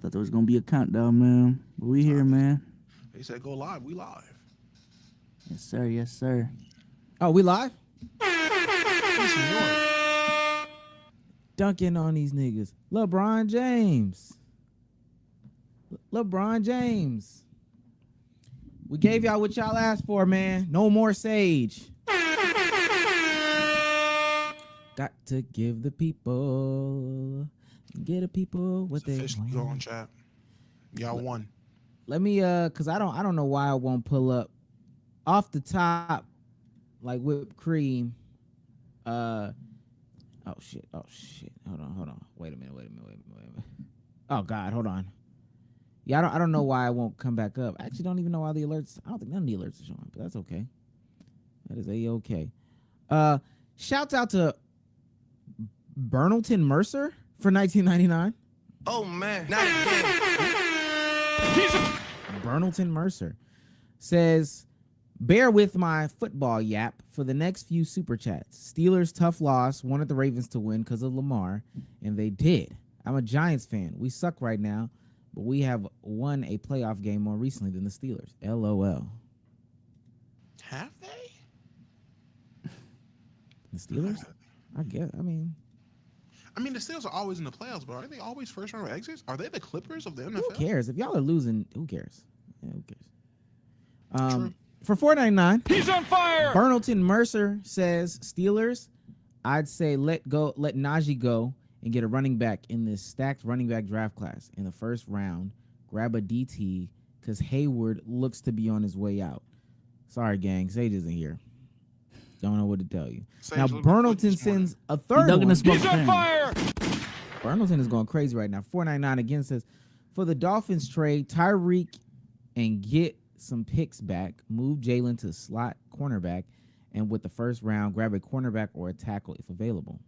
thought there was gonna be a countdown, man. But we here, man. They said go live. We live. Yes, sir. Yes, sir. Oh, we live? Yes, senor. Dunking on these niggas. LeBron James. LeBron James. We gave y'all what y'all asked for, man. No more Sage. Got to give the people, get the people what they Officially want. go on chat. Y'all won. Let me cause I don't know why I won't pull up off the top like whipped cream. Oh shit. Hold on. Wait a minute. Oh God, hold on. Yeah, I don't know why I won't come back up. I actually don't even know why the alerts. I don't think none of the alerts are showing, but that's okay. That is a-okay. Shouts out to Bernalton Mercer for 1999. Oh man, not again. Bernalton Mercer says, bear with my football yap for the next few super chats. Steelers tough loss, wanted the Ravens to win because of Lamar, and they did. I'm a Giants fan. We suck right now, but we have won a playoff game more recently than the Steelers. LOL. Have they? The Steelers? I guess. I mean, the Steelers are always in the playoffs, but aren't they always first round exits? Are they the Clippers of the NFL? who cares? If y'all are losing, who cares? Yeah, who cares? True. For $4.99, He's on fire. Bernalton Mercer says Steelers. I'd say let Najee go and get a running back in this stacked running back draft class in the first round. Grab a DT because Hayward looks to be on his way out. Sorry, gang, Sage isn't here. Don't know what to tell you. Sage Now looked good Bernalton this morning. sends a third Dug in one. the smoke. He's on fire. Bernalton is going crazy right now. 4.99 again says for the Dolphins trade Tyreek and get some picks back. Move Jalen to slot cornerback, and with the first round, grab a cornerback or a tackle if available.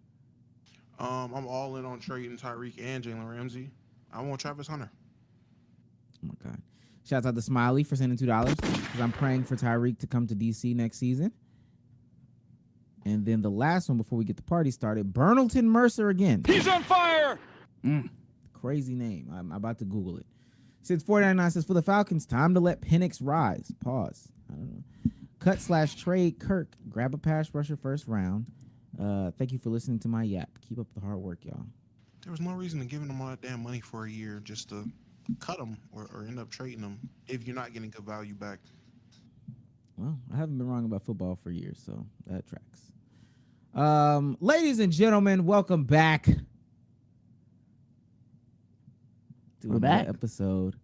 I'm all in on trading Tyreek and Jalen Ramsey. I want Travis Hunter. Oh my God! Shouts out to Smiley for sending $2 because I'm praying for Tyreek to come to DC next season. And then the last one before we get the party started, Bernalton Mercer again. He's on fire. Crazy name. I'm about to Google it. Since 4.99 says for the Falcons, time to let Penix rise. Pause. I don't know. Cut/trade Kirk. Grab a pass rusher first round. Thank you for listening to my yap. Keep up the hard work, y'all. There was no reason to giving them all that damn money for a year just to cut them or end up trading them if you're not getting good value back. Well, I haven't been wrong about football for years, so that tracks. Ladies and gentlemen, welcome back to We're another back. episode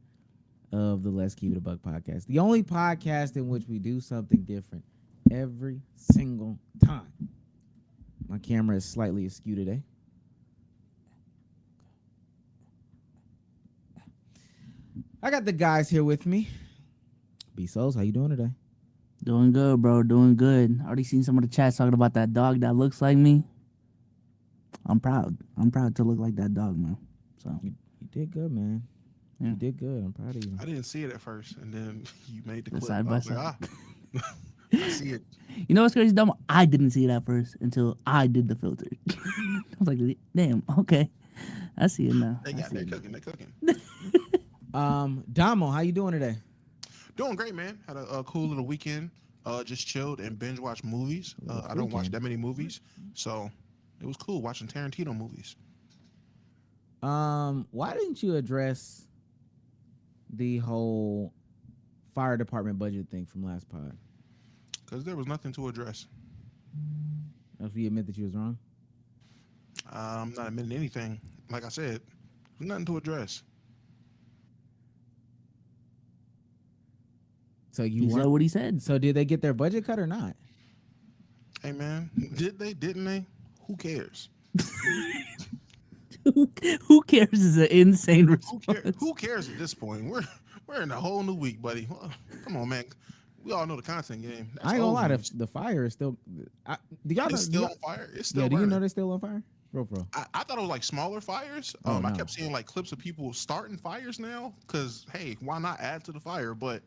of the Let's Keep It a Buck podcast. The only podcast in which we do something different every single time. My camera is slightly askew today. I got the guys here with me. B-Souls, how you doing today? Doing good, bro. Doing good. Already seen some of the chats talking about that dog that looks like me. I'm proud. I'm proud to look like that dog, man. So You did good, man. Yeah. You did good. I'm proud of you. I didn't see it at first, and then you made the The clip. side I by was like, side. I see it. You know what's crazy, dumb? I didn't see it at first until I did the filter. I was like, damn, okay. I see it now. They I see they're it now. cooking. They're cooking. Damo, how you doing today? Doing great, man. Had a cool little weekend. Just chilled and binge watched movies. I don't watch weekend. that many movies, so it was cool watching Tarantino movies. Why didn't you address the whole fire department budget thing from last pod? Because there was nothing to address. If you admit that you was wrong. I'm not admitting anything. Like I said, there's nothing to address. So you He said weren't. what he said. So did they get their budget cut or not? Hey, man, did they? Didn't they? Who cares? Who cares is an insane Who response. cares? Who cares at this point? We're in a whole new week, buddy. Well, come on, man. We all know the content game. That's I ain't gonna old lie. news. The fire is still. Do y'all know? It's still on fire. It's still Yeah. Do you burning. know they're still on fire? Bro. I thought it was like smaller fires. Oh, I no. kept seeing like clips of people starting fires now because, hey, why not add to the fire? But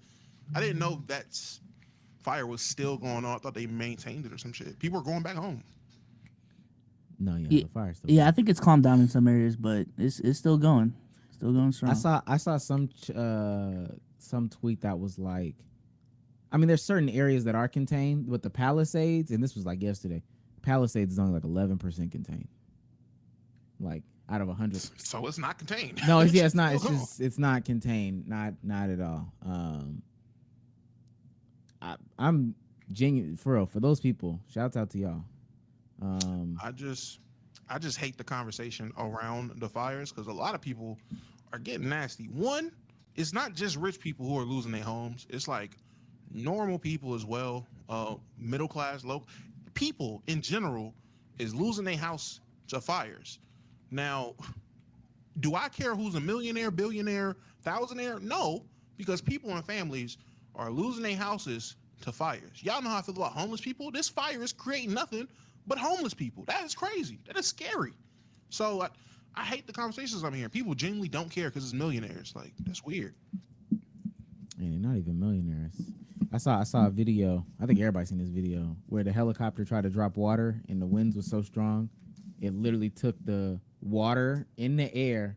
I didn't know that fire was still going on. I thought they maintained it or some shit. People were going back home. No, Yeah. the fire's still. Yeah, I think it's calmed down in some areas, but it's still going. Still going strong. I saw some tweet that was like, I mean, there's certain areas that are contained with the palisades, and this was like yesterday. Palisades is only like 11% contained. Like out of 100. So it's not contained. No, it's not. It's Still just it's not contained. Not at all. I'm genuine for real. For those people, shouts out to y'all. I just hate the conversation around the fires because a lot of people are getting nasty. One, it's not just rich people who are losing their homes. It's like normal people as well, middle class, low people in general is losing their house to fires. Now, do I care who's a millionaire, billionaire, thousandaire? No, because people and families are losing their houses to fires. Y'all know how I feel about homeless people. This fire is creating nothing but homeless people. That is crazy. That is scary. So I hate the conversations I'm hearing. People genuinely don't care because it's millionaires. Like, that's weird. And they're not even millionaires. I saw a video. I think everybody's seen this video where the helicopter tried to drop water and the winds was so strong, it literally took the water in the air.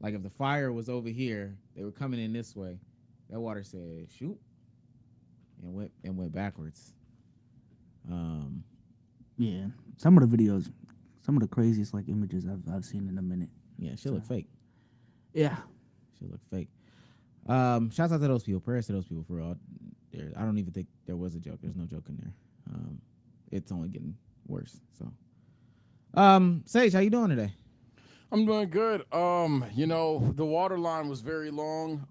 Like if the fire was over here, they were coming in this way. That water said shoot and went backwards. Yeah, some of the videos, some of the craziest like images I've seen in a minute. Yeah, shit look fake. Yeah, Shit look fake. Shouts out to those people. Prayers to those people for real. I don't even think there was a joke. There's no joke in there. It's only getting worse. So, Sage, how you doing today? I'm doing good. The water line was very long.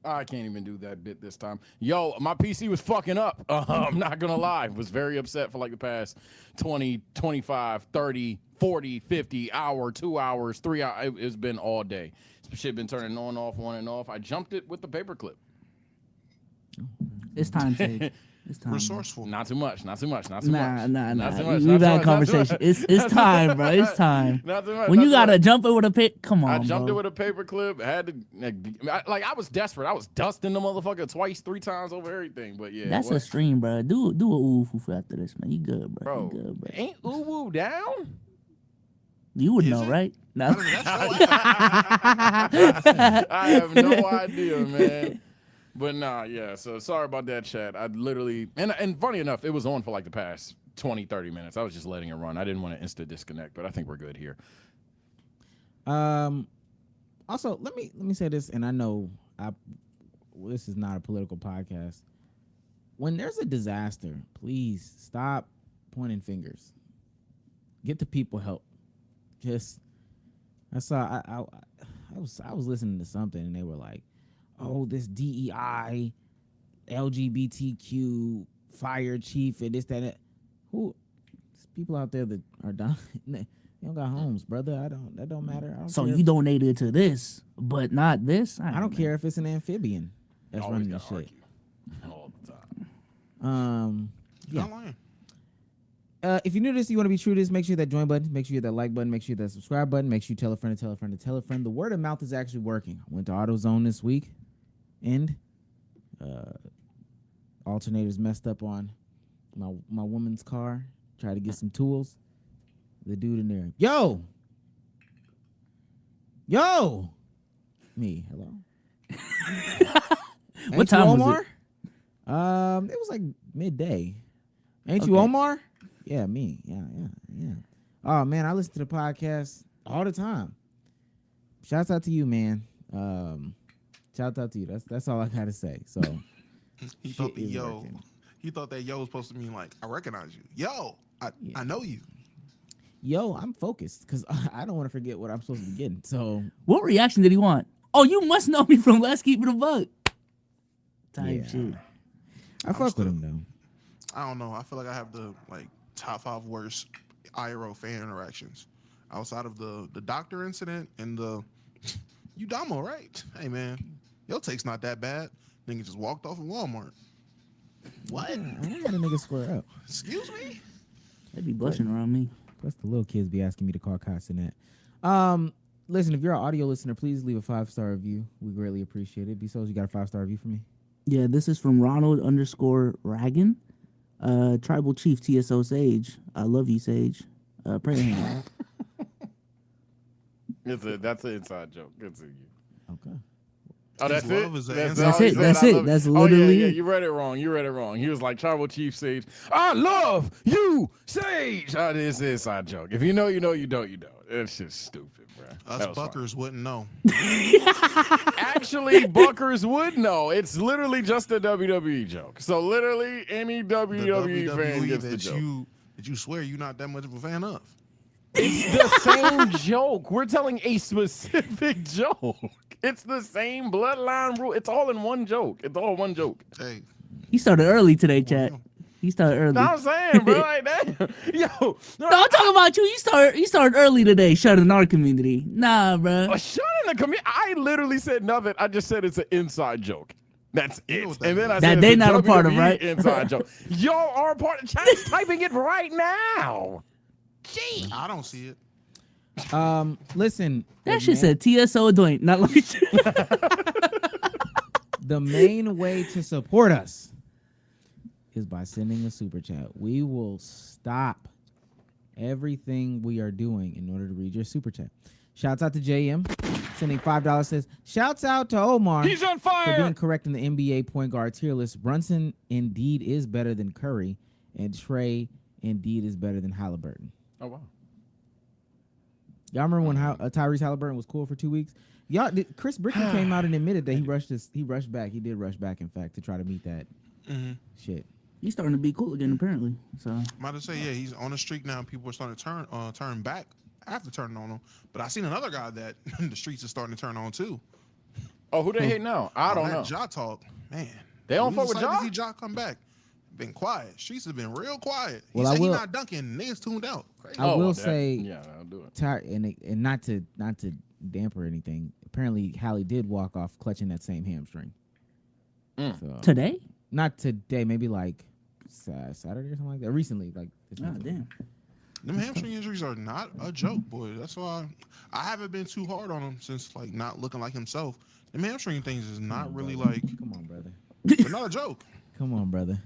I can't even do that bit this time. Yo, my PC was fucking up. I'm not gonna lie. Was very upset for like the past 20, 25, 30, 40, 50 hour, 2 hours, 3 hours. It's been all day. This shit been turning on and off. I jumped it with the paperclip. it's time, Sage. It's time. Resourceful. Not too much. Not too much. Nah. Not too much. We've had a conversation. It's time, bro. It's time. Not too much. When you gotta jump it with a pick, come on, I jumped bro. it with a paperclip. Had to, I was desperate. I was dusting the motherfucker twice, 3 times over everything. But yeah, That's a stream, bro. Do a ooh after this, man. You good, bro. bro. You good, bro. Ain't ooh woo down? You would Is know, it? right? No. I mean, I have no idea, man. But nah, yeah. So sorry about that, chat. I literally and funny enough, it was on for like the past 20, 30 minutes. I was just letting it run. I didn't want to instant disconnect, but I think we're good here. Also, let me say this, and I know this is not a political podcast. When there's a disaster, please stop pointing fingers. Get the people help. Just I was listening to something, and they were like, "Oh, this DEI, LGBTQ fire chief, and this, that." Who? There's people out there that are dying. They don't got homes, brother. That don't matter. I don't So care you donated to this, but not this? I don't care if it's an amphibian that's Always running this gotta shit. argue. All the time. You're Yeah. not lying. If you're new to this, you want to be true to this, make sure you hit that join button, make sure you hit that like button, make sure you hit that subscribe button, make sure you tell a friend to tell a friend to tell a friend. The word of mouth is actually working. I went to AutoZone this week, and alternators messed up on my woman's car. Tried to get some tools. The dude in there, yo, me, hello. What Ain't time you was Omar? it? It was like midday. Ain't you Okay. Omar? Yeah, me. Yeah. Oh man, I listen to the podcast all the time. Shouts out to you, man. Shouts out to you. That's all I gotta say. So He shit thought the is yo. working. He thought that yo was supposed to mean like, I recognize you. Yo, I know you. Yo, I'm focused because I don't want to forget what I'm supposed to be getting. So What reaction did he want? Oh, you must know me from Let's Keep It a Buck. Type Yeah. shit. I fuck with him though. I don't know. I feel like I have the like top 5 worst IRO fan interactions outside of the doctor incident and the you Damo, right? Hey man, your take's not that bad. Nigga just walked off of Walmart. What? I don't let a nigga square up. Excuse me? They be blushing around me. Plus the little kids be asking me to call cots and that. Listen, if you're an audio listener, please leave a 5-star review. We greatly appreciate it. B-Souls, you got a 5-star review for me? Yeah, this is from Ronald_Ragan. Tribal Chief TSO Sage. I love you, Sage. Pray hands. That's an inside joke. Good to you. Okay. Oh, that's His it. love is an That's inside it. joke. That's I it. love That's Oh literally yeah, it. you read it wrong. You read it wrong. He was like Tribal Chief Sage. I love you, Sage. Oh, this is an inside joke. If you know, you know. You don't, you don't. It's just stupid, bro. Us Buckers wouldn't know. Actually, Buckers would know. It's literally just a WWE joke. So literally, any The WWE fan WWE gets the that joke. you swear you're not that much of a fan of. It's the same joke. We're telling a specific joke. It's the same bloodline rule. It's all in one joke. It's all one joke. Hey, He started early today, chat. He started early. I'm saying, bro, like that. Yo, No, I'm talking about you. You started early today, shutting our community. Nah, bro. shut in the community. I literally said nothing. I just said it's an inside joke. That's You know it. what that And then I means. That said they it's not a part of, WWE right? Inside joke. Y'all are a part of chat's typing it right now. Gee. I don't see it. Listen. That shit said TSO doink, not like The main way to support us is by sending a super chat. We will stop everything we are doing in order to read your super chat. Shouts out to JM sending $5. Says shouts out to Omar. He's on For being fire. correct in the NBA point guard tier list. Brunson indeed is better than Curry, and Trey indeed is better than Halliburton. Oh, wow. Y'all remember when Tyrese Halliburton was cool for 2 weeks? Chris Brickey came out and admitted that he rushed back. He did rush back, in fact, to try to meet that shit. He's starting to be cool again, apparently. So I'm about to say, yeah, he's on the streak now. People are starting to turn back after turning on him. But I seen another guy that the streets is starting to turn on too. Oh, who they hate now? I don't know. Ja talk, man. They don't We fuck with excited Ja? to see Ja come back. Been quiet. Streets have been real quiet. He Well, I said he's will- not dunking. Niggas tuned out. Crazy. I will well, say, yeah, I'll do it. and not to damper anything. Apparently, Hallie did walk off clutching that same hamstring. So, today? not today, maybe like Saturday or something like that. Recently, like this Oh week. damn. Them hamstring injuries are not a joke, boy. That's why I haven't been too hard on him since like not looking like himself. Them hamstring things is not really like Come on, brother. they're not a joke. Come on, brother.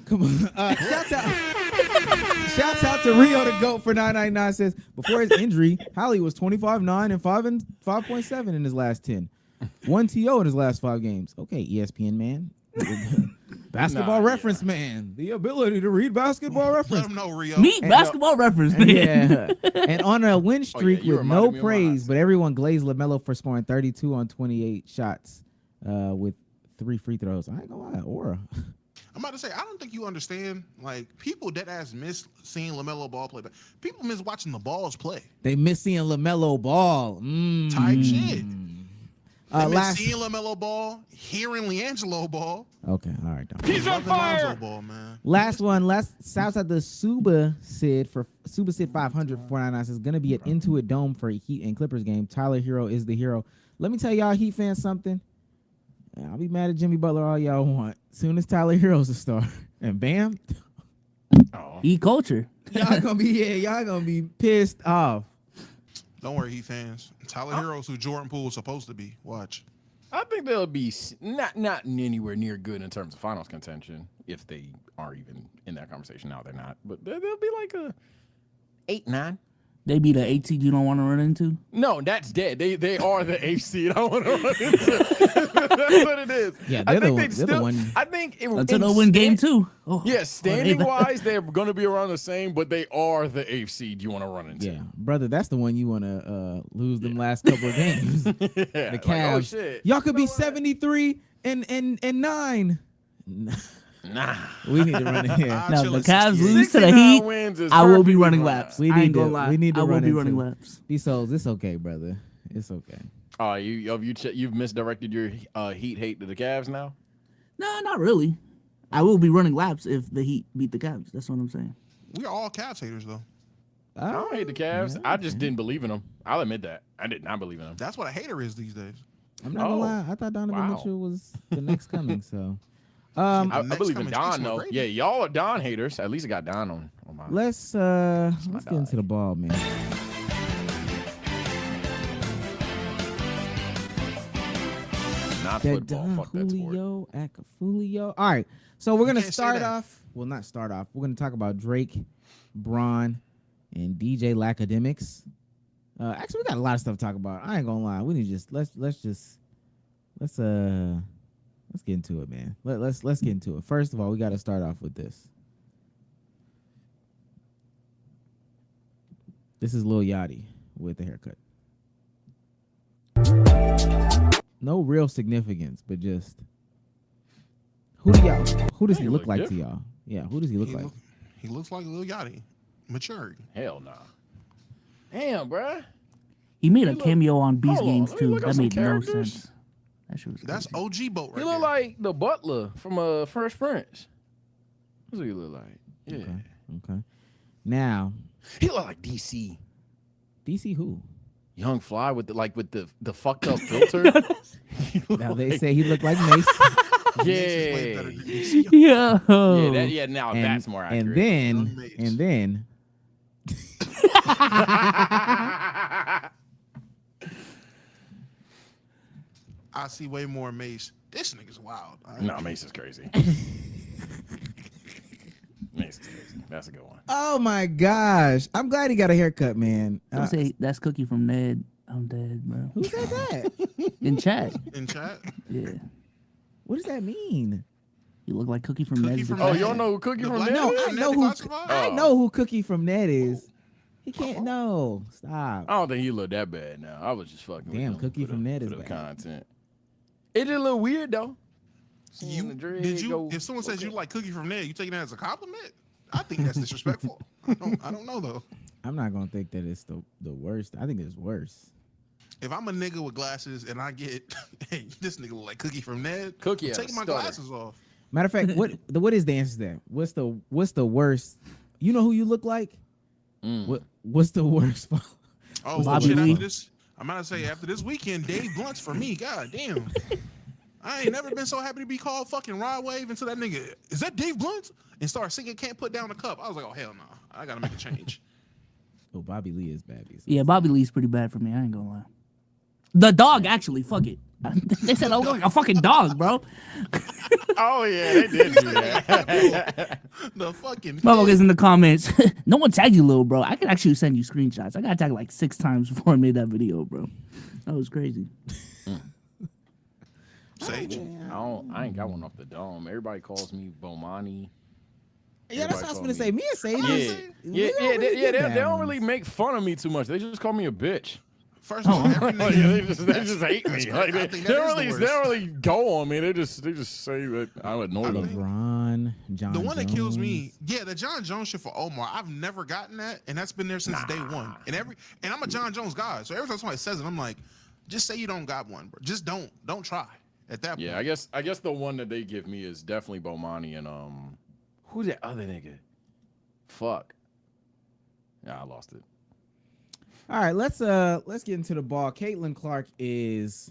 Come on. Shouts out to Rio the GOAT for 999 says before his injury, Hallie was 25-9 and 5.7 in his last 10. 1 TO in his last 5 games. Okay, ESPN man. Basketball reference man. The ability to read basketball Let reference. them know, Rio. Meet basketball reference, man. Yeah. And on a win streak you with no reminded me of my praise, high but everyone glazed LaMelo for scoring 32 on 28 shots with 3 free throws. I ain't gonna lie, aura. I'm about to say, I don't think you understand. Like, people dead ass miss seeing LaMelo Ball play. People miss watching the balls play. They miss seeing LaMelo Ball. Type shit. They miss Last. seeing LaMelo Ball, hearing LiAngelo Ball. Okay, all right. Dom. He's on loving Lonzo fire. Ball, man. Last one. Shouts out to Suba Sid 500 for 499 says gonna be at Intuit Dome for a Heat and Clippers game. Tyler Hero is the hero. Let me tell y'all Heat fans something. I'll be mad at Jimmy Butler all y'all want. Soon as Tyler Hero's a star, and bam, Oh. E culture. y'all gonna be pissed off. Don't worry, Heat fans. Tyler Hero's who Jordan Poole is supposed to be. Watch. I think they'll be not anywhere near good in terms of finals contention if they are even in that conversation. Now they're not, but they'll be like a 8-9. They be the 8 seed you don't want to run into. No, that's dead. They are the 8th seed. I want to run into. That's what it is. Yeah, I they're think the one. I think Until they win game 2. Oh, Yeah, standing wise, they're going to be around the same, but they are the 8th seed you want to run into. Yeah, brother, that's the one you want to lose them last couple of games. Yeah, The like, oh, Cavs. shit. Y'all could You be know what? 73 and 9. Nah. We need to run it here. Now chill the at Cavs 68. lose to the 69 Heat. wins is I will be perfectly running fine. laps. We I need ain't gonna to- lie. we need to I will run be into running it. laps. These souls, it's okay, brother. It's okay. Oh, you've misdirected your Heat hate to the Cavs now? No, not really. I will be running laps if the Heat beat the Cavs. That's what I'm saying. We are all Cavs haters, though. I don't hate the Cavs. I just didn't believe in them. I'll admit that. I did not believe in them. That's what a hater is these days. I'm not gonna Oh, lie. I thought Donovan wow. Mitchell was the next coming. So, I Next believe in coming Don, speaks though. with Yeah, Brady. y'all are Don haters. At least I got Don on my let's get guy. into the ball, man. Not That football. Don Fuck that sport. Julio Acafulio. All right, so we're gonna can't say start that. off. Well, not start off. We're gonna talk about Drake, Bron, and DJ Akademiks. Actually, we got a lot of stuff to talk about. I ain't gonna lie. We need to just let's get into it, man. Let's get into it. First of all, we got to start off with this. This is Lil Yachty with the haircut. No real significance, but just who does he look like to y'all? Yeah, who does he look like? He looks like Lil Yachty, matured. Hell nah. Damn, bruh. He made a cameo on Beast Hold on, Games let me too. look up That some made no characters. sense. That shit was That's crazy. OG boat right He look there. like the butler from Fresh Prince. That's what he look like. Yeah. Okay. Now, He look like DC. DC who? Young Fly with the fucked up filter. Now they say he looked like Mace. Mace is way better Yeah. than DC. Yeah. Now and, that's more accurate. and then I see way more Mace. This nigga's wild. No, Mace is crazy. Mace is crazy. That's a good one. oh my gosh, I'm glad he got a haircut, man. Don't say that's Cookie from Ned. I'm dead, bro. Who said that? In chat. In chat, Yeah. What does that mean? You look like Cookie from Cookie Ned's from the Oh, Ned. you don't know who Cookie The from black Ned No, dude is? I from know Ned who Classified? I know who Cookie from Ned is. He can't. No, stop. I don't think he look that bad now. I was just fucking with Damn, him Cookie for from the- Ned for is the bad. content. It is a little weird though. Seeing the dread Did you? go- If someone says okay. you like Cookie from Ned, you taking that as a compliment? I think that's disrespectful. I don't know though. I'm not gonna think that it's the worst. I think it's worse. If I'm a nigga with glasses and I get, hey, this nigga look like Cookie from Ned, Cookie I'm had a taking my stutter. glasses off. Matter of fact, what is the answer to that? What's the worst? You know who you look like? What's the worst? Oh, Bobby shit, Lee. after this, I'm about to say after this weekend, Dave Blunt's for me. God damn. I ain't never been so happy to be called fucking Rod Wave until that nigga, is that Dave Blunt? And start singing Can't Put Down the Cup. I was like, oh, hell no. I got to make a change. Oh, Bobby Lee is bad. Yeah, Bobby Lee's pretty bad for me. I ain't gonna lie. The dog, actually, fuck it. They said I look like a fucking dog, bro. Oh yeah, they did do that. The fucking Motherfuckers in the comments. No one tagged you, little bro. I can actually send you screenshots. I got tagged like 6 times before I made that video, bro. That was crazy. Sage. I ain't got one off the dome. Everybody calls me Bomani. Yeah, that's what I was gonna say. Me and Sage. They don't really make fun of me too much. They just call me a bitch. First of all, every Like, nigga, they just hate me. that's Like, crazy. I they think don't that is the really worst. go on me. They just say that I annoy them. LeBron, John. The one that kills me, Jones. yeah, the John Jones shit for Omar. I've never gotten that, and that's been there since day one. And I'm a John Jones guy, so every time somebody says it, I'm like, just say you don't got one, bro. Just don't try. At that point, Yeah, I guess the one that they give me is definitely Bomani and who's that other nigga? Fuck. Yeah, I lost it. All right, let's get into the ball. Caitlin Clark is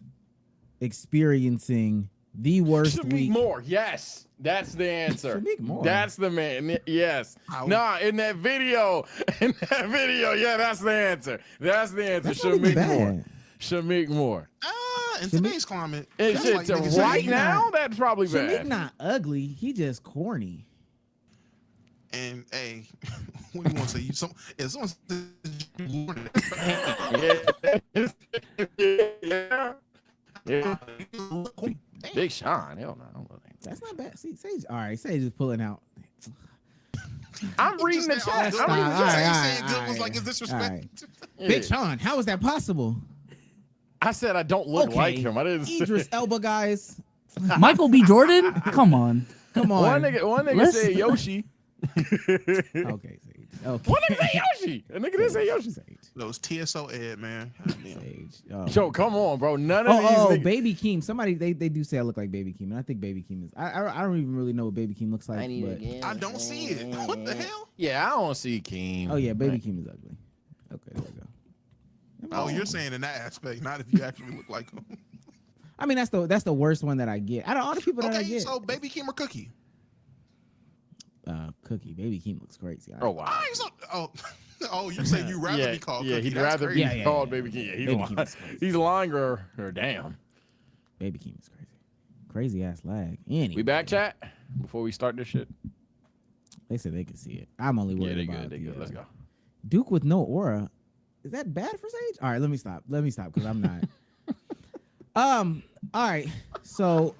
experiencing the worst Shamik week. Moore, yes, that's the answer. Shamik Moore. That's the man. Yes. Nah, in that video, yeah, that's the answer. That's the answer. That's not even Shamik Moore. bad. Shamik Moore. in today's climate, Is that's it like to niggas right saying, now? That's probably Shamik bad. not ugly. He just corny. And hey, what do you want to say? If someone says you born Yeah. Big Sean. Hell no. I don't know that. That's not bad. See, Sage. All right, Sage is pulling out. I'm reading the chat. I'm reading the All chat. right, saying good was like, is disrespect? Yeah. Big Sean, how is that possible? I said I don't look Okay. like him. I didn't say. Idris Elba, guys. Michael B. Jordan? Come on. Come on. One nigga Let's- said Yoshi. Okay, Sage. Okay. One nigga say Yoshi. A nigga didn't say Yoshi. Sage. Those TSO Ed, man. God damn. Sage. Oh. Yo, come on, bro. None of Oh, these niggas. Baby Keem. Somebody they do say I look like Baby Keem, and I think Baby Keem is. I don't even really know what Baby Keem looks like. But I don't see it. What the hell? Yeah, I don't see Keem. oh yeah, Baby Keem is ugly. Okay, there we go. Oh, you're saying in that aspect, not if you actually look like him. I mean, that's the worst one that I get. I don't all the people that I Okay, get. so Baby Kim or Cookie? Cookie. Baby Keem looks crazy. Oh wow. Oh, you're saying you rather be called yeah, Cookie. he'd That's rather crazy. be Yeah, called yeah. Baby Keem. Yeah, Baby Keem is crazy. he's lying or damn. Baby Keem is crazy. Crazy ass lag. Anyway, We back, chat? Before we start this shit? They said they could see it. I'm only Yeah, worried they about good. They good. Let's go. Duke with no aura. Is that bad for Sage? All right, let me stop because I'm not. All right. So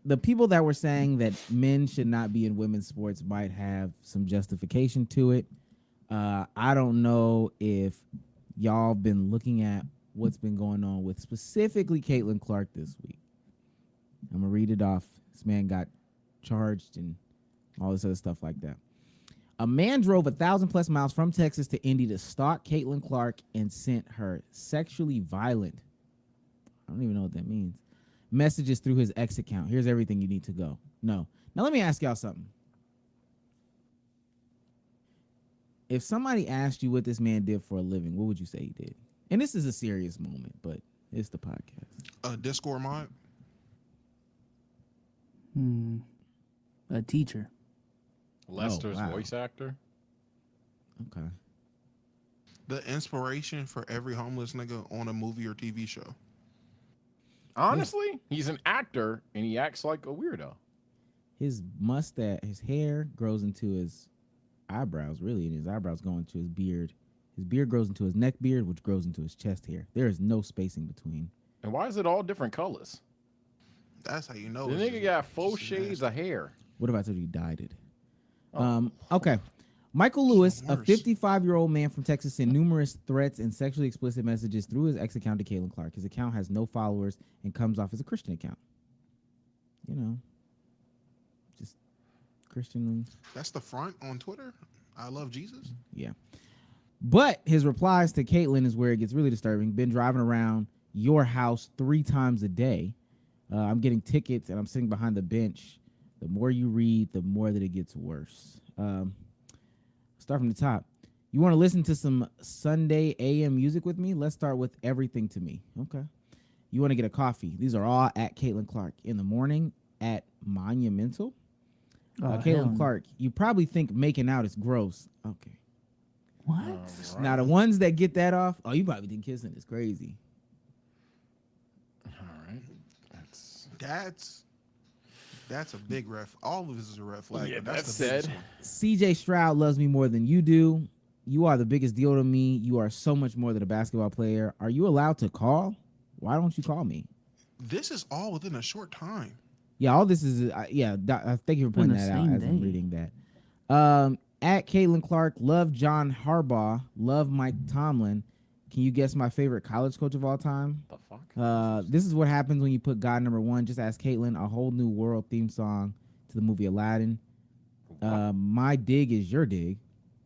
the people that were saying that men should not be in women's sports might have some justification to it. I don't know if y'all been looking at what's been going on with specifically Caitlin Clark this week. I'm gonna read it off. This man got charged and all this other stuff like that. A man drove 1,000+ miles from Texas to Indy to stalk Caitlin Clark and sent her sexually violent, I don't even know what that means, messages through his X account. Here's everything you need to go. No. Now let me ask y'all something. If somebody asked you what this man did for a living, what would you say he did? And this is a serious moment, but it's the podcast. Discord mod. A teacher. Lester's wow. voice actor. Okay. The inspiration for every homeless nigga on a movie or TV show. Honestly, he's an actor and he acts like a weirdo. His mustache, his hair grows into his eyebrows, really, and his eyebrows go into his beard. His beard grows into his neck beard, which grows into his chest hair. There is no spacing between. And why is it all different colors? That's how you know. The nigga got 4 shades of hair. What if I told you he dyed it? Oh. Okay. Michael Lewis, a Worse. 55-year-old man from Texas, sent numerous threats and sexually explicit messages through his ex account to Caitlin Clark. His account has no followers and comes off as a Christian account. You know, just Christian. That's the front on Twitter. I love Jesus. Yeah. But his replies to Caitlin is where it gets really disturbing. Been driving around your house 3 times a day. I'm getting tickets and I'm sitting behind the bench. The more you read, the more that it gets worse. Start from the top. You want to listen to some Sunday AM music with me? Let's start with Everything to Me. Okay. You want to get a coffee? These are all at Caitlin Clark. In the morning at Monumental. Caitlin Clark, you probably think making out is gross. Okay. What? Right. Now, the ones that get that off, you probably think kissing is crazy. All right. That's a big ref. All of this is a red flag. Yeah, but that's that the biggest said. one. CJ Stroud loves me more than you do. You are the biggest deal to me. You are so much more than a basketball player. Are you allowed to call? Why don't you call me? This is all within a short time. Yeah, all this is, thank you for pointing the that out same as I'm day. reading that. At Caitlin Clark, love John Harbaugh, love Mike Tomlin. Can you guess my favorite college coach of all time? The fuck? This is what happens when you put God number 1. Just ask Caitlin. A Whole New World theme song to the movie Aladdin. My dig is your dig.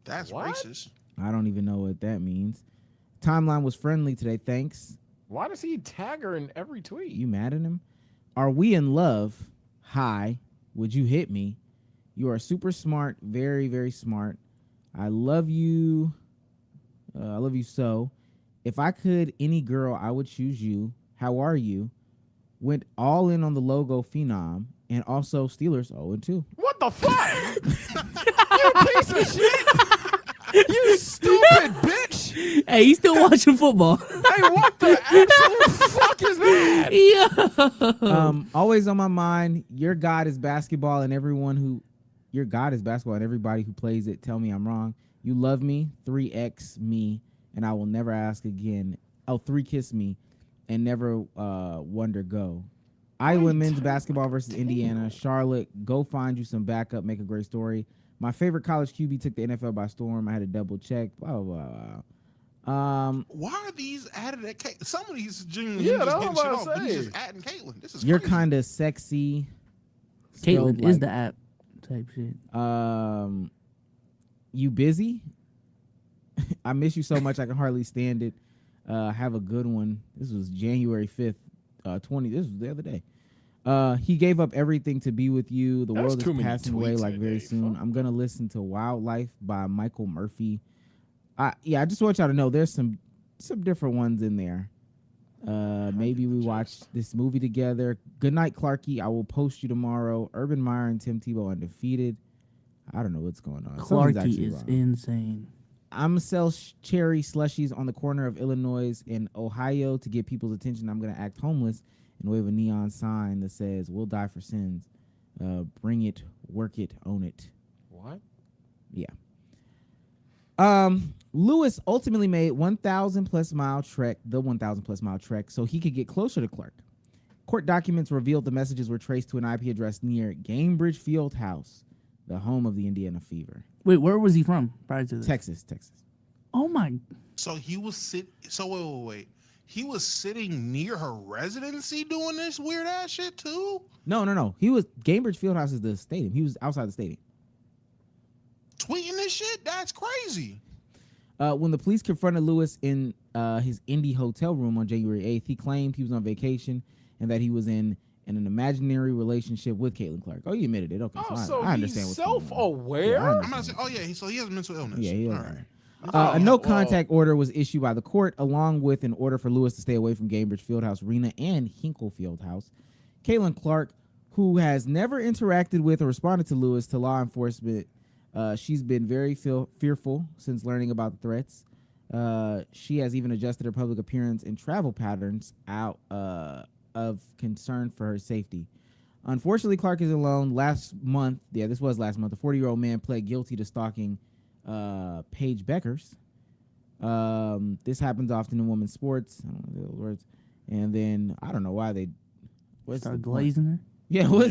That's What? racist. I don't even know what that means. Timeline was friendly today. Thanks. Why does he tag her in every tweet? You mad at him? Are we in love? Hi. Would you hit me? You are super smart. Very, very smart. I love you. I love you so. If I could, any girl, I would choose you. How are you? Went all in on the logo Phenom and also Steelers 0-2. What the fuck? You piece of shit! You stupid bitch! Hey, you still watching football? Hey, what the absolute fuck is that? Yeah. Always on my mind. Your God is basketball, and your God is basketball, and everybody who plays it. Tell me I'm wrong. You love me. 3x me, and I will never ask again. 3 kiss me, and never wonder go. Iowa men's basketball versus Indiana. Charlotte, go find you some backup. Make a great story. My favorite college QB took the NFL by storm. I had to double check. Blah blah blah. Why are these added at Caitlin? Some of these genuinely Yeah, just that's getting what shit I'm off, but he's saying. just adding Caitlin. This is You're crazy. kind of sexy. Caitlin Spelled is like- the app type shit. You busy? I miss you so much I can hardly stand it. Have a good one. This was January 5th, 20. This was the other day. He gave up everything to be with you. The That's world too is many passing away tweets like in a very day. soon. Fuck. I'm gonna listen to Wildlife by Michael Murphy. I just want y'all to know there's some different ones in there. Maybe we watch this movie together. Good night, Clarky. I will post you tomorrow. Urban Meyer and Tim Tebow undefeated. I don't know what's going on. Something's Clarky actually is wrong. insane. I'm gonna sell cherry slushies on the corner of Illinois and Ohio to get people's attention. I'm gonna act homeless and wave a neon sign that says "We'll die for sins." Bring it, work it, own it. What? Yeah. Lewis ultimately made 1,000 plus mile trek, so he could get closer to Clark. Court documents revealed the messages were traced to an IP address near Gamebridge Field House, the home of the Indiana Fever. Wait, where was he from prior to this? Texas. Oh my. So he was wait. He was sitting near her residency doing this weird ass shit too? No. He was Gamebridge Field House is the stadium. He was outside the stadium. Tweeting this shit? That's crazy. When the police confronted Lewis in his Indy hotel room on January 8th, he claimed he was on vacation and that he was in an imaginary relationship with Caitlin Clark. Oh, you admitted it. Okay, So I understand he's what's going on. self-aware. Yeah, I'm not saying. Oh yeah, so he has mental illness. Yeah, he All is. right. A no contact order was issued by the court, along with an order for Lewis to stay away from Gamebridge Fieldhouse Arena and Hinkle Fieldhouse. Caitlin Clark, who has never interacted with or responded to Lewis to law enforcement, she's been very fearful since learning about the threats. She has even adjusted her public appearance and travel patterns out of concern for her safety. Unfortunately, Clark is alone. Last month, a 40-year-old man pled guilty to stalking Paige Beckers. This happens often in women's sports. I don't know the words. And then I don't know why they Start glazing her. Yeah, what?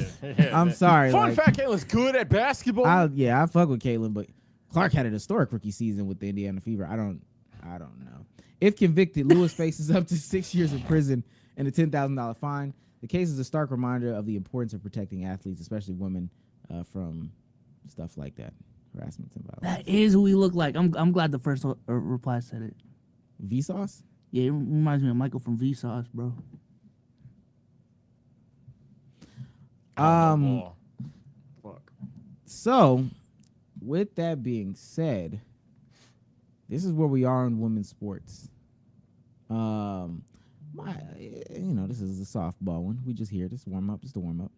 I'm sorry. Fun fact: Caitlin's good at basketball. I fuck with Caitlin, but Clark had an historic rookie season with the Indiana Fever. I don't know. If convicted, Lewis faces up to 6 years in prison and a $10,000 fine. The case is a stark reminder of the importance of protecting athletes, especially women, from stuff like that, harassment and violence. That is who we look like. I'm glad the first reply said it. Vsauce? Yeah, it reminds me of Michael from Vsauce, bro. Fuck. So, with that being said, this is where we are in women's sports. This is a softball one. We just here, just a warm up.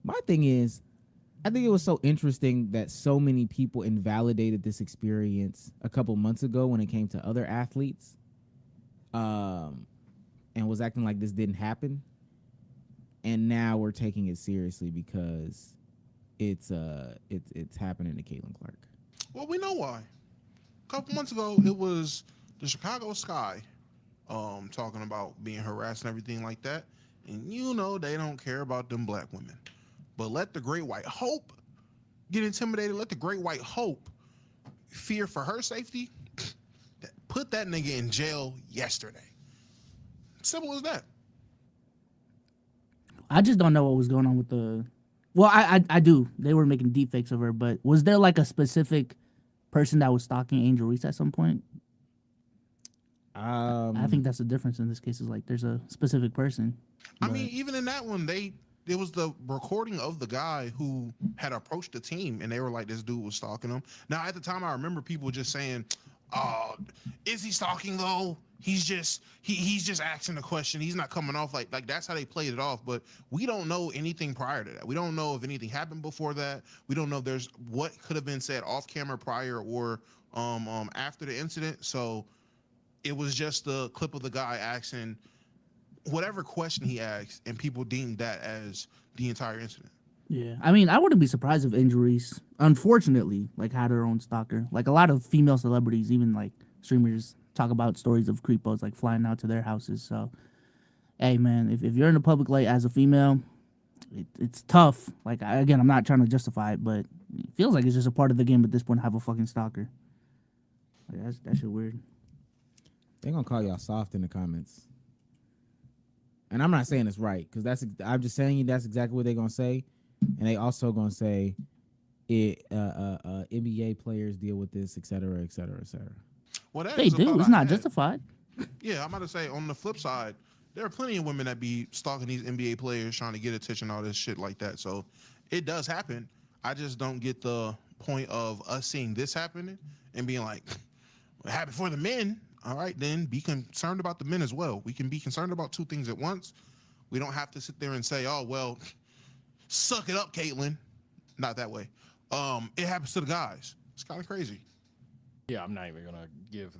My thing is, I think it was so interesting that so many people invalidated this experience a couple months ago when it came to other athletes, and was acting like this didn't happen. And now we're taking it seriously because it's happening to Caitlin Clark. Well, we know why. A couple months ago, it was the Chicago Sky talking about being harassed and everything like that. And they don't care about them black women. But let the Great White Hope get intimidated. Let the Great White Hope fear for her safety. Put that nigga in jail yesterday. Simple as that. I just don't know what was going on with the. Well, I do. They were making deep fakes of her, but was there like a specific person that was stalking Angel Reese at some point? I think that's the difference in this case. Is like there's a specific person. I mean, even in that one, it was the recording of the guy who had approached the team, and they were like, this dude was stalking him. Now, at the time, I remember people just saying, is he stalking though? He's just asking the question. He's not coming off like that's how they played it off. But we don't know anything prior to that. We don't know if anything happened before that. We don't know if there's what could have been said off camera prior or after the incident. So it was just the clip of the guy asking whatever question he asked, and people deemed that as the entire incident. Yeah, I mean, I wouldn't be surprised if Injuries, unfortunately, like had her own stalker. Like a lot of female celebrities, even like streamers, talk about stories of creepos like flying out to their houses. So, hey man, if you're in the public light as a female, it's tough. Like again, I'm not trying to justify it, but it feels like it's just a part of the game at this point to have a fucking stalker. Like, that shit weird. They're gonna call y'all soft in the comments. And I'm not saying it's right, because I'm just saying that's exactly what they're gonna say. And they also gonna say NBA players deal with this, et cetera, et cetera, et cetera. Well, They do. It's not justified. Yeah, I'm about to say on the flip side, there are plenty of women that be stalking these NBA players trying to get attention, all this shit like that. So it does happen. I just don't get the point of us seeing this happening and being like, it happened for the men. All right, then be concerned about the men as well. We can be concerned about two things at once. We don't have to sit there and say, oh, well, suck it up, Caitlin. Not that way. It happens to the guys. It's kind of crazy. Yeah, I'm not even gonna give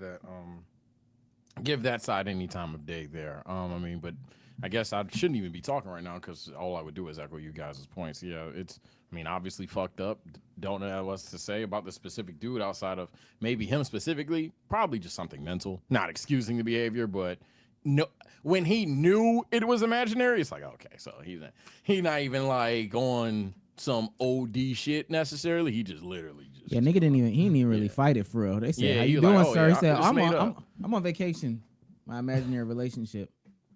that side any time of day there. I mean, but I guess I shouldn't even be talking right now because all I would do is echo you guys' points. Yeah, it's, I mean, obviously fucked up. Don't know what to say about the specific dude outside of maybe him specifically. Probably just something mental. Not excusing the behavior, but no, when he knew it was imaginary, it's like, okay, so he's not even like on some OD shit necessarily. He just literally just Yeah, nigga didn't even really fight it for real. They said, Yeah, "How he you like, doing, oh, sir?" yeah, He said, it's made up. I'm on vacation. My imaginary relationship.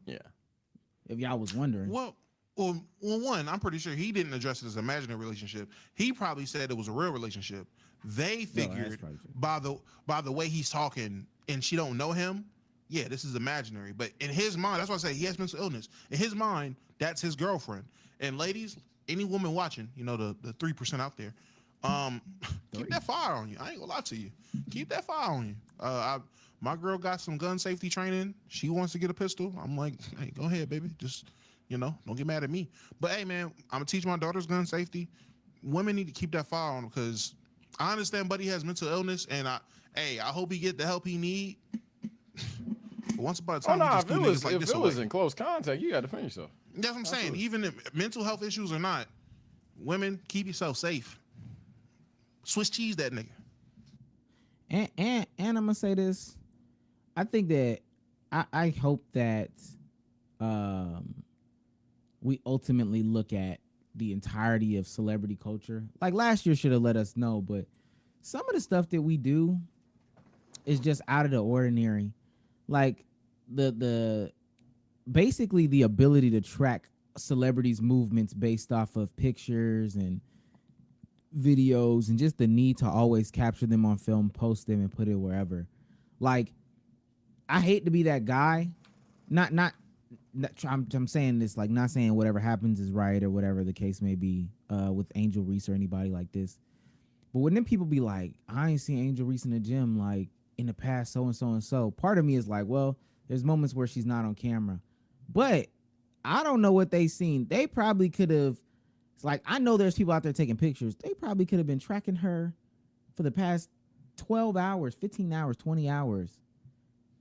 Yeah. If y'all was wondering. Well, one, I'm pretty sure he didn't address it as an imaginary relationship. He probably said it was a real relationship. They figured by the way he's talking, and she don't know him. Yeah, this is imaginary. But in his mind, that's why I say he has mental illness. In his mind, that's his girlfriend. And ladies, any woman watching, you know, the 3% out there, keep that fire on you. I ain't gonna lie to you. Keep that fire on you. My girl got some gun safety training. She wants to get a pistol. I'm like, hey, go ahead, baby. Just, you know, don't get mad at me. But hey, man, I'm gonna teach my daughter's gun safety. Women need to keep that fire on because I understand Buddy has mental illness, and I hope he get the help he need. But once upon a time, if it was in close contact, you got to defend yourself. That's what I'm saying. Even if mental health issues or not, women, keep yourself safe. Swiss cheese that nigga. And I'm gonna say this. I think that I hope that we ultimately look at the entirety of celebrity culture. Like last year should have let us know, but some of the stuff that we do is just out of the ordinary. Like the basically the ability to track celebrities' movements based off of pictures and videos and just the need to always capture them on film, post them, and put it wherever. Like, I hate to be that guy. I'm saying this, like, not saying whatever happens is right or whatever the case may be with Angel Reese or anybody like this. But when them people be like, I ain't seen Angel Reese in the gym, like, in the past, so and so and so, part of me is like, well, there's moments where she's not on camera. But I don't know what they seen. They probably could have, it's like, I know there's people out there taking pictures. They probably could have been tracking her for the past 12 hours, 15 hours, 20 hours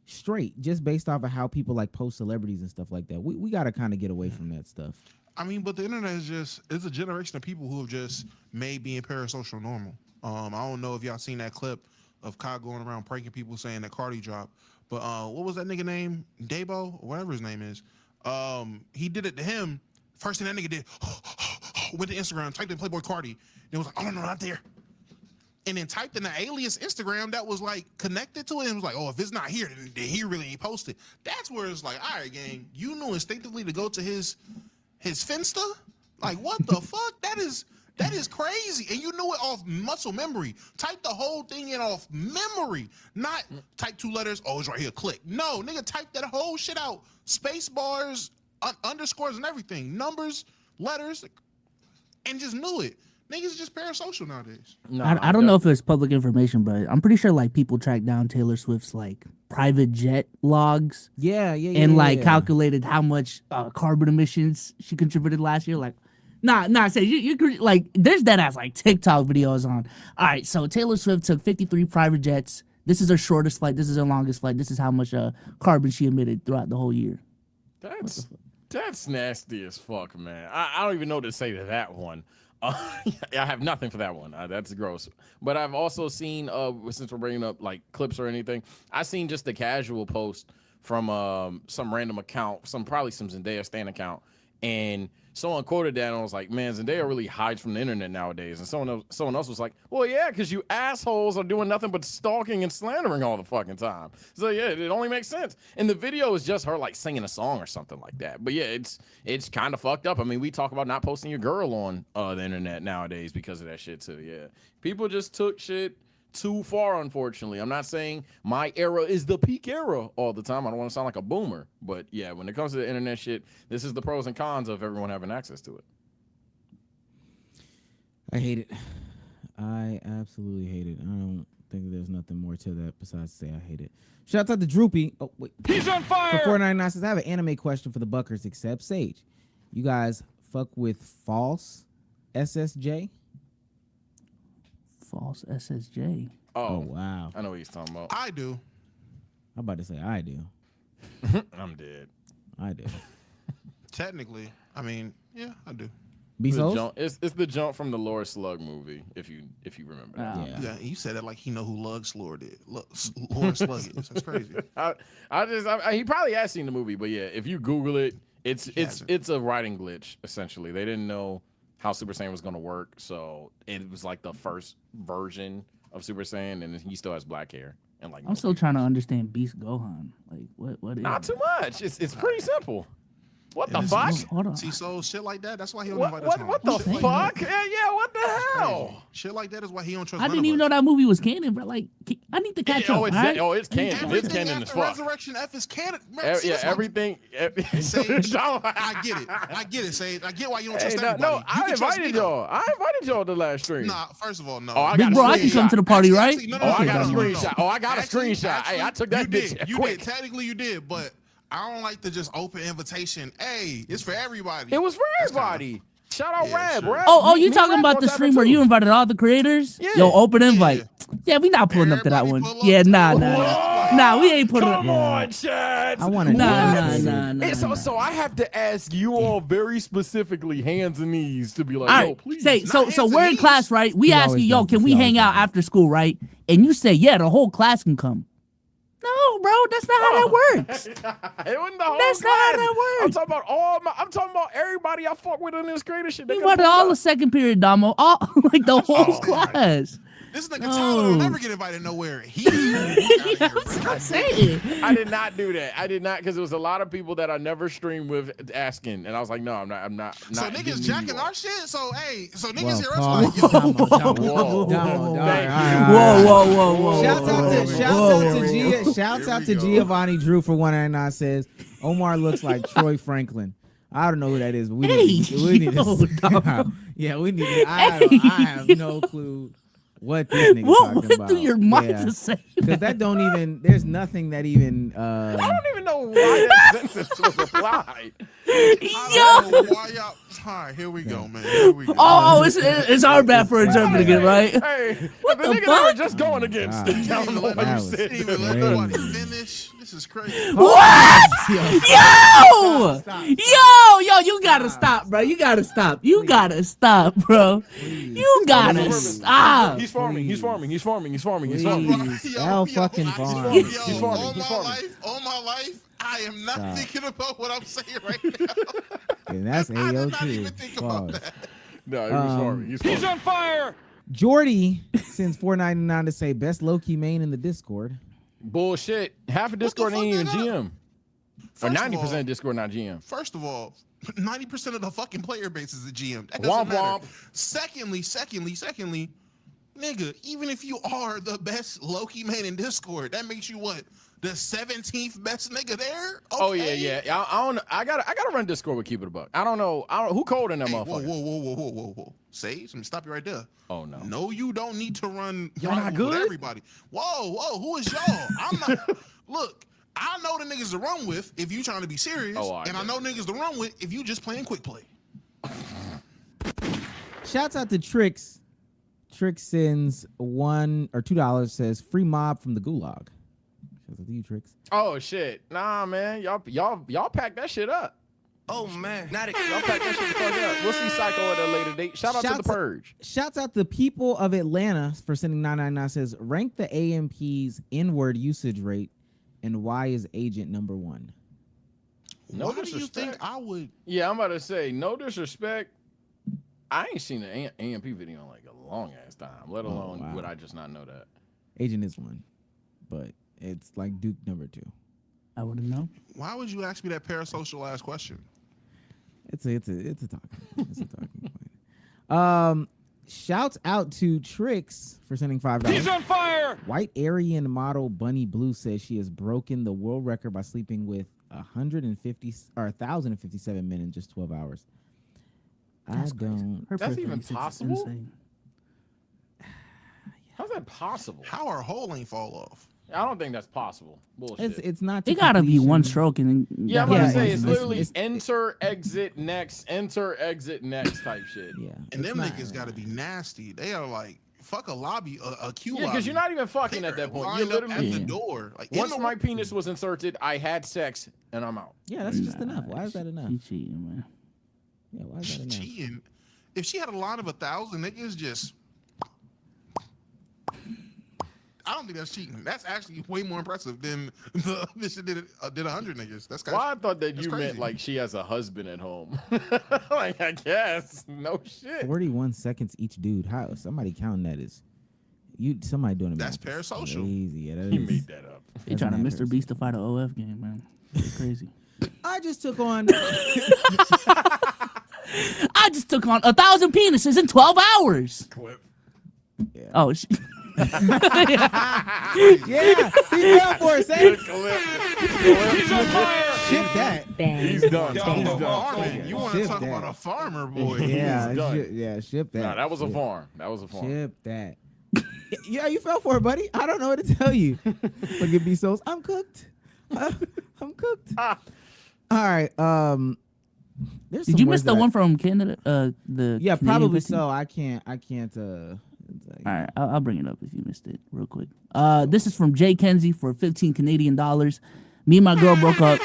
straight, just based off of how people like post celebrities and stuff like that. We got to kind of get away from that stuff. I mean, but the internet it's a generation of people who have just made being parasocial normal. I don't know if y'all seen that clip of Kai going around pranking people saying that Cardi dropped. But what was that nigga name? Dabo, or whatever his name is. He did it to him. First thing that nigga did, went to Instagram, typed in Playboy Cardi, and it was like, oh no, not there. And then typed in the alias Instagram that was like connected to it and was like, oh, if it's not here, then he really ain't posted. That's where it's like, all right, gang, you knew instinctively to go to his Finsta? Like, what the fuck? That is crazy. And you knew it off muscle memory. Type the whole thing in off memory. Not type 2 letters, oh, it's right here, click. No, nigga, type that whole shit out. Space bars, underscores and everything. Numbers, letters, and just knew it. Niggas just parasocial nowadays. No, I don't know if it's public information, but I'm pretty sure like people track down Taylor Swift's like private jet logs. And calculated how much carbon emissions she contributed last year. Like, I say you like there's that ass like TikTok videos on. All right, so Taylor Swift took 53 private jets. This is her shortest flight. This is her longest flight. This is how much carbon she emitted throughout the whole year. That's nasty as fuck, man. I don't even know what to say to that one. I have nothing for that one. That's gross. But I've also seen, since we're bringing up like clips or anything, I've seen just a casual post from some random account, probably some Zendaya Stan account, and someone quoted that and I was like, man, Zendaya really hides from the internet nowadays. And someone else was like, well, yeah, because you assholes are doing nothing but stalking and slandering all the fucking time. So yeah, it only makes sense. And the video is just her like singing a song or something like that. But yeah, it's kind of fucked up. I mean, we talk about not posting your girl on the internet nowadays because of that shit too. Yeah, people just took shit too far, unfortunately. I'm not saying my era is the peak era all the time. I don't want to sound like a boomer, but yeah, when it comes to the internet shit, this is the pros and cons of everyone having access to it. I hate it. I absolutely hate it. I don't think there's nothing more to that besides say I hate it. Shout out to Droopy. Oh, wait. He's on fire! For $4.99 says, I have an anime question for the Buckers except Sage. You guys fuck with false SSJ? False SSJ. Oh, wow. I know what he's talking about. I do. I'm about to say I do. I'm dead. I do. Technically, I mean, yeah, I do. It's the jump from the Laura Slug movie, if you remember that. Yeah, you said it like he know who Lug Slug is. Laura Slug is. That's crazy. He probably has seen the movie, but yeah, if you Google it, it's a writing glitch essentially. They didn't know how Super Saiyan was gonna work, so it was like the first version of Super Saiyan, and he still has black hair. And like I'm still trying to understand Beast Gohan. Like what is not too much. It's pretty simple. What the It is fuck? easy. Hold on. See, so shit like that. That's why he don't What, invite what, us what home. the Shit like fuck? that. Yeah, what the That's hell? crazy. Shit like that is why he don't trust. I didn't even know that movie was canon, but like I need to catch up. It's canon. It's Everything canon as after fuck. Resurrection F is canon. Everything. Sage, I get it, Sage. I get why you don't trust everybody. No, You I can trust invited me, y'all. I invited y'all to the last stream. Nah, first of all, no. Oh, I Big got a bro, I can come to the party, right? Actually, no, I got a no. screenshot. Oh, I got a screenshot. Hey, I took that bitch You quick. did. Technically, you did, but I don't like to just open invitation. Hey, it's for everybody. It was for everybody. Shout out Rab. sure. Rab. Oh, you Me talking and Rab about the was stream having where too. you invited all the creators? Yeah. Yo, open invite. Yeah, we not pulling up to that Everybody one. pull up Yeah, to nah, it. nah. Whoa. Nah, we ain't pulling up. Come on, Chad. I want to So I have to ask you all very specifically, hands and knees, to be like, All yo, right, please. say Not so hands we're and in knees. class, right? We He ask you, always yo, does. can He we always hang out does. after school, right? And you say, yeah, the whole class can come. No, bro, that's not how that works. It wasn't the whole That's not how that I'm talking about I'm talking about everybody I fuck with in this creator shit. They We can invited pull all up. the second period, Damo, all like the whole Oh, class. This nigga Tyler don't No. never get invited nowhere. He That's what I'm saying. I did not do that. I did not, because there was a lot of people that I never streamed with asking, and I was like, no, I'm not. So not niggas giving jacking you our all. shit. So hey, so Well, niggas hear pause. us like, yo, Whoa. Shouts out to Here we go. Giovanni Drew for 199 says Omar looks like Troy Franklin. I don't know who that is, but we Hey, need to. yo, Yeah, we need to. I have no clue what this nigga What talking went about. through your mind Yeah. to say Because that don't even. There's nothing that even. I don't even know why that sentence was applied. I don't know why y'all. All right, here we go, man. Here we go. Oh, it's our bad for interpreting it, right? Hey, What the the nigga that we're fuck? just going against. God. I don't know why That you was said Even that. let nobody finish. This is crazy. What? Yo! Stop. Yo, you gotta stop, bro. You gotta stop. You gotta stop, bro. You gotta Please. stop. He's farming. Please. Yo, Al yo, fucking I- Vaughn. Yo, He's farming. all my life, I am not Stop. thinking about what I'm saying right now. And that's I did not AO2. even think about Pause. that. No, he was farming. He's on fire! Jordy sends $4.99 to say best low key main in the Discord. Bullshit. Half of Discord fuck ain't even that up? GM. Or First of 90% all- of Discord not GM. First of all, 90% of the fucking player base is a GM. That Womp doesn't matter. womp. Secondly, nigga, even if you are the best Loki man in Discord, that makes you what? The 17th best nigga there? Okay. Oh yeah. I don't. I gotta run Discord with Keep It a Buck. I don't know. Who coded in that Hey, motherfucker. whoa. Sage, let me stop you right there. Oh no. No, you don't need to run Y'all not rival with good? everybody. Whoa, who is y'all? I'm not. Look, I know the niggas to run with if you trying to be serious, Oh, all right, and I know niggas to run with if you just playing quick play. Shouts out to Trix. Trix sends $1 or $2, says free mob from the gulag. Shouts out to you, Trix. Oh shit. Nah, man. Y'all pack that shit up. Oh man, not it. Y'all pack that shit the fuck up. We'll see Psycho at a later date. Shout out to the Purge. Shouts out to people of Atlanta for sending 999, says rank the AMP's N-word usage rate and why is agent number 1? No Why do you disrespect. think I would? Yeah, I'm about to say, no disrespect. I ain't seen an AMP video in like a long ass time, let alone wow. would I just not know that. Agent is 1, but it's like Duke number 2. I wouldn't know. Why would you ask me that parasocial ass question? It's a talking point. Shouts out to Trix for sending $5. He's on fire! White Aryan model Bunny Blue says she has broken the world record by sleeping with 1,057 men in just 12 hours. That's I crazy. don't. Her That's first even 36 is possible? insane. How's that possible? How our whole ain't fall off? I don't think that's possible. Bullshit. It's not. to It gotta be completion. one stroke and then Yeah, I'm Yeah, gonna say it's- it's it's- literally it's- enter, exit, next type shit. Yeah, And it's them not- niggas got to be nasty. They are like fuck a lobby, a queue Yeah, lobby. because you're not even fucking at that point. You're Lined up at literally the door. Like once my penis was inserted, I had sex and I'm out. Yeah, that's just enough. Why is that enough? She cheating, man. Yeah, why is that enough? cheating. If she had a line of 1,000 niggas, just I don't think that's cheating. That's actually way more impressive than the bitch that did 100 niggas. That's Well, I thought that that's you meant crazy. like she has a husband at home. Like, I guess. No shit. 41 seconds each dude. How somebody counting that is somebody doing it. That's parasocial. Crazy. Yeah, that He is. made that up. They trying to Mr. Beast to fight an OF game, man. It's crazy. I just took on I just took on 1,000 penises in 12 hours. Clip. Oh, yeah, he's down for it, say. Good clip. He's on fire. Ship that. He's done. Yo, He's done. farming. You want to Ship talk that. about a farmer, boy? Yeah, done. ship that. Nah, that was a Ship- farm. That was a farm. Ship that. Yeah, you fell for it, buddy. I don't know what to tell you. Look at me, souls. I'm cooked. I'm cooked. Ah. All right. There's did some you words miss the that one from Canada? The Yeah, Canadian probably victim? so. I can't. All right, I'll bring it up if you missed it real quick. This is from Jay Kenzie for 15 Canadian dollars. Me and my girl broke up,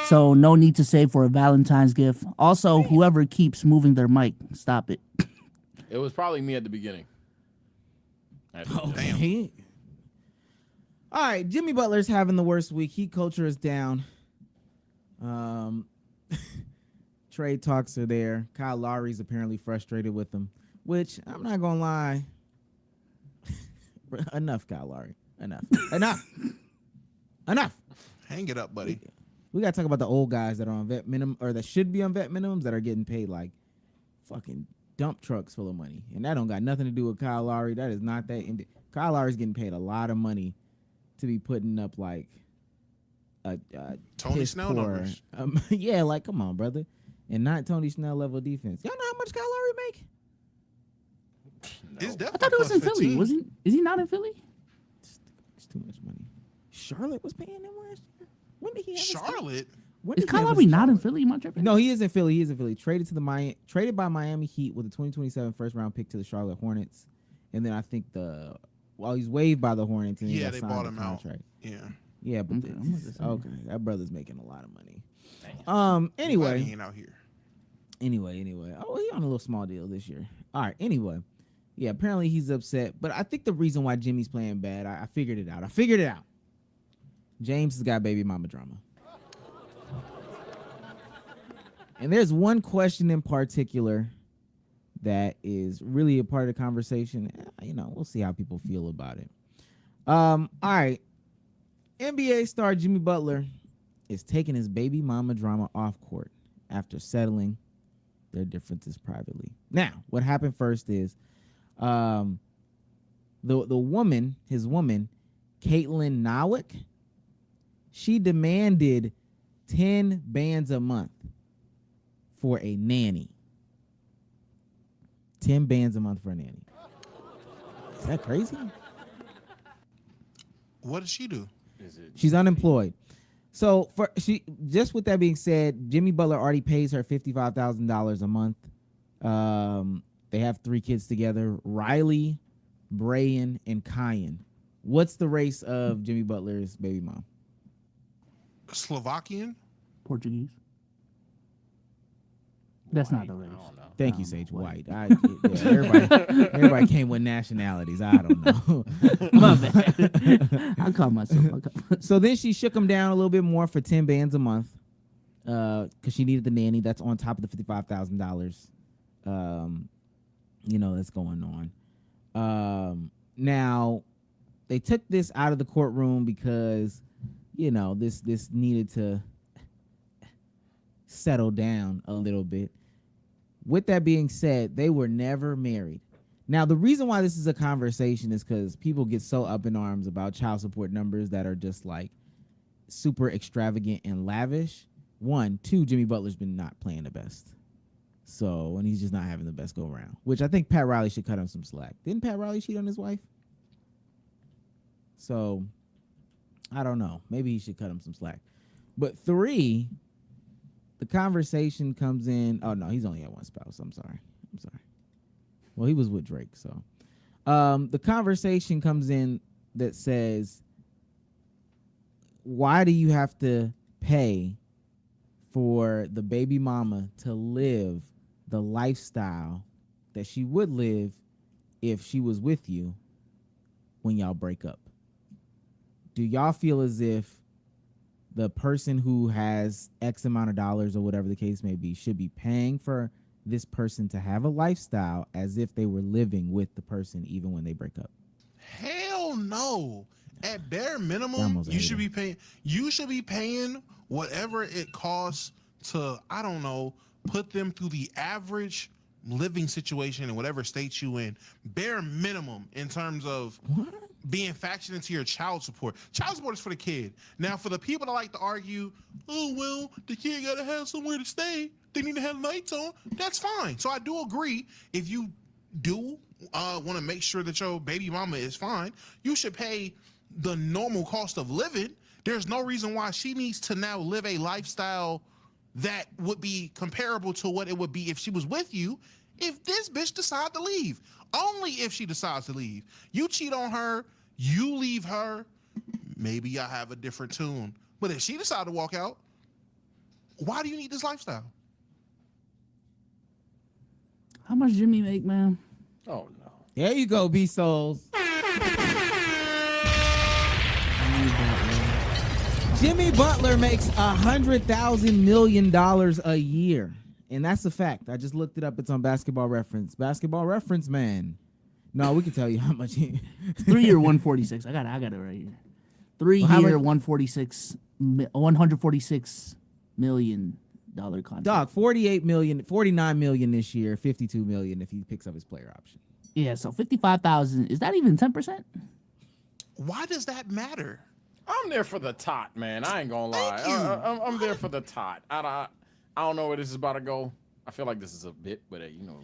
so no need to save for a Valentine's gift. Also, whoever keeps moving their mic, stop it. It was probably me at the beginning. Okay. All right, Jimmy Butler's having the worst week. Heat culture is down. Trade talks are there. Kyle Lowry's apparently frustrated with him, which I'm not gonna lie. Enough, Kyle Lowry. Enough. Hang it up, buddy. We gotta talk about the old guys that are on vet minimum or that should be on vet minimums that are getting paid like fucking dump trucks full of money, and that don't got nothing to do with Kyle Lowry. That is not that. Kyle Lowry's getting paid a lot of money to be putting up like a Tony piss Snell poor- numbers. Yeah, like come on, brother, and not Tony Snell level defense. Y'all know how much Kyle Lowry make? It's I definitely thought it was in plus Philly. 15. Was he? Is he not in Philly? It's too much money. Charlotte was paying him last year. When did he have his- Charlotte? When Is did he Kyle have his Lowry not in Charlotte? Philly? Am I tripping? No, he is in Philly. He is in Philly. Traded by Miami Heat with a 2027 first round pick to the Charlotte Hornets, and then I think he's waived by the Hornets and he Yeah, got they signed bought a him out. contract. Yeah. Yeah, but Okay, I'm with this. okay, that brother's making a lot of money. Glad he Anyway, ain't out here. anyway. Oh, he on a little small deal this year. All right. Anyway, yeah. Apparently he's upset, but I think the reason why Jimmy's playing bad, I figured it out. James has got baby mama drama. And there's one question in particular that is really a part of the conversation. We'll see how people feel about it. All right. NBA star Jimmy Butler is taking his baby mama drama off court after settling their differences privately. Now, what happened first is the woman, his woman, Caitlin Nowick, she demanded 10 bands a month for a nanny. 10 bands a month for a nanny. Is that crazy? What did she do? She's unemployed. So with that being said, Jimmy Butler already pays her $55,000 a month. They have 3 kids together: Riley, Brayan, and Kyan. What's the race of Jimmy Butler's baby mom? Slovakian? Portuguese. That's not the race. Thank you, Sage White. Everybody came with nationalities. I don't know. My bad. I caught myself. So then she shook him down a little bit more for 10 bands a month because she needed the nanny. That's on top of the $55,000. That's going on. Now, they took this out of the courtroom because, this needed to settle down a little bit. With that being said, they were never married. Now, the reason why this is a conversation is because people get so up in arms about child support numbers that are just like super extravagant and lavish. 1, 2, Jimmy Butler's been not playing the best. So, and he's just not having the best go around, which I think Pat Riley should cut him some slack. Didn't Pat Riley cheat on his wife? So, I don't know. Maybe he should cut him some slack. But 3, the conversation comes in. Oh, no, he's only had one spouse. I'm sorry. Well, he was with Drake, so the conversation comes in that says, why do you have to pay for the baby mama to live the lifestyle that she would live if she was with you when y'all break up? Do y'all feel as if the person who has X amount of dollars or whatever the case may be should be paying for this person to have a lifestyle as if they were living with the person even when they break up? Hell no. At bare minimum, Almost you hate should it. be paying. You should be paying whatever it costs to, I don't know, put them through the average living situation in whatever state you in. Bare minimum in terms of being factored into your child support. Child support is for the kid. Now, for the people that like to argue, oh well, the kid gotta have somewhere to stay. They need to have lights on. That's fine. So I do agree. If you do want to make sure that your baby mama is fine, you should pay the normal cost of living. There's no reason why she needs to now live a lifestyle that would be comparable to what it would be if she was with you. If this bitch decides to leave, only if she decides to leave. You cheat on her, you leave her, maybe I have a different tune. But if she decides to walk out, why do you need this lifestyle? How much Jimmy make, man? Oh no. There you go, B Souls. Jimmy Butler makes $100,000 million a year, and that's a fact. I just looked it up. It's on Basketball Reference. Basketball Reference, man. No, we can tell you how much. 3 year 146. I got it right here. 3 Well, how year much- 146 million dollar contract. Dog, 48 million, 49 million this year, 52 million if he picks up his player option. Yeah, so 55,000. Is that even 10%? Why does that matter? I'm there for the tot, man. I ain't gonna lie. Thank you. I'm there for the tot. I don't know where this is about to go. I feel like this is a bit, but you know.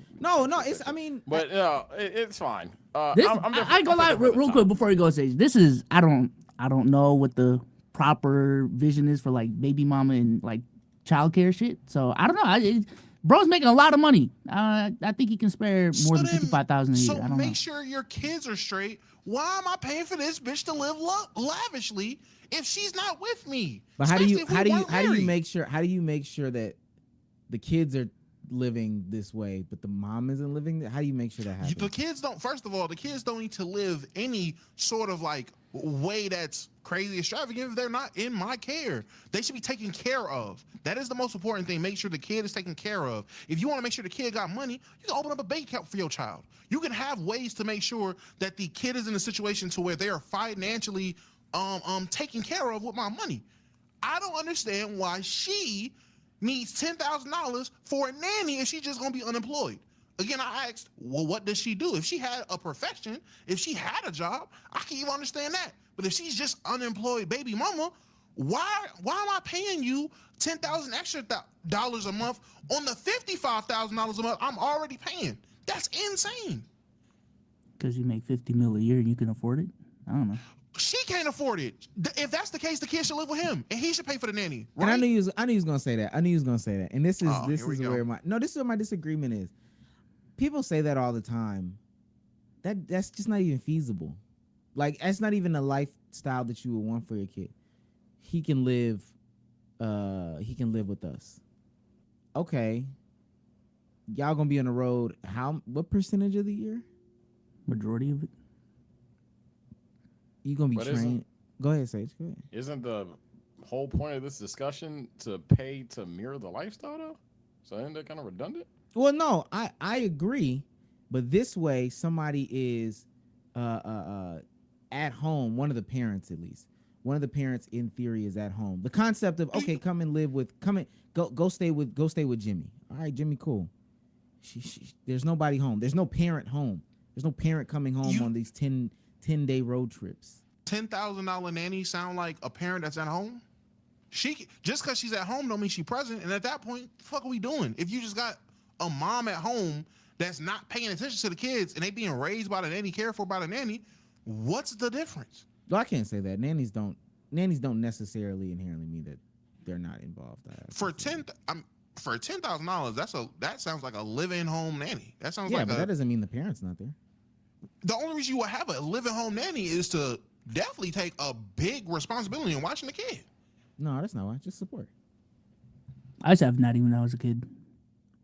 No, it's. I mean, But it's fine. This, I'm there I ain't gonna lie, I'm there for the real tot. quick before he goes stage. This is I don't know what the proper vision is for like baby mama and like childcare shit. So I don't know. Bro's making a lot of money. I think he can spare more than 55,000 a year. So I don't make know. sure your kids are straight. Why am I paying for this bitch to live lavishly if she's not with me? but how do you Married. make sure that the kids are living this way, but the mom isn't living? How do you make sure that happens? The kids don't. First of all, the kids don't need to live any sort of like way that's crazy extravagant if they're not in my care. They should be taken care of. That is the most important thing. Make sure the kid is taken care of. If you want to make sure the kid got money, you can open up a bank account for your child. You can have ways to make sure that the kid is in a situation to where they are financially taken care of with my money. I don't understand why she needs $10,000 for a nanny if she's just gonna be unemployed. Again, I asked, well, what does she do? If she had a profession, if she had a job, I can even understand that. But if she's just unemployed baby mama, why am I paying you $10,000 extra dollars a month on the $55,000 a month I'm already paying? That's insane. Because you make 50 mil a year and you can afford it. I don't know. She can't afford it. If that's the case, the kid should live with him, and he should pay for the nanny. Right? And I knew he was gonna say that. And this is here we go. this is where my disagreement is. People say that all the time. That's just not even feasible. Like, that's not even a lifestyle that you would want for your kid. He can live with us. Okay. Y'all gonna be on the road what percentage of the year? Majority of it. You gonna be But trained? Go ahead, Sage. Go ahead. Isn't the whole point of this discussion to pay to mirror the lifestyle though? So isn't that kind of redundant? Well, no, I agree, but this way somebody is at home. One of the parents, at least, one of the parents in theory is at home. The concept of go stay with Jimmy. All right, Jimmy, cool. There's nobody home. There's no parent home. There's no parent coming home on these 10-day road trips. $10,000 nanny sound like a parent that's at home? She just because she's at home don't mean she's present. And at that point, the fuck are we doing? If you just got a mom at home that's not paying attention to the kids and they being raised by the nanny, cared for by the nanny, what's the difference? Well, I can't say that. Nannies don't necessarily inherently mean that they're not involved. for $10,000, that sounds like a live-in home nanny. That sounds like but that doesn't mean the parent's not there. The only reason you would have a live-in home nanny is to definitely take a big responsibility in watching the kid. No, that's not why. Just support. I used to have a nanny when I was a kid,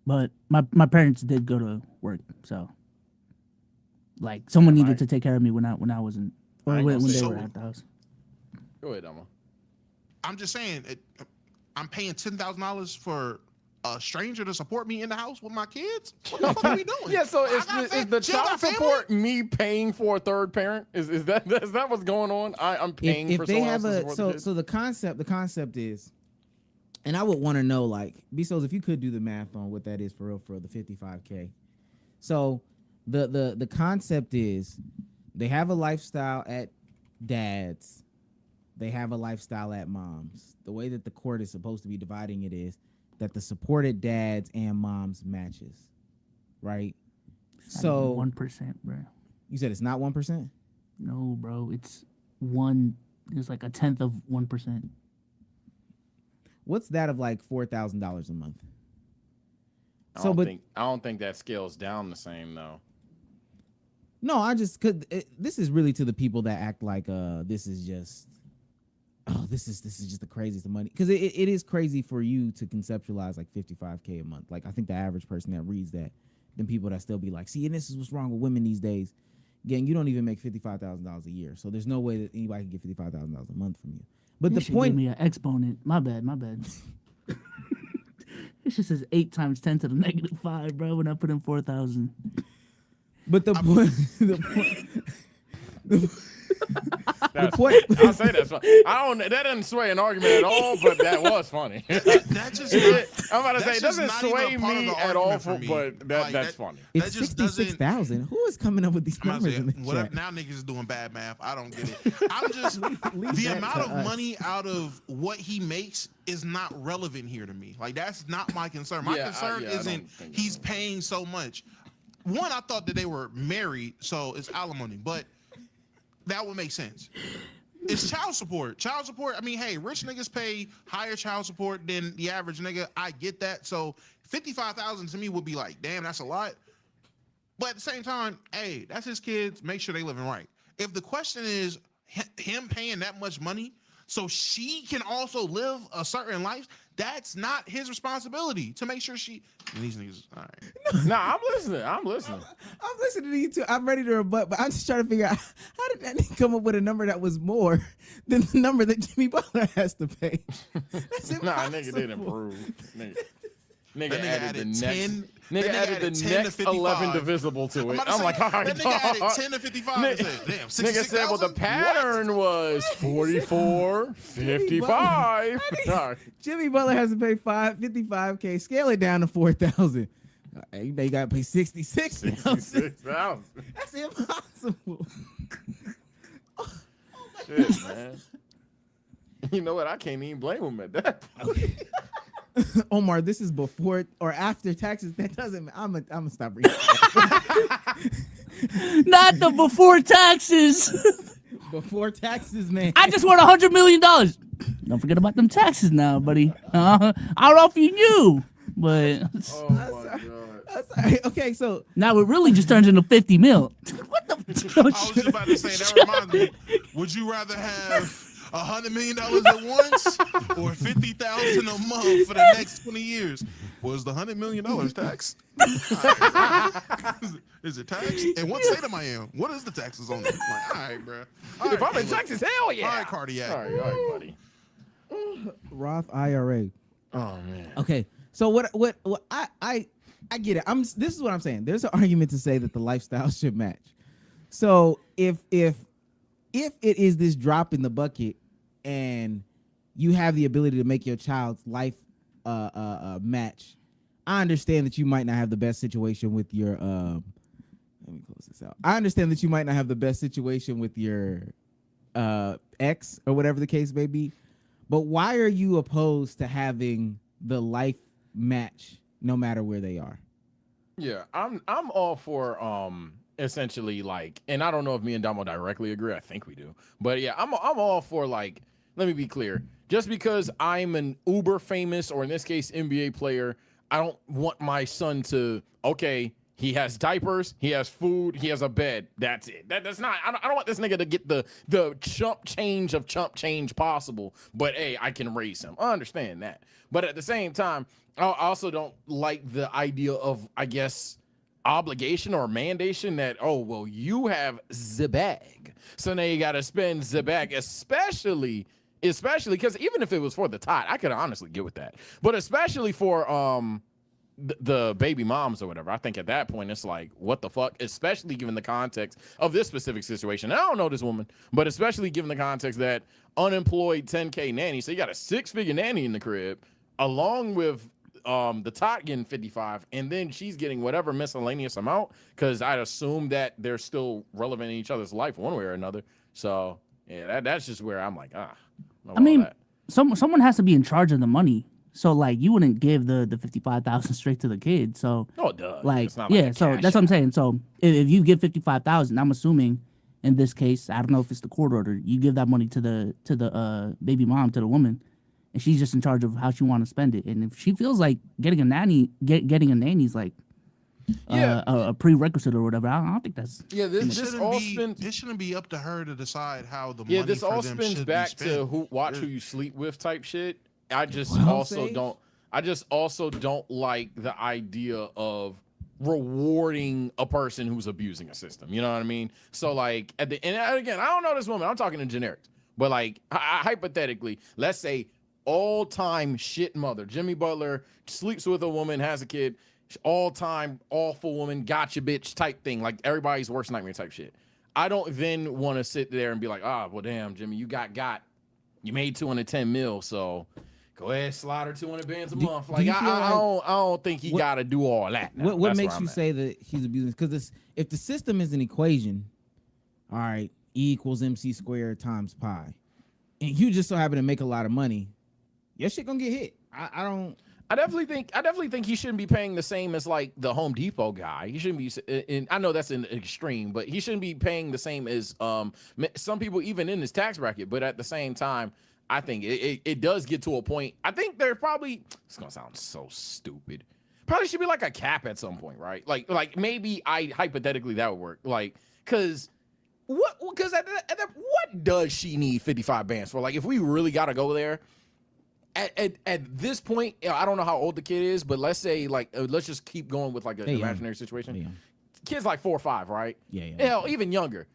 but my parents did go to work, so like someone needed to take care of me when I wasn't, or when they were at the house. Go ahead, Emma. I'm just saying, I'm paying $10,000 for a stranger to support me in the house with my kids. What the fuck are we doing? Yeah, so is the child support me paying for a third parent? Is that what's going on? I'm paying for someone else to support the kid? So the concept is, and I would want to know, like, Bezos, if you could do the math on what that is for real for the 55K. So the concept is they have a lifestyle at dad's, they have a lifestyle at mom's. The way that the court is supposed to be dividing it is that the supported dads and moms matches, right? So 1%, bro. You said it's not 1%? No, bro, it's one. It's like a tenth of 1%. What's that of like $4,000 a month? I don't think that scales down the same though. No, I just could. This is really to the people that act like this is just. Oh, this is just the craziest of money, because it is crazy for you to conceptualize like $55K a month. Like I think the average person that reads that, then people that still be like, see, and this is what's wrong with women these days. Again, you don't even make $55,000 a year, so there's no way that anybody can get $55,000 a month from you. But the point, give me an exponent. My bad. It just says 8 times 10 to the negative 5, bro. When I put in 4,000. But the point. I'll say that's funny. That doesn't sway an argument at all, but that was funny. That just I'm about to say it doesn't sway me at all, but that's funny. It's 66,000. Who is coming up with these numbers in the chat? Now niggas is doing bad math. I don't get it. I'm just the amount of money out of what he makes is not relevant here to me. Like that's not my concern. My concern isn't he's paying so much. One, I thought that they were married, so it's alimony, but that would make sense. It's child support. Child support, I mean, hey, rich niggas pay higher child support than the average nigga. I get that. So 55,000 to me would be like, damn, that's a lot. But at the same time, hey, that's his kids. Make sure they living right. If the question is him paying that much money so she can also live a certain life, that's not his responsibility to make sure she. And these niggas, all right. Nah, I'm listening. I'm listening to you too. I'm ready to rebut, but I'm just trying to figure out how did that nigga come up with a number that was more than the number that Jimmy Butler has to pay. Nah, nigga didn't improve. Nigga added the 10. Nigga added the next 11 divisible to it. I'm like, all right. That nigga added 10 to 55. Damn, nigga said, well, the pattern was 44, 55. Jimmy Butler has to pay 55K. Scale it down to 4,000. They got to pay 66,000. That's impossible. Shit, man. You know what? I can't even blame him at that point. Omar, this is before or after taxes. That doesn't. I'm gonna stop reading. Not the before taxes. Before taxes, man. I just want $100 million. Don't forget about them taxes now, buddy. I don't know if you knew, but oh my god. Sorry. Okay, so now it really just turns into 50 mil. What the? I was just about to say that reminds me. Would you rather have $100 million at once or 50,000 a month for the next 20 years? Was the $100 million taxed? Is it taxed? And what state am I in? What is the taxes on it? Like, all right, bro. All if right, I'm in Texas, hell yeah. All right, cardiac. All right, buddy. Roth IRA. Oh man. Okay, so what I get it. This is what I'm saying. There's an argument to say that the lifestyle should match. So if it is this drop in the bucket and you have the ability to make your child's life match, I understand that you might not have the best situation with your let me close this out. I understand that you might not have the best situation with your ex or whatever the case may be, but why are you opposed to having the life match no matter where they are? Yeah, I'm all for essentially, like, and I don't know if me and Damo directly agree. I think we do, but yeah, I'm all for like let me be clear. Just because I'm an uber famous, or in this case, NBA player, I don't want my son to, okay, he has diapers, he has food, he has a bed. That's it. That's not, I don't want this nigga to get the chump change possible, but hey, I can raise him. I understand that. But at the same time, I also don't like the idea of, I guess, obligation or mandation that, oh, well, you have the bag, so now you got to spend the bag, especially because even if it was for the tot, I could honestly get with that. But especially for the baby moms or whatever, I think at that point it's like, what the fuck? Especially given the context of this specific situation. And I don't know this woman, but especially given the context that unemployed 10K nanny, so you got a 6-figure nanny in the crib, along with the tot getting 55, and then she's getting whatever miscellaneous amount, because I'd assume that they're still relevant in each other's life one way or another. So yeah, that's just where I'm like, I mean, someone has to be in charge of the money. So like, you wouldn't give the 55,000 straight to the kid. So no, duh. Like, yeah, so that's what I'm saying. So if you give 55,000, I'm assuming in this case, I don't know if it's the court order, you give that money to the baby mom, to the woman, and she's just in charge of how she want to spend it. And if she feels like getting a nanny, getting a nanny's like a prerequisite or whatever, I don't think that's it shouldn't be up to her to decide how the money this for all them spins should back be spent. to who you sleep with type shit. I just also don't like the idea of rewarding a person who's abusing a system. You know what I mean? So like and again, I don't know this woman. I'm talking in generics, but like hypothetically, let's say all-time shit mother, Jimmy Butler, sleeps with a woman, has a kid, all-time awful woman, gotcha bitch type thing, like everybody's worst nightmare type shit. I don't then want to sit there and be like, well damn, Jimmy, you you made 210 mil, so go ahead, slide her 200 bands a month. Like I don't think he got to do all that. Now. What makes you say that he's abusing? Because if the system is an equation, all right, E equals MC squared times pi, and you just so happen to make a lot of money, your shit gonna get hit. I definitely think he shouldn't be paying the same as like the Home Depot guy. He shouldn't be. And I know that's an extreme, but he shouldn't be paying the same as some people even in his tax bracket. But at the same time, I think it does get to a point. I think there probably, it's gonna sound so stupid, probably should be like a cap at some point, right? Like maybe hypothetically that would work. Like because what does she need 55 bands for? Like if we really gotta go there. At this point, I don't know how old the kid is, but let's say like let's just keep going with like an imaginary situation. Kid's like 4 or 5, right? Yeah. Hell, even younger.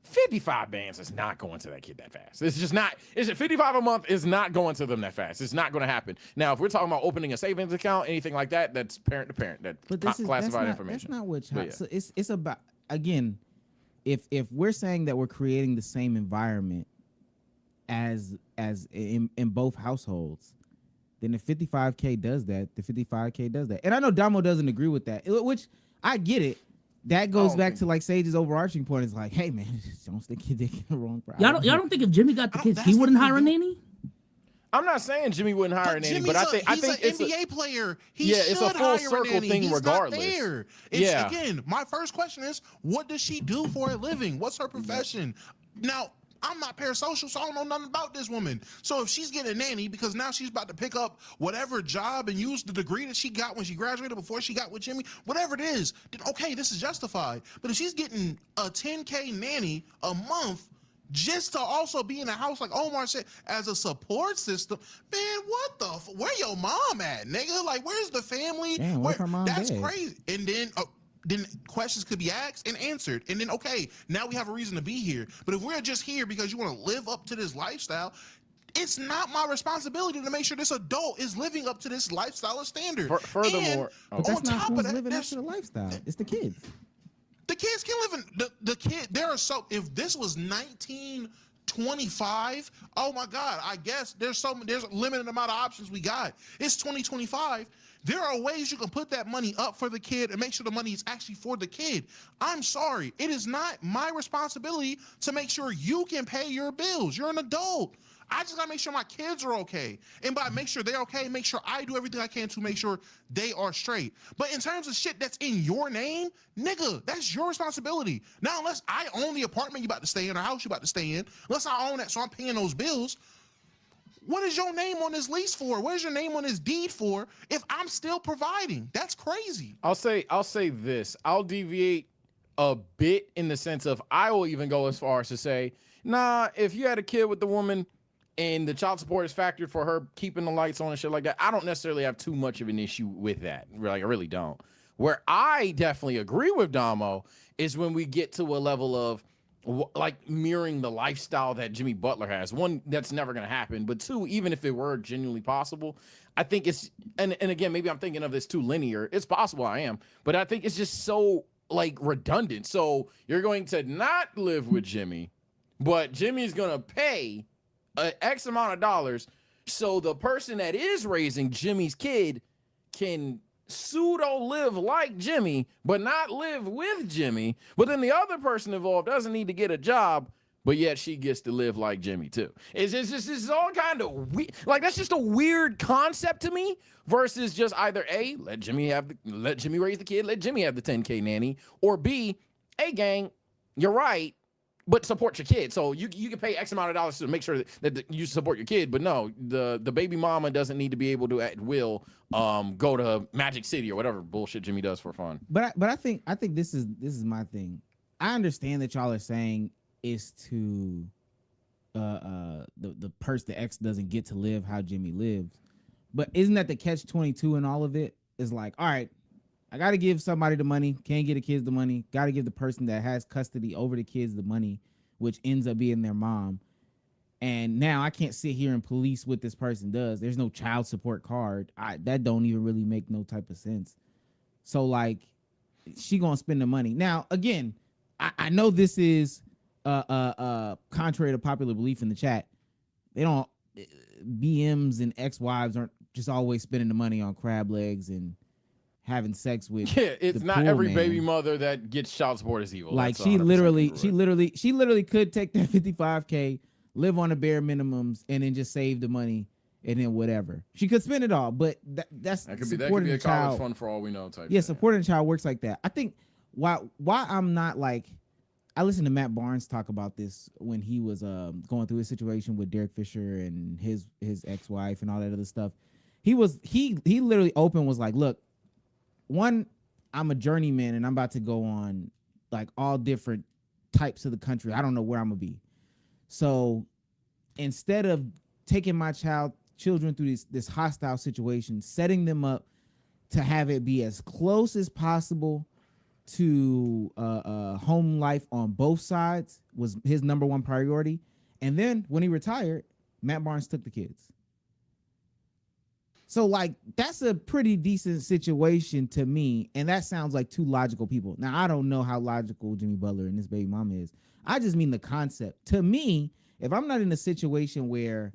55 bands is not going to that kid that fast. It's just not. Is it 55 a month? Is not going to them that fast. It's not going to happen. Now, if we're talking about opening a savings account, anything like that, that's parent to parent. That's classified information. That's not what. So it's about, again, if we're saying that we're creating the same environment as in both households, then if 55K does that, the 55K does that. And I know Damo doesn't agree with that, which I get it. That goes back to like Sage's overarching point. It's like, hey man, just don't stick your dick in the wrong prize. Y'all don't think if Jimmy got the kids, he wouldn't hire a nanny? I'm not saying Jimmy wouldn't hire a nanny, but I think it's an NBA player. It's a full circle thing regardless. Again, my first question is, what does she do for a living? What's her profession? Now, I'm not parasocial, so I don't know nothing about this woman. So if she's getting a nanny because now she's about to pick up whatever job and use the degree that she got when she graduated before she got with Jimmy, whatever it is, then okay, this is justified. But if she's getting a 10K nanny a month just to also be in a house, like Omar said, as a support system, man, what the where your mom at, nigga? Like, where's the family? Damn, that's crazy. And then questions could be asked and answered. And then, okay, now we have a reason to be here. But if we're just here because you want to live up to this lifestyle, it's not my responsibility to make sure this adult is living up to this lifestyle standard. Furthermore, but that's not who's living up to the lifestyle. It's the kids. The kids can live in the kid. If this was 1925, oh my God, I guess there's a limited amount of options we got. It's 2025. There are ways you can put that money up for the kid and make sure the money is actually for the kid. I'm sorry. It is not my responsibility to make sure you can pay your bills. You're an adult. I just gotta make sure my kids are okay. And by make sure they're okay, make sure I do everything I can to make sure they are straight. But in terms of shit that's in your name, nigga, that's your responsibility. Now, unless I own the apartment you about to stay in or house you about to stay in, unless I own that so I'm paying those bills, what is your name on this lease for? What is your name on this deed for if I'm still providing? That's crazy. I'll say this. I'll deviate a bit in the sense of I will even go as far as to say, nah, if you had a kid with the woman and the child support is factored for her keeping the lights on and shit like that, I don't necessarily have too much of an issue with that. Like, I really don't. Where I definitely agree with Damo is when we get to a level of like mirroring the lifestyle that Jimmy Butler has. One, that's never going to happen. But two, even if it were genuinely possible, I think it's, and again, maybe I'm thinking of this too linear. It's possible I am, but I think it's just so like redundant. So you're going to not live with Jimmy, but Jimmy's going to pay an X amount of dollars so the person that is raising Jimmy's kid can pseudo live like Jimmy, but not live with Jimmy. But then the other person involved doesn't need to get a job, but yet she gets to live like Jimmy too. It's all kind of weird. Like, that's just a weird concept to me. Versus just either A, let Jimmy raise the kid, let Jimmy have the 10K nanny, or B, hey gang, you're right, but support your kid. So you can pay X amount of dollars to make sure that you support your kid, but no, the baby mama doesn't need to be able to at will go to Magic City or whatever bullshit Jimmy does for fun. But I think this is my thing. I understand that y'all are saying is to the ex doesn't get to live how Jimmy lives. But isn't that the catch-22 in all of it? Is like, all right, I got to give somebody the money, can't give the kids the money, got to give the person that has custody over the kids the money, which ends up being their mom. And now I can't sit here and police what this person does. There's no child support card. That don't even really make no type of sense. So, like, she gonna spend the money. Now, again, I know this is contrary to popular belief in the chat. They don't, BMs and ex-wives aren't just always spending the money on crab legs and having sex with. Yeah, it's not pool every man. baby mother that gets child support is evil. Like, That's she 100% literally correct. could take that 55K, live on the bare minimums, and then just save the money and then whatever. She could spend it all, but that could be a college fund for all we know type. Yeah, thing. supporting a child works like that. I think why I'm not like, I listened to Matt Barnes talk about this when he was going through his situation with Derek Fisher and his ex-wife and all that other stuff. He literally open was like, look, one, I'm a journeyman and I'm about to go on like all different types of the country. I don't know where I'm gonna be. So instead of taking my children through this hostile situation, setting them up to have it be as close as possible to home life on both sides was his number one priority. And then when he retired, Matt Barnes took the kids. So, like, that's a pretty decent situation to me. And that sounds like two logical people. Now, I don't know how logical Jimmy Butler and this baby mama is. I just mean the concept. To me, if I'm not in a situation where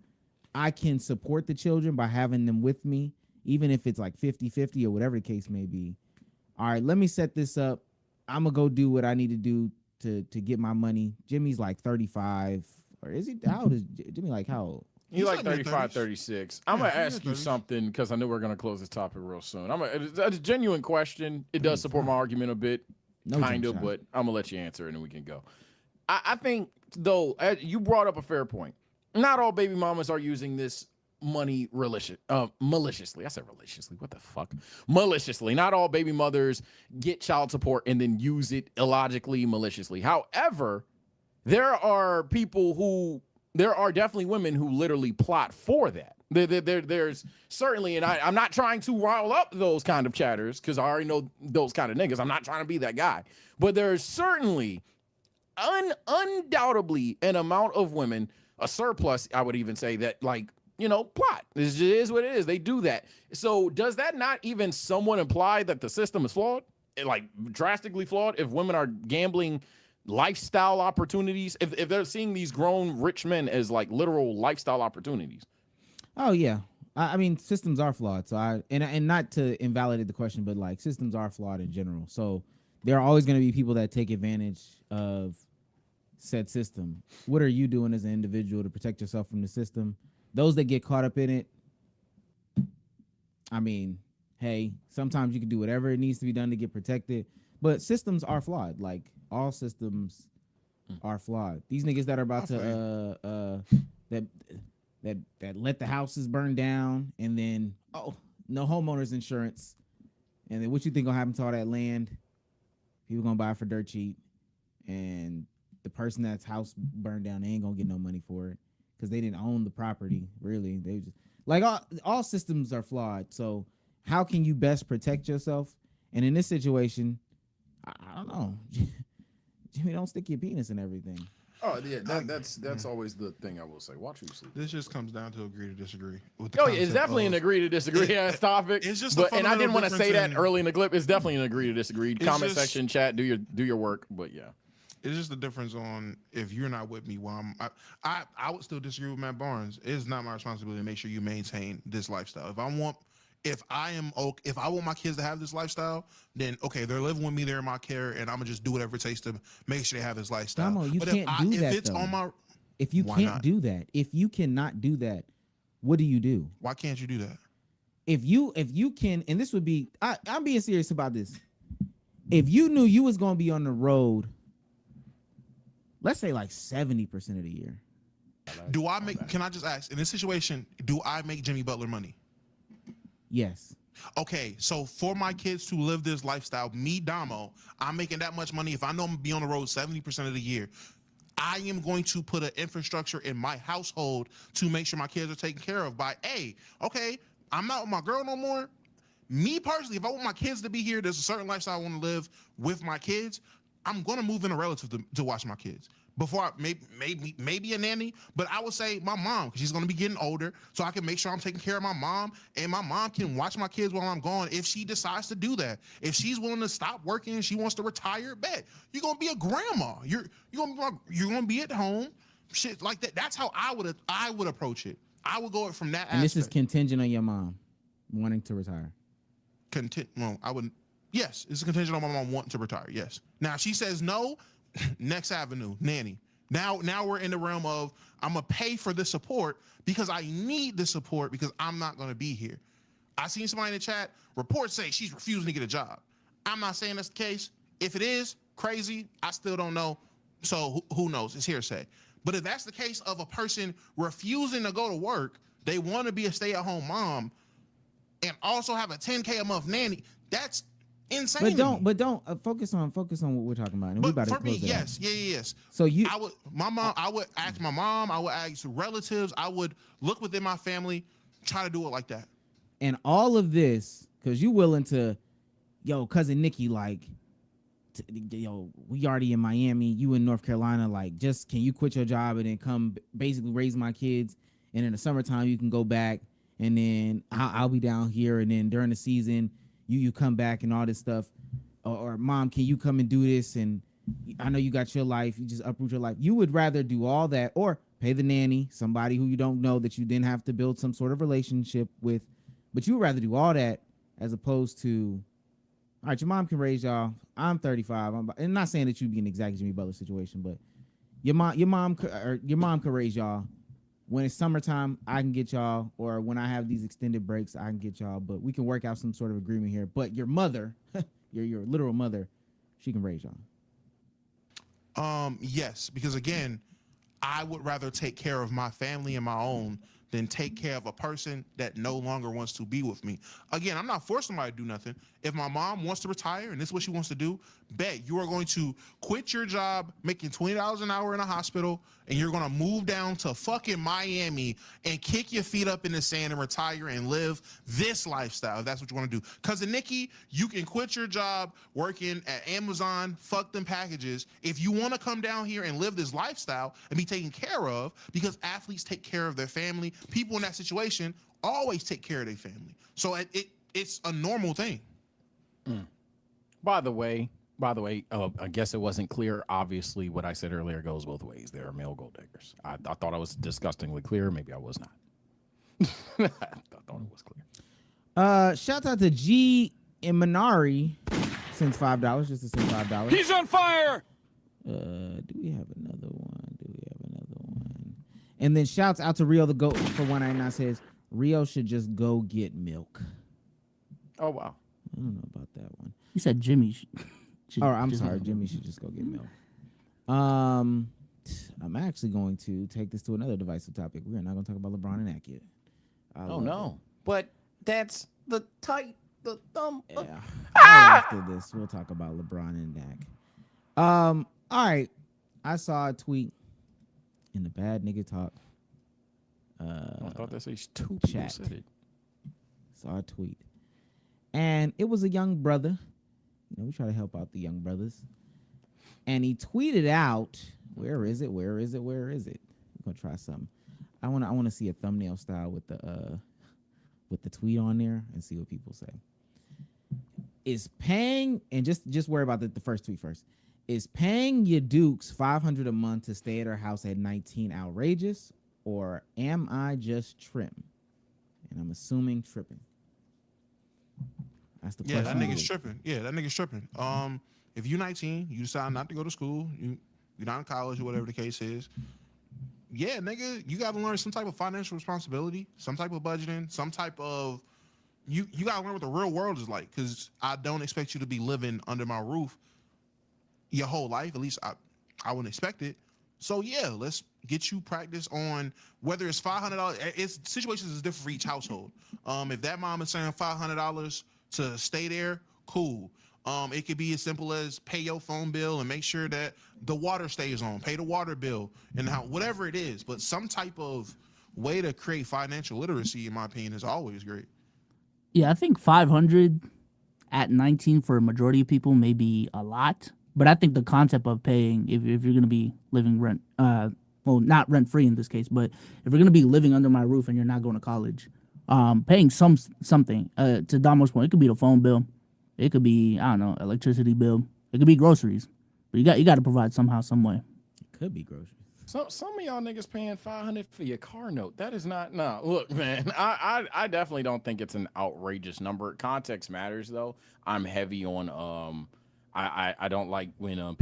I can support the children by having them with me, even if it's like 50-50 or whatever the case may be, all right, let me set this up. I'm going to go do what I need to do to get my money. Jimmy's like 35. Or is he? How old is Jimmy? Like, how old? He's like like 35, 36. I'm going to ask you something because I know we're going to close this topic real soon. It's a genuine question. It does support my argument a bit, kind of, but I'm going to let you answer it and then we can go. I think, though, you brought up a fair point. Not all baby mamas are using this money maliciously. I said maliciously. What the fuck? Maliciously. Not all baby mothers get child support and then use it illogically, maliciously. However, there are definitely women who literally plot for that. There's certainly, and I'm not trying to rile up those kind of chatters because I already know those kind of niggas. I'm not trying to be that guy. But there's certainly, undoubtedly, an amount of women, a surplus, I would even say, that, like, plot. This is what it is. They do that. So does that not even somewhat imply that the system is flawed? Like, drastically flawed if women are gambling lifestyle opportunities, if they're seeing these grown rich men as like literal lifestyle opportunities? Oh yeah. I mean, systems are flawed. So and not to invalidate the question, but like systems are flawed in general. So there are always going to be people that take advantage of said system. What are you doing as an individual to protect yourself from the system? Those that get caught up in it, I mean, hey, sometimes you can do whatever it needs to be done to get protected, but systems are flawed. Like, all systems are flawed. These niggas that are about to that let the houses burn down, and then no homeowners insurance, and then what you think gonna happen to all that land? People gonna buy it for dirt cheap, and the person that's house burned down, they ain't gonna get no money for it because they didn't own the property. Really, they just like all systems are flawed. So how can you best protect yourself? And in this situation, I don't know. Jimmy, don't stick your penis in everything. Oh yeah, that's always the thing I will say. Watch who you sleep. This just comes down to agree to disagree. With Oh yeah, it's definitely an agree to disagree ass topic. It's just, and I didn't want to say that early in the clip. It's definitely an agree to disagree. Comment section, chat, do your work. But yeah, it's just the difference on if you're not with me. While I would still disagree with Matt Barnes. It's not my responsibility to make sure you maintain this lifestyle. If I want my kids to have this lifestyle, then okay, they're living with me, they're in my care, and I'm gonna just do whatever it takes to make sure they have this lifestyle. Damo, you can't do that. If you can't do that, if you cannot do that, what do you do? Why can't you do that? If you can, and this would be, I'm being serious about this. If you knew you was gonna be on the road, let's say like 70% of the year, do I make? Can I just ask in this situation? Do I make Jimmy Butler money? Yes. Okay, so for my kids to live this lifestyle, me, Damo, I'm making that much money. If I know I'm gonna be on the road 70% of the year, I am going to put an infrastructure in my household to make sure my kids are taken care of by okay, I'm not with my girl no more. Me personally, if I want my kids to be here, there's a certain lifestyle I want to live with my kids, I'm gonna move in a relative to watch my kids. Before maybe a nanny, but I would say my mom, because she's gonna be getting older, so I can make sure I'm taking care of my mom, and my mom can watch my kids while I'm gone if she decides to do that. If she's willing to stop working and she wants to retire, bet you're gonna be a grandma. You're gonna be at home, shit like that. That's how I would approach it. I would go from that. And this is contingent on your mom wanting to retire. Well, I wouldn't. Yes, it's a contingent on my mom wanting to retire. Yes. Now if she says no. Next avenue, nanny. Now we're in the realm of I'm gonna pay for the support because I need the support because I'm not gonna be here. I seen somebody in the chat reports say she's refusing to get a job. I'm not saying that's the case. If it is crazy, I still don't know. So who knows? It's hearsay. But if that's the case of a person refusing to go to work, they want to be a stay-at-home mom, and also have a $10K a month nanny. That's insane. But don't focus on what we're talking about. And but for me, yes. So I would ask my mom. I would ask relatives. I would look within my family, try to do it like that. And all of this because you willing to, cousin Nikki, like, we already in Miami, you in North Carolina, like, just can you quit your job and then come basically raise my kids, and in the summertime you can go back, and then I'll be down here, and then during the season. You come back and all this stuff, or mom, can you come and do this? And I know you got your life, you just uproot your life. You would rather do all that or pay the nanny, somebody who you don't know that you didn't have to build some sort of relationship with, but you would rather do all that as opposed to, all right, your mom can raise y'all. I'm 35. I'm not saying that you'd be an exact Jimmy Butler situation, but your mom could raise y'all. When it's summertime, I can get y'all, or when I have these extended breaks, I can get y'all, but we can work out some sort of agreement here. But your mother, your literal mother, she can raise y'all. Yes, because again, I would rather take care of my family and my own than take care of a person that no longer wants to be with me. Again, I'm not forcing somebody to do nothing. If my mom wants to retire and this is what she wants to do, bet you are going to quit your job making $20 an hour in a hospital, and you're going to move down to fucking Miami and kick your feet up in the sand and retire and live this lifestyle, if that's what you want to do. Cousin Nikki, you can quit your job working at Amazon, fuck them packages, if you want to come down here and live this lifestyle and be taken care of, because athletes take care of their family. People in that situation always take care of their family. So it's a normal thing. By the way, I guess it wasn't clear. Obviously, what I said earlier goes both ways. There are male gold diggers. I thought I was disgustingly clear. Maybe I was not. I thought it was clear. Shout out to G and Minari, sends $5 just to send $5. He's on fire. Do we have another one? And then shouts out to Rio the Goat for 199, says Rio should just go get milk. Oh wow. I don't know about that one. You said Jimmy. I'm sorry, Jimmy should just go get milk. I'm actually going to take this to another divisive topic. We're not going to talk about LeBron and Ack. Oh no! But that's the thumb. Yeah. After this, we'll talk about LeBron and Dak. All right. I saw a tweet in the bad nigga talk. I thought that says two people chat. said it. Saw a tweet, and it was a young brother. You know, we try to help out the young brothers. And he tweeted out, "Where is it? Where is it? Where is it?" I'm gonna try something. I want to see a thumbnail style with the tweet on there and see what people say. Is paying, and just worry about the first tweet first. Is paying your Dukes $500 a month to stay at her house at 19 outrageous, or am I just tripping? And I'm assuming tripping. That's the question. Yeah, that nigga's tripping. Yeah, that nigga's tripping. If you're 19, you decide not to go to school, you're not in college or whatever the case is. Yeah, nigga, you got to learn some type of financial responsibility, some type of budgeting, some type of you got to learn what the real world is like. Because I don't expect you to be living under my roof your whole life. At least I wouldn't expect it. So yeah, let's get you practice on whether it's $500. It's situations is different for each household. If that mom is saying $500 to stay there, cool. It could be as simple as pay your phone bill and make sure that the water stays on, pay the water bill, and whatever it is. But some type of way to create financial literacy, in my opinion, is always great. Yeah, I think 500 at 19 for a majority of people may be a lot, but I think the concept of paying, if you're going to be living rent, well, not rent free in this case, but if you're going to be living under my roof and you're not going to college, paying something, to Damo's point, it could be the phone bill, it could be, I don't know, electricity bill, it could be groceries, but you got to provide somehow, some way. It could be groceries. Some of y'all niggas paying $500 for your car note. That is not Look, man, I definitely don't think it's an outrageous number. Context matters though. I'm heavy on I don't like when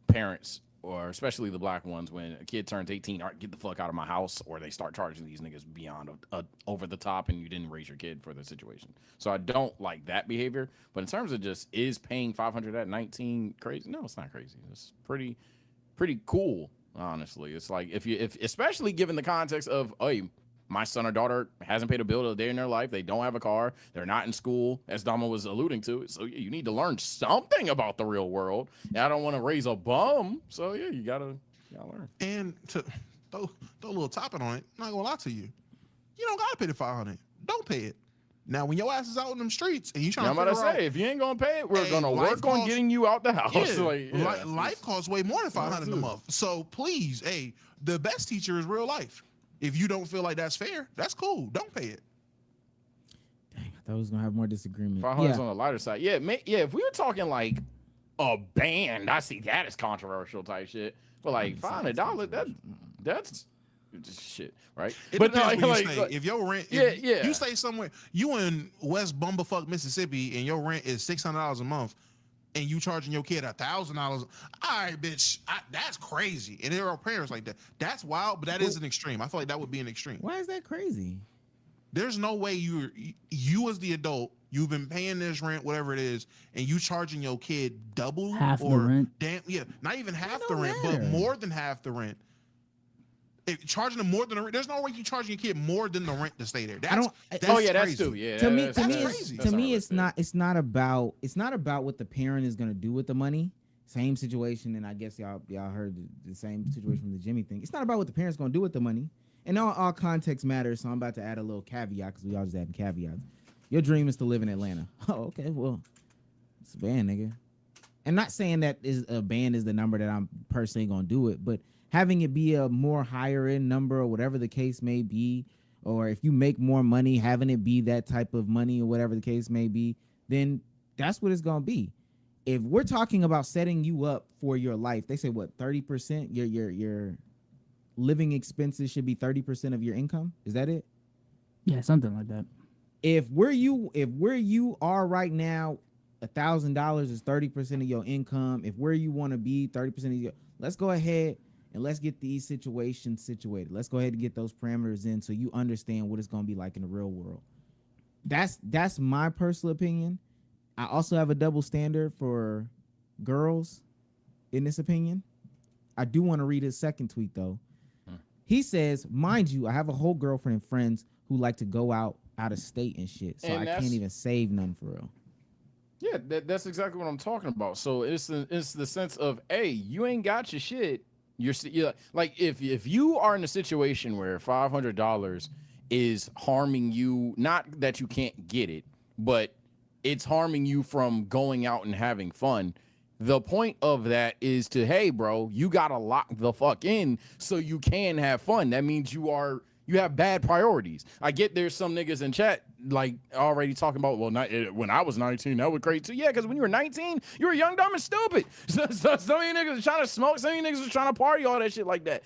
parents, or especially the black ones, when a kid turns 18, get the fuck out of my house, or they start charging these niggas beyond over the top, and you didn't raise your kid for the situation. So I don't like that behavior. But in terms of just is paying 500 at 19 crazy? No, it's not crazy. It's pretty cool. Honestly, it's like if especially given the context of, hey, my son or daughter hasn't paid a bill a day in their life, they don't have a car, they're not in school, as Dama was alluding to. So you need to learn something about the real world. And I don't want to raise a bum. So yeah, you gotta learn. And to throw a little topping on it, I'm not gonna lie to you, you don't gotta pay the 500. Don't pay it. Now, when your ass is out in them streets and you trying to figure out, if you ain't gonna pay it, we're gonna work on getting you out the house. Yeah, life costs way more than 500 a month. So please, the best teacher is real life. If you don't feel like that's fair, that's cool. Don't pay it. Dang, I thought we was gonna have more disagreement. 500 is on the lighter side. Yeah, if we were talking like a band, I see that as controversial type shit. But like $500, that's shit, right? It depends where you stay. If your rent, you stay somewhere, you in West Bumblefuck, Mississippi, and your rent is $600 a month, and you charging your kid $1,000, all right, bitch, that's crazy. And there are parents like that. That's wild, but that is an extreme. I feel like that would be an extreme. Why is that crazy? There's no way you as the adult, you've been paying this rent, whatever it is, and you charging your kid double half or the rent. Not even half the rent, but more than half the rent. Charging them more than the rent. There's no way you charging your kid more than the rent to stay there. That's that's too. Yeah, to me, crazy. It's not about what the parent is gonna do with the money. Same situation, and I guess y'all heard the same situation from the Jimmy thing. It's not about what the parent's gonna do with the money, and all context matters. So I'm about to add a little caveat because we all just adding caveats. Your dream is to live in Atlanta. Oh, okay. Well, it's a band, nigga. And not saying that is a band is the number that I'm personally gonna do it, but having it be a more higher end number or whatever the case may be, or if you make more money, having it be that type of money or whatever the case may be, then that's what it's going to be. If we're talking about setting you up for your life, they say what, 30%, your living expenses should be 30% of your income. Is that it? Yeah, something like that. If where you are right now, $1,000 is 30% of your income. If where you want to be 30% of your, let's go ahead and let's get these situations situated. Let's go ahead and get those parameters in so you understand what it's going to be like in the real world. That's my personal opinion. I also have a double standard for girls in this opinion. I do want to read his second tweet though. He says, mind you, I have a whole girlfriend and friends who like to go out of state and shit. So I can't even save none for real. Yeah, that's exactly what I'm talking about. So it's the sense of, hey, you ain't got your shit. You're like if you are in a situation where $500 is harming you, not that you can't get it, but it's harming you from going out and having fun. The point of that is to, hey, bro, you gotta lock the fuck in so you can have fun. That means you have bad priorities. I get there's some niggas in chat like already talking about, well, not when I was 19, that was great too. Yeah, because when you were 19, you were young, dumb, and stupid. So some of you niggas was trying to smoke, some of you niggas was trying to party, all that shit like that.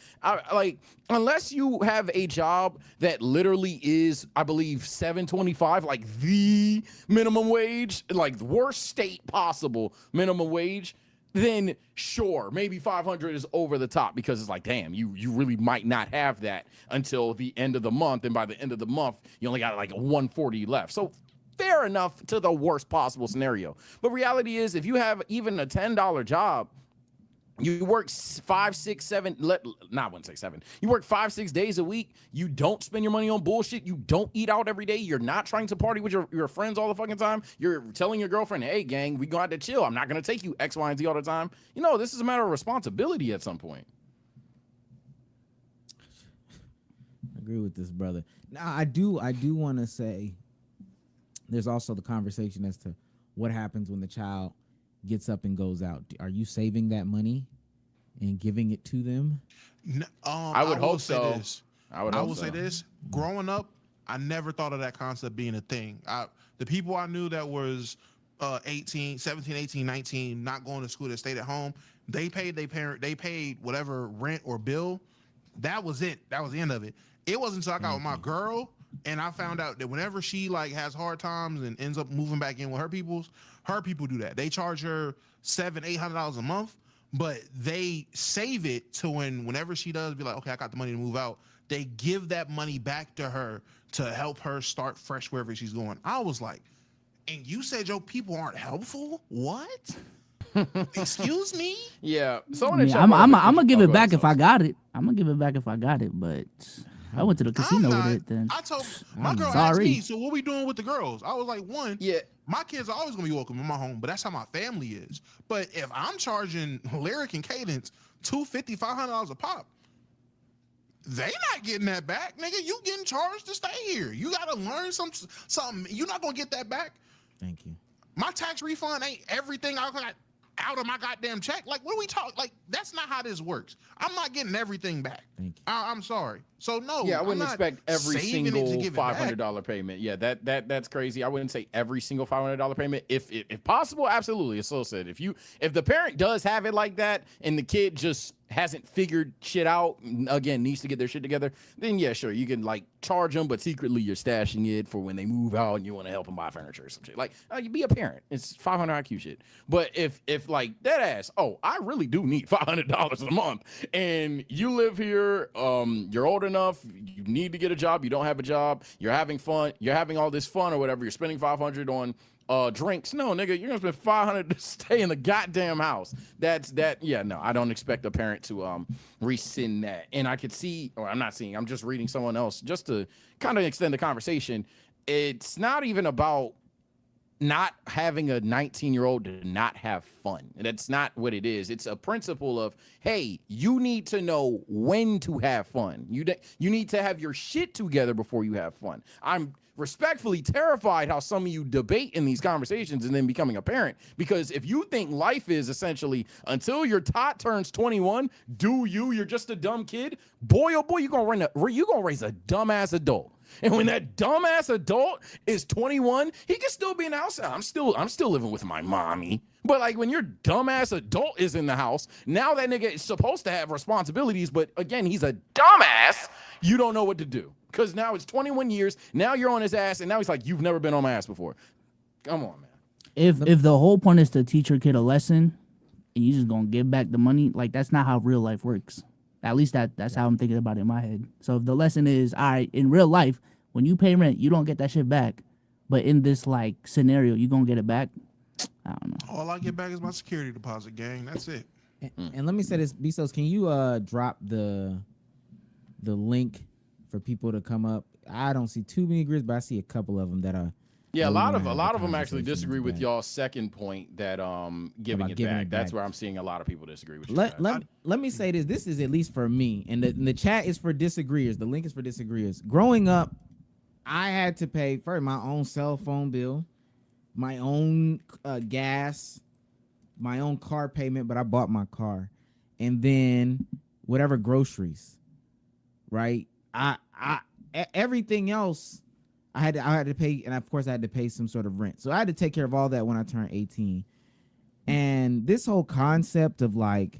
Like, unless you have a job that literally is, I believe, $7.25, like the minimum wage, like the worst state possible minimum wage, then sure, maybe 500 is over the top because it's like, damn, you really might not have that until the end of the month, and by the end of the month, you only got like 140 left. So fair enough to the worst possible scenario. But reality is, if you have even a $10 job, you work 5, 6, 7, not 1, 6, 7. You work 5, 6 days a week. You don't spend your money on bullshit. You don't eat out every day. You're not trying to party with your friends all the fucking time. You're telling your girlfriend, hey, gang, we gonna have to chill. I'm not going to take you X, Y, and Z all the time. You know, this is a matter of responsibility at some point. I agree with this brother. Now, I do want to say there's also the conversation as to what happens when the child gets up and goes out. Are you saving that money and giving it to them? I would hope so. I will say this. Growing up, I never thought of that concept being a thing. The people I knew that was 17, 18, 19, not going to school, that stayed at home, they paid their parent, they paid whatever rent or bill. That was it. That was the end of it. It wasn't until I got with my girl and I found out that whenever she like has hard times and ends up moving back in with her people do that. They charge her $700-800 a month, but they save it to whenever she does be like, okay, I got the money to move out, they give that money back to her to help her start fresh wherever she's going. I was like, and you said your people aren't helpful? What? Excuse me? Yeah. So I'm gonna give it back if I got it. I'm gonna give it back if I got it, but I went to the casino with it then. I told my girl asked me, so what we doing with the girls? I was like, my kids are always gonna be welcome in my home, but that's how my family is. But if I'm charging Lyric and Cadence $250, $500 a pop, they not getting that back, nigga. You getting charged to stay here. You gotta learn something. You're not gonna get that back. Thank you. My tax refund ain't everything I got out of my goddamn check. Like, what are we talking? Like, that's not how this works. I'm not getting everything back. Thank you. I'm sorry. So no. Yeah, I wouldn't expect every single $500 $500 payment. Yeah, that's crazy. I wouldn't say every single $500 payment. If possible, absolutely. As so said, if the parent does have it like that and the kid just hasn't figured shit out, again, needs to get their shit together, then yeah, sure, you can like charge them, but secretly you're stashing it for when they move out and you want to help them buy furniture or some shit. Like, you be a parent. It's 500 IQ shit. But if like that ass, oh, I really do need $500 a month, and you live here, you're old enough, you need to get a job, you don't have a job, you're having fun, you're having all this fun or whatever, you're spending $500 on drinks. No, nigga, you're gonna spend $500 to stay in the goddamn house. Yeah, no, I don't expect a parent to rescind that. And I could see, or I'm not seeing, I'm just reading someone else just to kind of extend the conversation. It's not even about not having a 19-year-old to not have fun. That's not what it is. It's a principle of, hey, you need to know when to have fun. You need to have your shit together before you have fun. I'm respectfully terrified how some of you debate in these conversations and then becoming a parent, because if you think life is essentially until your tot turns 21, you're just a dumb kid, boy oh boy, you're gonna raise a dumbass adult. And when that dumbass adult is 21, he can still be in the house. I'm still living with my mommy. But like when your dumbass adult is in the house, now that nigga is supposed to have responsibilities, but again, he's a dumbass. You don't know what to do. Because now it's 21 years, now you're on his ass, and now he's like, you've never been on my ass before. Come on, man. If the whole point is to teach your kid a lesson, and you just gonna give back the money, like that's not how real life works. At least that's how I'm thinking about it in my head. So if the lesson is, all right, in real life, when you pay rent, you don't get that shit back. But in this like scenario, you gonna get it back. I don't know. All I get back is my security deposit, gang. That's it. And let me say this, Bezos, can you drop the link for people to come up? I don't see too many grids, but I see a couple of them that are. Yeah, a really lot wanna of have the them actually conversations disagree with back. y'all's second point that giving About it giving back. it That's back. where I'm seeing a lot of people disagree with you. Let me say this. This is at least for me, and the chat is for disagreeers. The link is for disagreeers. Growing up, I had to pay for my own cell phone bill, my own gas, my own car payment, but I bought my car, and then whatever groceries, right? Everything else I had to pay, and of course I had to pay some sort of rent. So I had to take care of all that when I turned 18. And this whole concept of like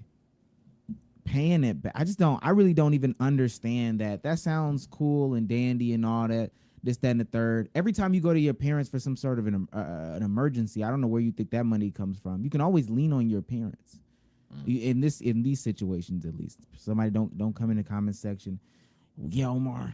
paying it back, I really don't even understand that. That sounds cool and dandy and all that, this, that, and the third. Every time you go to your parents for some sort of an emergency, I don't know where you think that money comes from. You can always lean on your parents. In these situations, at least. Somebody don't come in the comment section. Yeah, Omar,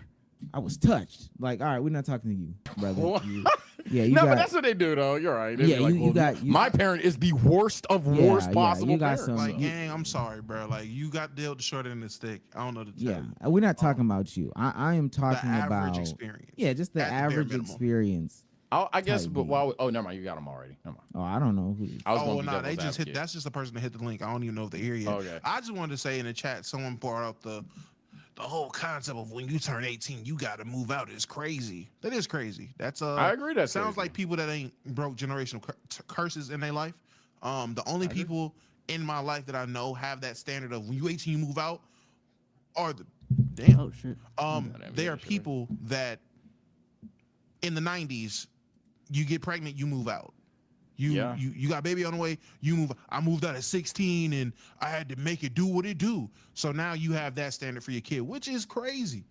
I was touched. Like, all right, we're not talking to you, brother. But that's what they do, though. You're right. They'd be like, my parent is the worst of worst possible you got parents. some, Like, gang, I'm sorry, bro. Like, you got dealt the short end of the stick. I don't know the term. Yeah, we're not talking about you. I am talking The about average experience. Yeah, just the At the bare average minimum. experience. I guess, type but beat. while never mind, you got them already. Never mind. Oh, I don't know. I was Oh, going well, to nah, they just hit. That's just the person that hit the link. I don't even know if they're here yet. Okay. I just wanted to say in the chat, someone brought up the whole concept of when you turn 18, you got to move out is crazy. That is crazy. That's I agree. That sounds like people that ain't broke generational curses in their life. The only people in my life that I know have that standard of when you 18, you move out are the damn. Oh shit. They are people that in the 90s, you get pregnant, you move out. You got a baby on the way, you move. I moved out at 16 and I had to make it do what it do. So now you have that standard for your kid, which is crazy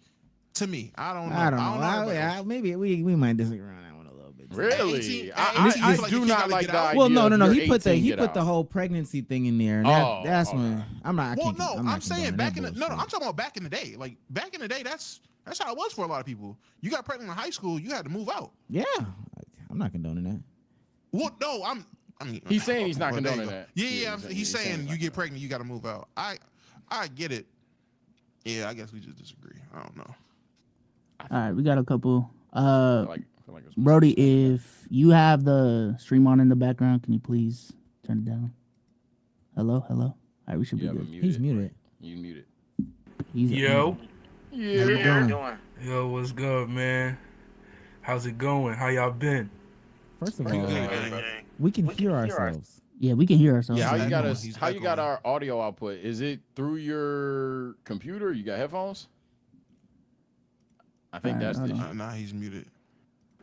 to me. I don't know. Maybe we might disagree on that one a little bit. Really? I do not like that. Well, no. He put the whole pregnancy thing in there. And that's okay. when I'm not. I'm saying back in the I'm talking about back in the day. Like back in the day, that's how it was for a lot of people. You got pregnant in high school, you had to move out. Yeah, I'm not condoning that. Well, no, I mean, He's saying he's not condoning that. Yeah, he's saying you get pregnant, you got to move out. I get it. Yeah, I guess we just disagree. I don't know. All right, we got a couple. I feel like it's Brody, if you have the stream on in the background, can you please turn it down? Hello. All right, we should be good. He's muted. You muted. Yo. How you doing? Yo, what's good, man? How's it going? How y'all been? First of all, we can hear ourselves. Yeah, we can hear ourselves. Yeah, how you got echoing. us? He's How you got echoing. our audio output? Is it through your computer? You got headphones? I think Alright, that's the hold issue. Nah, he's muted.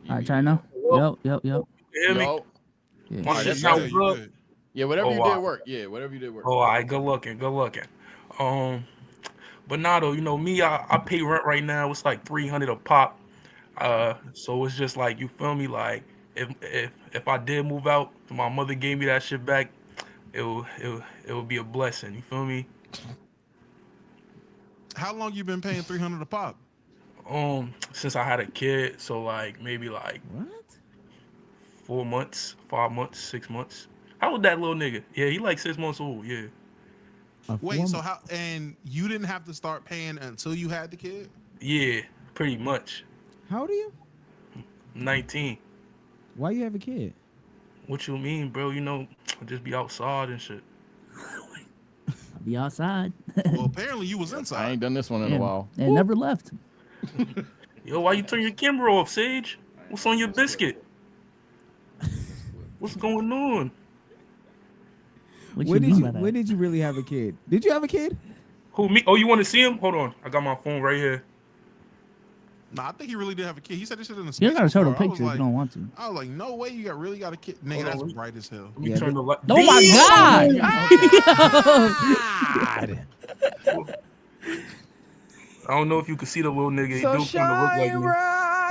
All right, try now. Yep. You hear me? Yo. Yeah. My Alright, shit that's sound good. good. Yeah, whatever Oh, you wow. did work. Yeah, whatever you did work. Oh, all right, good looking. But nah, though, me, I pay rent right now. It's like $300 a pop. So it's just like, you feel me? Like, if I did move out, and my mother gave me that shit back, it would be a blessing. You feel me? How long you been paying $300 a pop? Since I had a kid, so like maybe like What? 4 months, 5 months, 6 months. How old that little nigga? Yeah, he like 6 months old. Yeah. Wait, so how? And you didn't have to start paying until you had the kid? Yeah, pretty much. How old are you? 19. Why you have a kid? What you mean, bro? Just be outside and shit. I'll be outside. Well, apparently you was I inside. ain't done this one in a while. And never left. Yo, why you turn your camera off, Sage? What's on your biscuit? What's going on? What you mean by that? When did you really have a kid? Did you have a kid? Who, me? Oh, you want to see him? Hold on. I got my phone right here. Nah, I think he really did have a kid. He said this shit in the You space don't gotta show the before. I was picture if like- you don't want to. I was like, no way, you really got a kid. Nigga, Hold on, that's bright as hell. Let me Yeah, turn the light. Oh my God! I don't know if you can see the little nigga. He do kind of look like me.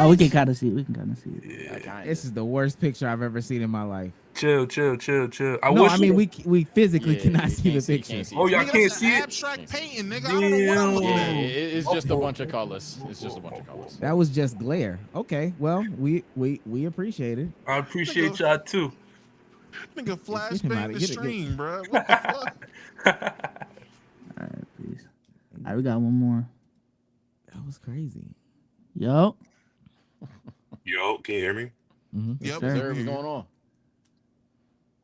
Oh, we can kind of see it. We can kind of see it. This is the worst picture I've ever seen in my life. Chill. No, I mean we physically cannot see the picture. Oh, y'all Nigga, can't that's see an it? abstract painting, nigga. I don't know what I'm looking Yeah, at. it's just a bunch of colors. It's just a bunch of colors. That was just glare. Okay, well we appreciate it. I appreciate y'all too. Nigga flash him bang outta- the get it. stream, bro. What the fuck? All right, peace. All right, we got one more. That was crazy. Yo. Yo, can you hear me? Mm-hmm. Yes, Yep. sir. Sir, what's going on?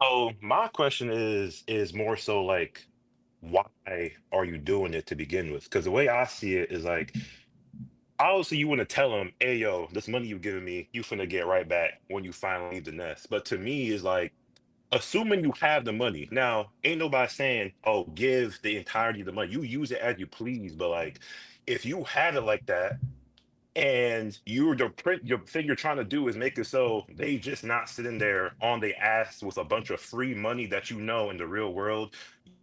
Oh, my question is more so like, why are you doing it to begin with? Because the way I see it is like, obviously you want to tell them, hey, yo, this money you giving me, you finna get right back when you finally leave the nest. But to me, is like, assuming you have the money. Now, ain't nobody saying, oh, give the entirety of the money. You use it as you please. But like, if you have it like that, and your thing you're trying to do is make it so they just not sitting there on the ass with a bunch of free money that you know in the real world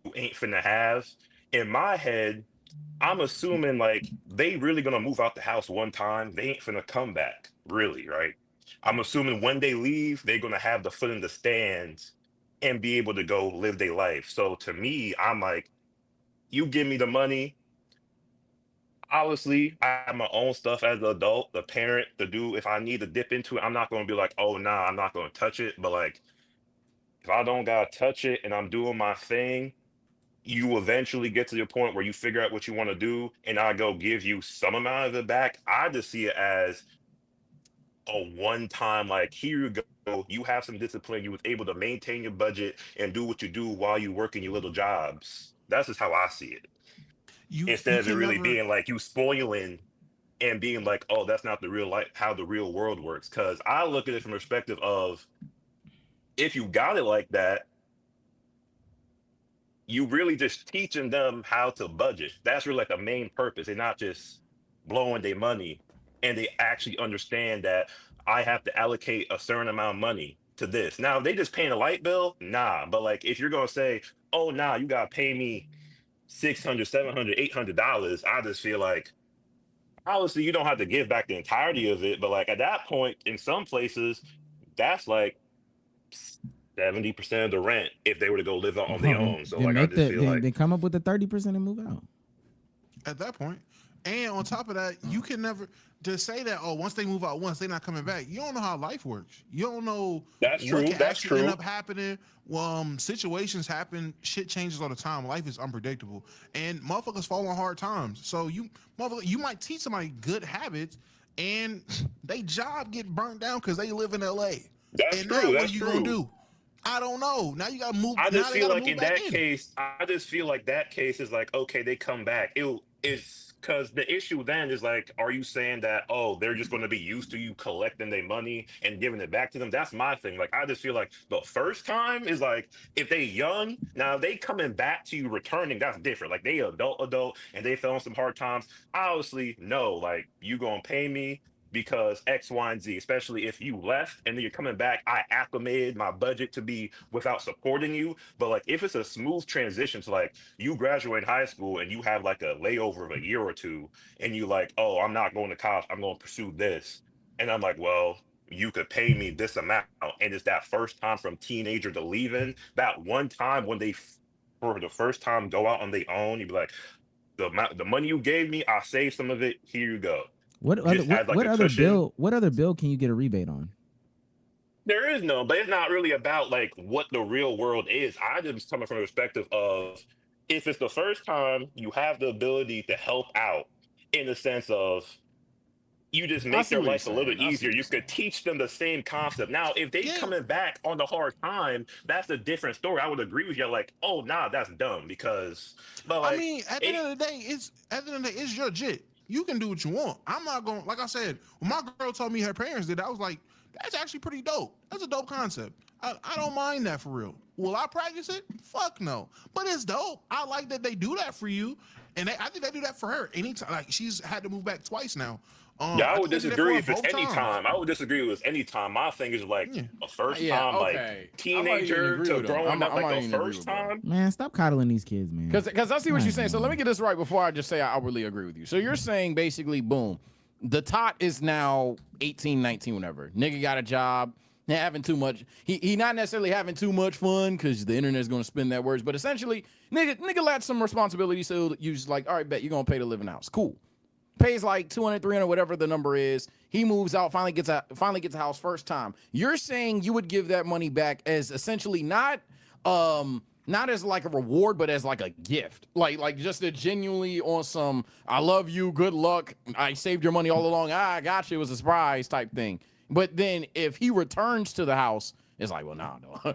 you ain't finna have. In my head, I'm assuming like they really gonna move out the house one time. They ain't finna come back, really, right? I'm assuming when they leave, they're gonna have the foot in the stands and be able to go live their life. So to me, I'm like, you give me the money. Obviously, I have my own stuff as an adult, the parent, the dude. If I need to dip into it, I'm not gonna be like, oh nah, I'm not gonna touch it. But like, if I don't gotta touch it and I'm doing my thing, you eventually get to the point where you figure out what you want to do, and I go give you some amount of it back. I just see it as a one time, like, here you go. You have some discipline. You was able to maintain your budget and do what you do while you work in your little jobs. That's just how I see it. You Instead of it can really never. being like you spoiling and being like, oh, that's not the real life, how the real world works. Because I look at it from the perspective of, if you got it like that, you really just teaching them how to budget. That's really like the main purpose. They're not just blowing their money, and they actually understand that I have to allocate a certain amount of money to this. Now, if they just paying a light bill, nah. But like, if you're gonna say, oh, nah, you gotta pay me 600, 700, $800, I just feel like, obviously you don't have to give back the entirety of it, but like at that point, in some places, that's like 70% of the rent if they were to go live out on their own. So Then like I make just the feel like, then come up with the 30% and move out. At that point. And on top of that, you can never to say that, oh, once they move out once, they're not coming back. You don't know how life works. You don't know that's what true, can that's actually end true. up happening. Situations happen, shit changes all the time. Life is unpredictable. And motherfuckers fall on hard times. So you might teach somebody good habits and they job get burnt down because they live in LA. That's And now true, what that's are you gonna true. do? I don't know. Now you gotta move. I Now just they feel gotta like move in back that in. case, I just feel like that case is like, okay, they come back. It's because the issue then is like, are you saying that, oh, they're just going to be used to you collecting their money and giving it back to them? That's my thing. Like, I just feel like the first time is like, if they young, now if they coming back to you returning, that's different. Like they adult, and they fell on some hard times. Obviously, no, like you gonna pay me because X, Y, and Z, especially if you left and then you're coming back, I acclimated my budget to be without supporting you. But like if it's a smooth transition to like you graduate high school and you have like a layover of a year or two, and you like, oh, I'm not going to college, I'm going to pursue this. And I'm like, well, you could pay me this amount. And it's that first time from teenager to leaving, that one time when for the first time go out on their own, you'd be like, the money you gave me, I'll save some of it. Here you go. What other Just as like a cushion. what other bill can you get a rebate on? There is no, but it's not really about like what the real world is. I just coming from the perspective of, if it's the first time, you have the ability to help out in the sense of you just I make see their what you're life a little saying. bit I see easier. what You you're could saying. teach them the same concept. Now, if they Yeah. coming back on the hard time, that's a different story. I would agree with you. Like, oh, nah, that's dumb because, but I like, mean, at the end of the day, it's your jit. You can do what you want. I'm not going. Like I said, when my girl told me her parents did, I was like, that's actually pretty dope. That's a dope concept. I don't mind that for real. Will I practice it? Fuck no. But it's dope. I like that they do that for you, and I think they do that for her anytime. Like she's had to move back twice now. yeah, I I would think they did that for disagree her if it's both any times. time. I would disagree with any time. My thing is like Yeah. a first Yeah, time, like okay. I might even teenager agree to with him. growing up, I like might the even agree first with bro. time. Man, stop coddling these kids, man. Because I see what you're saying. So let me Man. get this right before I just say I outwardly agree with you. So you're saying basically, boom, the tot is now 18, 19, whatever. Nigga got a job. They're having too much. He not necessarily having too much fun because the internet's gonna spin that words. But essentially, nigga let some responsibility. So you just like, all right, bet you're gonna pay to live in the house. Cool. pays like 200, 300, whatever the number is. He moves out, finally gets a house first time. You're saying you would give that money back as essentially not as like a reward, but as like a gift, like just a genuinely on some I love you, good luck, I saved your money all along, I got you, it was a surprise type thing. But then if he returns to the house, it's like, well, nah, no.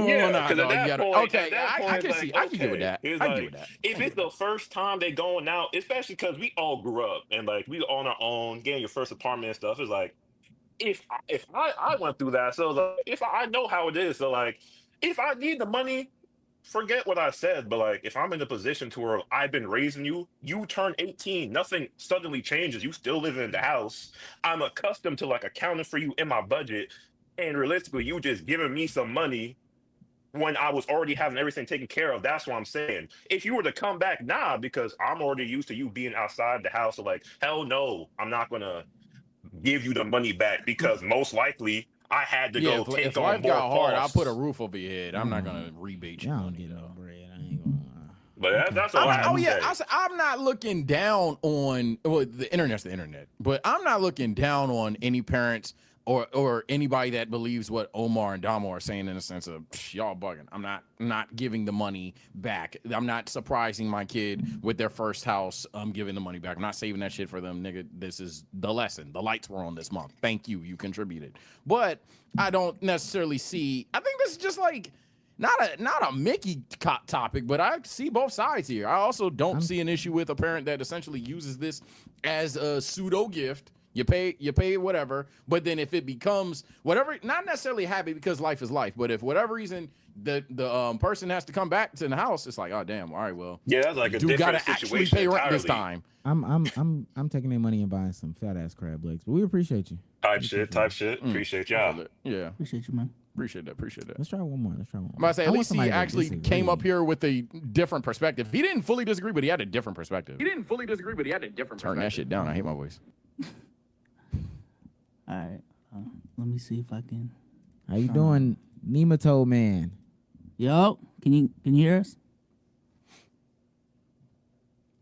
Yeah, nah, because no, at you that gotta, point, okay, I it's can like, see, I can get with okay. that. It's I can get with like, that. if it's the first time they going out, especially because we all grew up and like we on our own, getting your first apartment and stuff, it's like, if I went through that, so like, if I know how it is, so like, if I need the money, forget what I said. But like, if I'm in a position to where I've been raising you, you turn 18, nothing suddenly changes. You still live in the house. I'm accustomed to like accounting for you in my budget, and realistically, you just giving me some money when I was already having everything taken care of. That's what I'm saying. If you were to come back, nah, because I'm already used to you being outside the house. So like, hell no, I'm not gonna give you the money back because most likely I had to Yeah, go if take on life more got hard, I'll put a costs. roof over your head. I'm not gonna rebate your Y'all don't money get no though. bread. I ain't gonna lie. But Okay. that's all I have Oh to yeah, say. I'm not looking down on the internet's the internet, but I'm not looking down on any parents or anybody that believes what Omar and Damo are saying in the sense of y'all bugging. I'm not giving the money back. I'm not surprising my kid with their first house. I'm giving the money back. I'm not saving that shit for them, nigga. This is the lesson. The lights were on this month. Thank you. You contributed. But I don't necessarily see. I think this is just like. Not a Mickey topic, but I see both sides here. I also don't see an issue with a parent that essentially uses this as a pseudo gift. You pay whatever, but then if it becomes whatever, not necessarily happy because life is life, but if whatever reason the person has to come back to the house, it's like, oh damn, all right, well, Yeah, that's like a you different gotta actually situation pay rent this entirely. time. I'm taking their money and buying some fat ass crab legs, but we appreciate you. Type shit. Appreciate y'all. Yeah, Appreciate you, man. appreciate that. Let's try one more. I'm about to say, at least he actually came up here. here with a different perspective. He didn't fully disagree, but he had a different perspective. Turn that shit down. I hate my voice. All right. Let me see if I can. How you doing, Nematode man? Yo, can you hear us?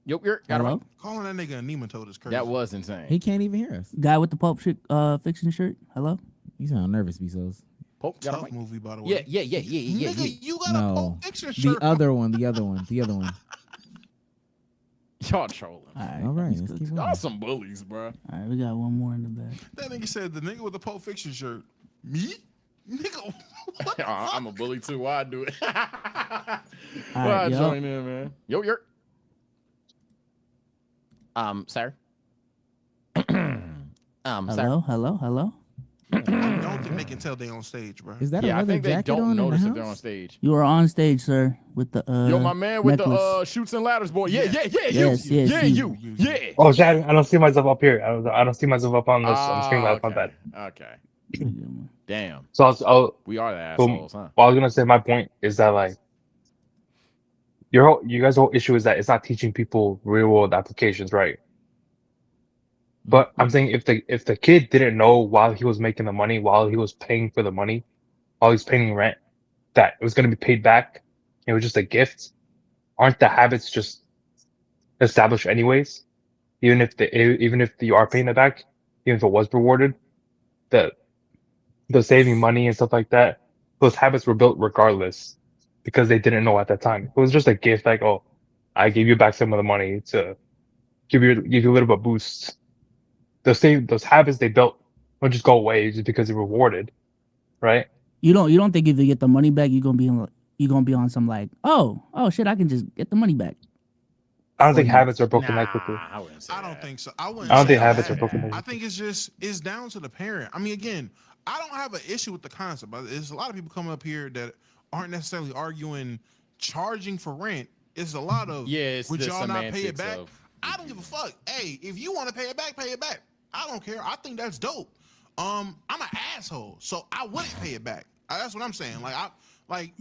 Yep, got Hello? him. Calling that nigga a nematode is crazy. That was insane. He can't even hear us. Guy with the Pulp Fiction shirt. Hello? You sound nervous, Bezos. Pope got Tough him. movie, by the way. Yeah. Nigga, you got a No, Pulp Fiction the shirt. other one. Y'all trolling. All right. All right, let's let's go keep to- going. Y'all some bullies, bro. All right, we got one more in the bag. That nigga said the nigga with the Pulp Fiction shirt. Me? Nigga, what the fuck? I'm a bully too. Why I do it? All Why I right, yo. join in, man? Yo, you're. Sir. Hello. I don't think they can tell they on stage, bro. Is that a Yeah, I leather think they jacket don't on notice in if the they're on house? stage. You are on stage, sir, with the Yo, my man with necklace. the shoots and ladders, boy. Yeah. Yes, you. Yeah. Oh shit! I don't see myself up here. I don't see myself up on this on the screen. That's my bad. Okay. Damn. So I'll We are the assholes, huh? well, I was gonna say my point is that like you guys' whole issue is that it's not teaching people real world applications, right? But I'm saying if the kid didn't know while he was making the money, while he was paying for the money, while he's paying rent, that it was gonna be paid back, it was just a gift. Aren't the habits just established anyways? Even if you are paying it back, even if it was rewarded, the saving money and stuff like that, those habits were built regardless because they didn't know at that time. It was just a gift, like, oh, I gave you back some of the money to give you a little bit of boost. Those habits they built don't just go away just because they're rewarded, right? You don't think if you get the money back, you're gonna be on some like, oh shit, I can just get the money back. I don't think habits are broken that quickly. I don't think so. I don't think habits are broken. I think it's down to the parent. I mean, again, I don't have an issue with the concept, but there's a lot of people coming up here that aren't necessarily arguing charging for rent. It's a lot of would y'all not pay it back? I don't give a fuck. Hey, if you want to pay it back, pay it back. I don't care. I think that's dope. I'm an asshole, so I wouldn't pay it back. That's what I'm saying.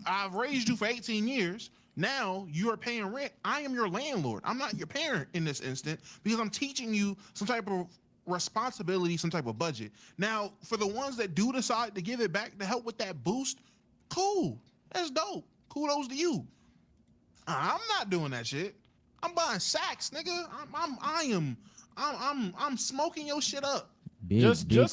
I've raised you for 18 years. Now you are paying rent. I am your landlord. I'm not your parent in this instant because I'm teaching you some type of responsibility, some type of budget. Now, for the ones that do decide to give it back to help with that boost, cool. That's dope. Kudos to you. I'm not doing that shit. I'm buying sacks, nigga. I'm smoking your shit up. Big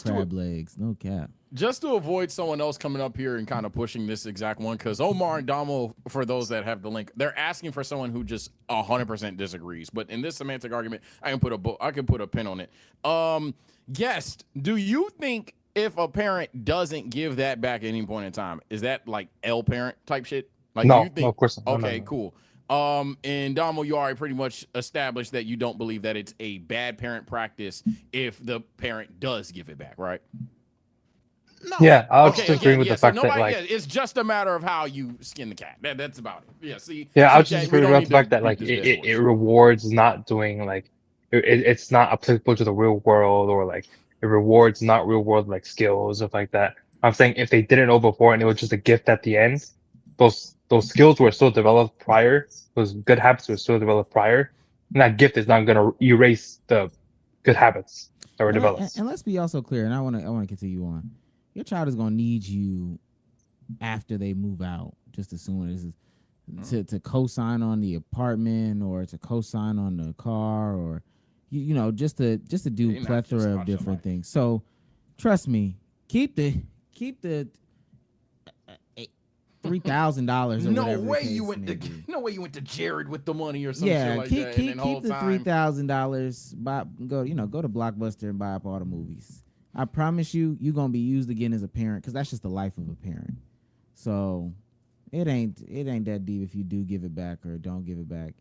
crab legs, no cap. Just to avoid someone else coming up here and kind of pushing this exact one, because Omar and Damo, for those that have the link, they're asking for someone who just 100% disagrees. But in this semantic argument, I can put a pin on it. Guest, do you think if a parent doesn't give that back at any point in time, is that like L parent type shit? Like, No, do you think, no, of course not. Okay, No. cool. And Damo, you already pretty much established that you don't believe that it's a bad parent practice if the parent does give it back, right? No. Yeah, I'll just agree with the fact that like it's just a matter of how you skin the cat. That's about it. Yeah. See. Yeah, I'll CJ, just agree with the fact that like it rewards not doing like it's not applicable to the real world, or like it rewards not real world like skills, stuff like that. I'm saying if they didn't know before and it was just a gift at the end, those skills were still developed prior. Those good habits were still developed prior, and that gift is not going to erase the good habits that were developed. And let's be also clear. And I want to continue on. Your child is going to need you after they move out, just as soon as to co-sign on the apartment or to co-sign on the car, or you know, just to do plethora of different things. So trust me, keep the $3,000. No way you went to Jared with the money or something. Yeah, like keep that. keep the $3,000. Go to Blockbuster and buy up all the movies. I promise you're gonna be used again as a parent, because that's just the life of a parent. So it ain't that deep if you do give it back or don't give it back.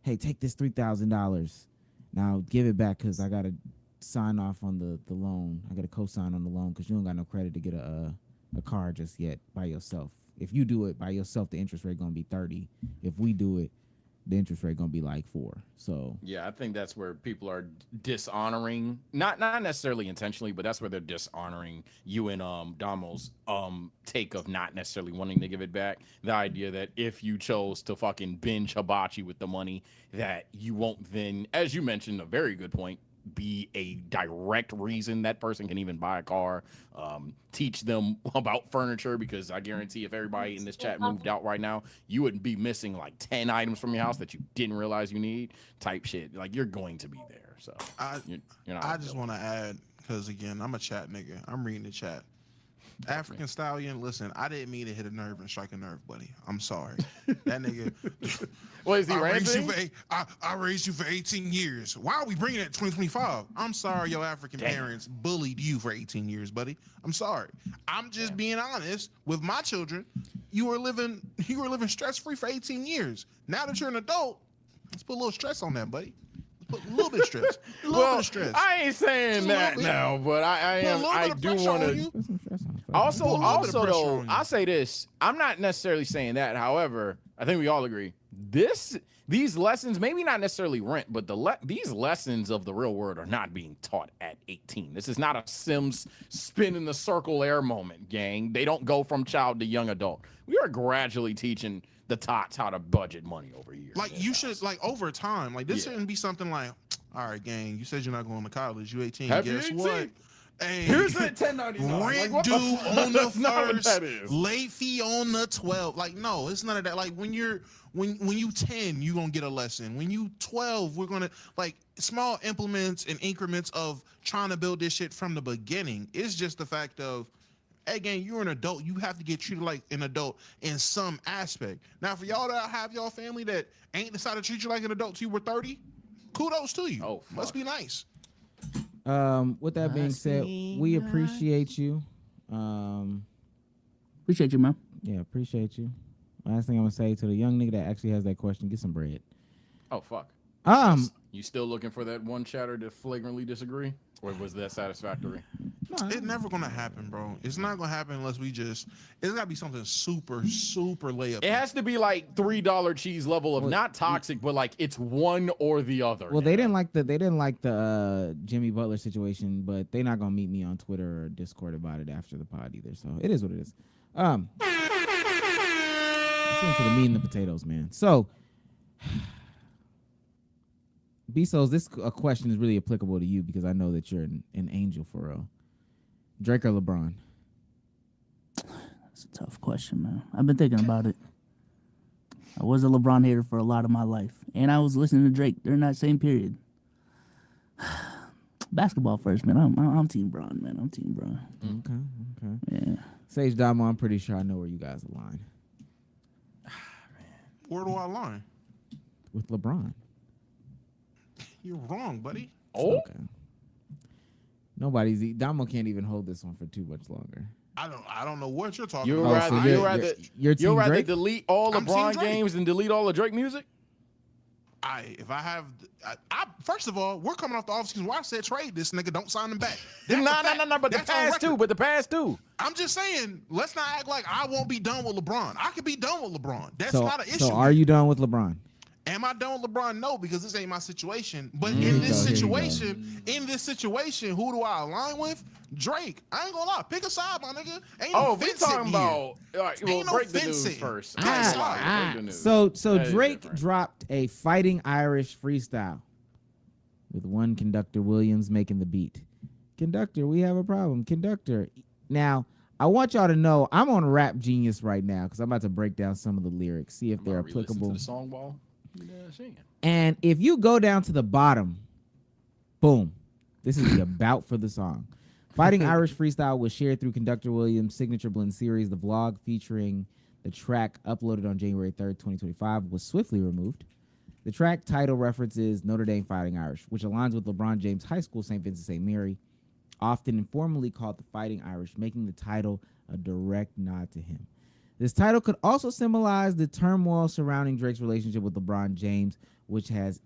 Hey, take this $3,000. Now give it back, because I gotta sign off on the loan. I gotta co-sign on the loan, because you don't got no credit to get a car just yet by yourself. If you do it by yourself, the interest rate gonna be 30. If we do it, the interest rate gonna be like 4. So yeah, I think that's where people are dishonoring, not necessarily intentionally, but that's where they're dishonoring you and Damo's take of not necessarily wanting to give it back. The idea that if you chose to fucking binge hibachi with the money, that you won't then, as you mentioned, a very good point, be a direct reason that person can even buy a car, teach them about furniture, because I guarantee if everybody in this chat moved out right now, you would be missing like 10 items from your house that you didn't realize you need, type shit. Like, you're going to be there. So you're not. I just want to add, because again, I'm a chat nigga. I'm reading the chat. African Stallion, listen, I didn't mean to hit a nerve and strike a nerve, buddy. I'm sorry. That nigga. What is he ranting? I raised you for 18 years. Why are we bringing it to 2025? I'm sorry your African parents bullied you for 18 years, buddy. I'm sorry. I'm just being honest with my children. You were living stress-free for 18 years. Now that you're an adult, let's put a little stress on that, buddy. Put a little bit of stress. A little bit of stress. I ain't saying that now, but I do want to. Also, though, I'll say this. I'm not necessarily saying that. However, I think we all agree these lessons, maybe not necessarily rent, but these lessons of the real world are not being taught at 18. This is not a Sims spin in the circle air moment, gang. They don't go from child to young adult. We are gradually teaching the tots how to budget money over years. Like, you should, like, over time, like, this shouldn't be something like, all right, gang, you said you're not going to college. You 18. Guess what? Hey, here's a 1099. Rent due on the first, late fee on the 12th. Like, no, it's none of that. Like, when you 10, you're gonna get a lesson. When you 12, we're gonna, like, small implements and increments of trying to build this shit from the beginning. It's just the fact of, again, you're an adult. You have to get treated like an adult in some aspect. Now, for y'all that have y'all family that ain't decided to treat you like an adult till you were 30, kudos to you. Oh, must be nice. With that being said, we appreciate you. Appreciate you, man. Yeah, appreciate you. Last thing I'm gonna say to the young nigga that actually has that question: get some bread. Oh fuck. You still looking for that one chatter to flagrantly disagree, or was that satisfactory? No, it's never gonna happen, bro. It's not gonna happen unless it's gotta be something super, super layup. It has to be like $3 cheese level of not toxic, but like it's one or the other. Well, they didn't like the Jimmy Butler situation, but they're not gonna meet me on Twitter or Discord about it after the pod either. So it is what it is. Let's get into the meat and the potatoes, man. So, Bezos, this question is really applicable to you because I know that you're an angel for real. Drake or LeBron? That's a tough question, man. I've been thinking about it. I was a LeBron hater for a lot of my life, and I was listening to Drake during that same period. Basketball first, man. I'm Team Bron, man. I'm Team Bron. Okay. Yeah. Sage Damo, I'm pretty sure I know where you guys align Where do I line? with LeBron. You're wrong, buddy. Oh, Okay. Damo can't even hold this one for too much longer. I don't know what you're talking you'd about. so rather you're Team Drake? delete all I'm Team LeBron Drake. games than delete all the Drake music? If I have, first of all, we're coming off the offseason where I said trade this nigga, don't sign him back. No, That's a fact. but the That's on past record. two. But the past two. I'm just saying, let's not act like I won't be done with LeBron. I could be done with LeBron. That's not an issue. So are you done with LeBron? Am I done with LeBron? No, because this ain't my situation. But Here in you this go, here you situation, who do I align with? Drake. I ain't gonna lie. Pick a side, my nigga. Ain't Oh, no we fencing talking here. about. All right, well, Ain't no break the news fencing. first. Pick a side. Break the news. So That is Drake different. dropped a Fighting Irish freestyle with one Conductor Williams making the beat. Conductor, we have a problem. Conductor. Now, I want y'all to know I'm on Rap Genius right now because I'm about to break down some of the lyrics, see if they're applicable. To the song wall. And if you go down to the bottom, boom, this is the about for the song. Fighting Irish Freestyle was shared through Conductor Williams' Signature Blend series. The vlog featuring the track uploaded on January 3rd, 2025 was swiftly removed. The track title references Notre Dame Fighting Irish, which aligns with LeBron James High School, St. Vincent St. Mary, often informally called the Fighting Irish, making the title a direct nod to him. This title could also symbolize the turmoil surrounding Drake's relationship with LeBron James, which has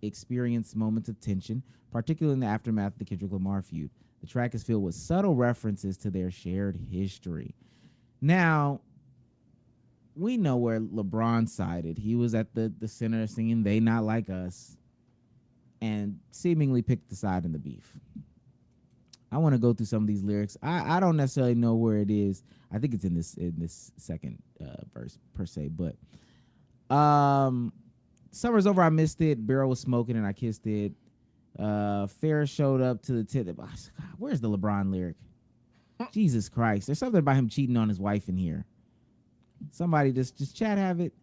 experienced moments of tension, particularly in the aftermath of the Kendrick Lamar feud. The track is filled with subtle references to their shared history. Now, we know where LeBron sided. He was at the center singing "They Not Like Us" and seemingly picked the side in the beef. I want to go through some of these lyrics. I don't necessarily know where it is. I think it's in this second verse per se, but summer's over, I missed it. Barrel was smoking and I kissed it. Ferris showed up to the tip. God, where's the LeBron lyric? Jesus Christ. There's something about him cheating on his wife in here. Somebody just chat have it.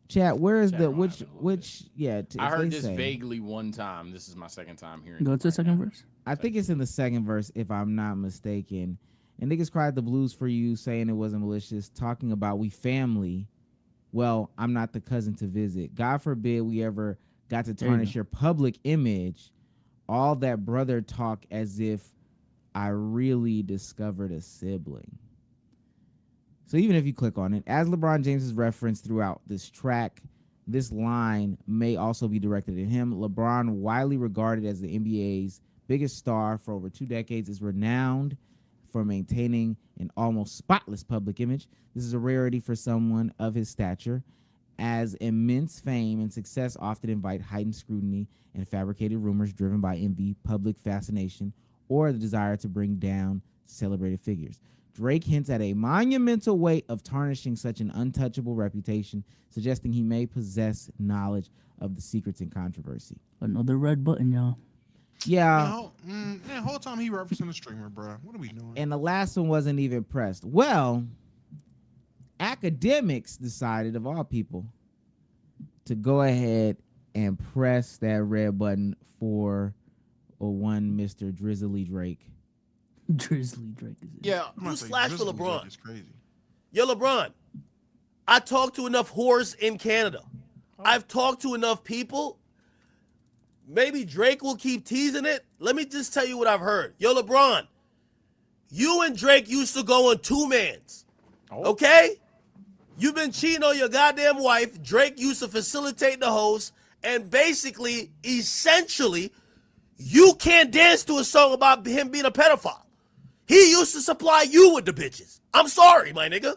Chat, where is the which yeah, I heard this vaguely one time. This is my second time hearing it. Go to the second verse. I think it's in the second verse, if I'm not mistaken. And niggas cried the blues for you, saying it wasn't malicious, talking about we family. Well, I'm not the cousin to visit. God forbid we ever got to tarnish your public image. All that brother talk as if I really discovered a sibling. So even if you click on it, as LeBron James is referenced throughout this track, this line may also be directed at him. LeBron, widely regarded as the NBA's biggest star for over 2 decades, is renowned for maintaining an almost spotless public image. This is a rarity for someone of his stature, as immense fame and success often invite heightened scrutiny and fabricated rumors driven by envy, public fascination, or the desire to bring down celebrated figures. Drake hints at a monumental weight of tarnishing such an untouchable reputation, suggesting he may possess knowledge of the secrets and controversy. Another red button, y'all. Yeah. Whole time he referencing the streamer, bro. What are we doing? And the last one wasn't even pressed. Well, Akademiks decided, of all people, to go ahead and press that red button for one Mr. Drizzly Drake. Drizzly Drake is it? Yeah, I'm about to say, newsflash for Drizzle LeBron. is crazy. Yo, LeBron, I talked to enough whores in Canada. I've talked to enough people. Maybe Drake will keep teasing it. Let me just tell you what I've heard. Yo, LeBron, you and Drake used to go on 2-mans. Okay? You've been cheating on your goddamn wife. Drake used to facilitate the host. And basically, essentially, you can't dance to a song about him being a pedophile. He used to supply you with the bitches. I'm sorry, my nigga.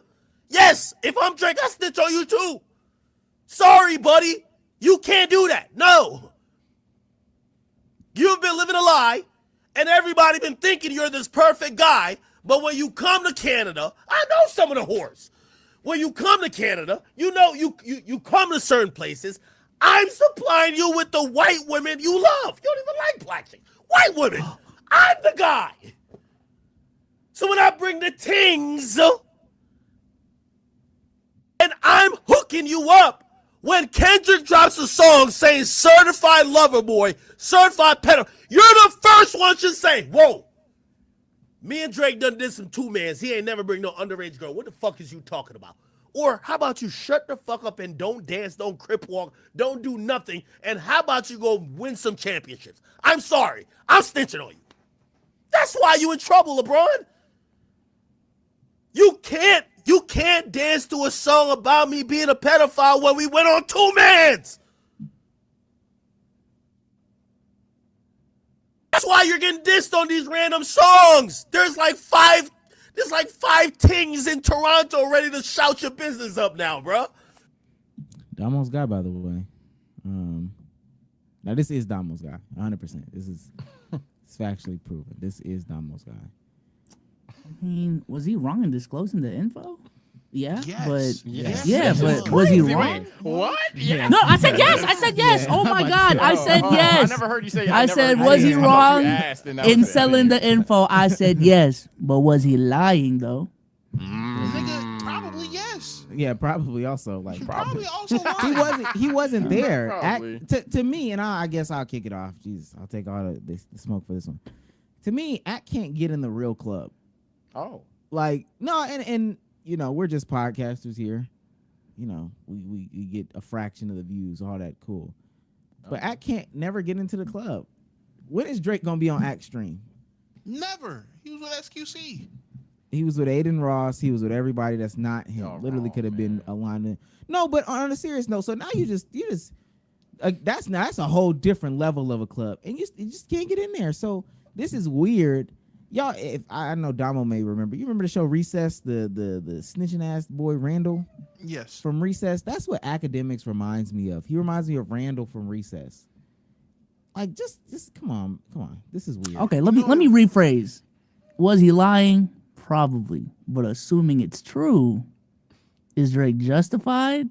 Yes, if I'm Drake, I snitch on you too. Sorry, buddy. You can't do that. No. You've been living a lie, and everybody been thinking you're this perfect guy, but when you come to Canada, I know some of the whores. When you come to Canada, you know you come to certain places. I'm supplying you with the white women you love. You don't even like black chicks. White women. I'm the guy. So when I bring the tings, and I'm hooking you up When Kendrick drops a song saying certified lover boy, certified pedo, you're the first one to say, whoa. Me and Drake done did some two-mans. He ain't never bring no underage girl. What the fuck is you talking about? Or how about you shut the fuck up and don't dance, don't crip walk, don't do nothing, and how about you go win some championships? I'm sorry. I'm snitching on you. That's why you in trouble, LeBron. You can't dance to a song about me being a pedophile when we went on two-mans. That's why you're getting dissed on these random songs. There's like five tings in Toronto ready to shout your business up now, bro. Damo's guy, by the way. Now this is Damo's guy, 100%. This is it's factually proven. This is Damo's guy. I mean, was he wrong in disclosing the info? Yeah, Yes. but Yes. yeah, This but is was he Crazy, wrong? wait, what? Yeah. No, I said yes. I said yes. Yeah. Oh my God, I Oh, said I yes. never heard you say. I never said, heard was you he say. I thought you wrong asked, and that in was it. selling the info? I said yes, but was he lying though? Nigga, probably yes. Yeah, probably also like Probably also he lying. wasn't there. Probably. To me, and I guess I'll kick it off. Jesus, I'll take all the smoke for this one. To me, Act can't get in the real club. Oh. Like no, and you know we're just podcasters here. You know we get a fraction of the views, all that cool. But Act can't never get into the club. When is Drake gonna be on Act stream? Never. He was with SQC. He was with Aiden Ross. He was with everybody that's not him. Y'all Literally wrong, could have been man. aligned. No, but on a serious note, so now you just that's a whole different level of a club, and you just can't get in there. So this is weird, y'all. If I know Damo may remember, you remember the show Recess, the snitching ass boy Randall Yes. from Recess. That's what Akademiks reminds me of. He reminds me of Randall from Recess. Like just come on. This is weird. Okay, let me rephrase. Was he lying? Probably, but assuming it's true, is Drake justified?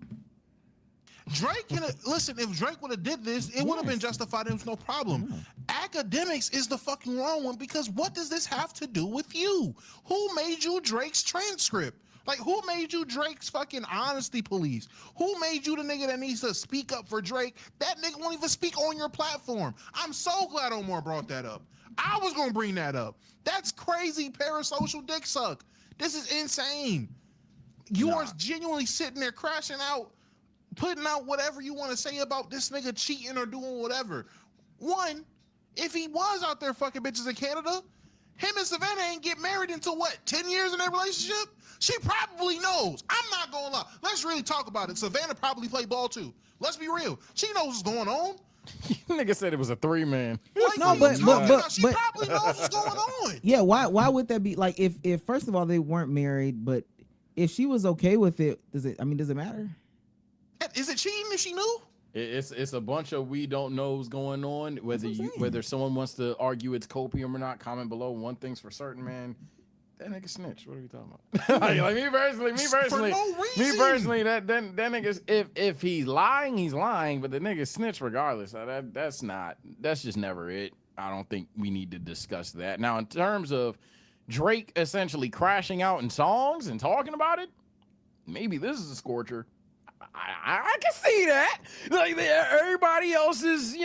Drake can listen. If Drake would have did this, it would have been justified. It was no problem. Akademiks is the fucking wrong one because what does this have to do with you? Who made you Drake's transcript? Like, who made you Drake's fucking honesty police? Who made you the nigga that needs to speak up for Drake? That nigga won't even speak on your platform. I'm so glad Omar brought that up. I was gonna bring that up. That's crazy parasocial dick suck. This is insane. You are genuinely sitting there crashing out, putting out whatever you want to say about this nigga cheating or doing whatever. One, if he was out there fucking bitches in Canada, him and Savannah ain't get married until what, 10 years in their relationship? She probably knows. I'm not gonna lie. Let's really talk about it. Savannah probably played ball too. Let's be real. She knows what's going on. Nigga said it was a 3-man. Like, No, what are you but- talking but- about? She but- probably knows what's going on. Yeah, why would that be? Like, if first of all they weren't married, but if she was okay with it, does it matter? Is it cheating if she knew? It's a bunch of we don't knows going on. Whether someone wants to argue it's copium or not, comment below. One thing's for certain, man. That nigga snitch. What are we talking about? like me personally, no reason. that nigga, if he's lying, he's lying. But the nigga snitch regardless. That's just never it. I don't think we need to discuss that. Now, in terms of Drake essentially crashing out in songs and talking about it, maybe this is a scorcher. I can see that. Like everybody else is,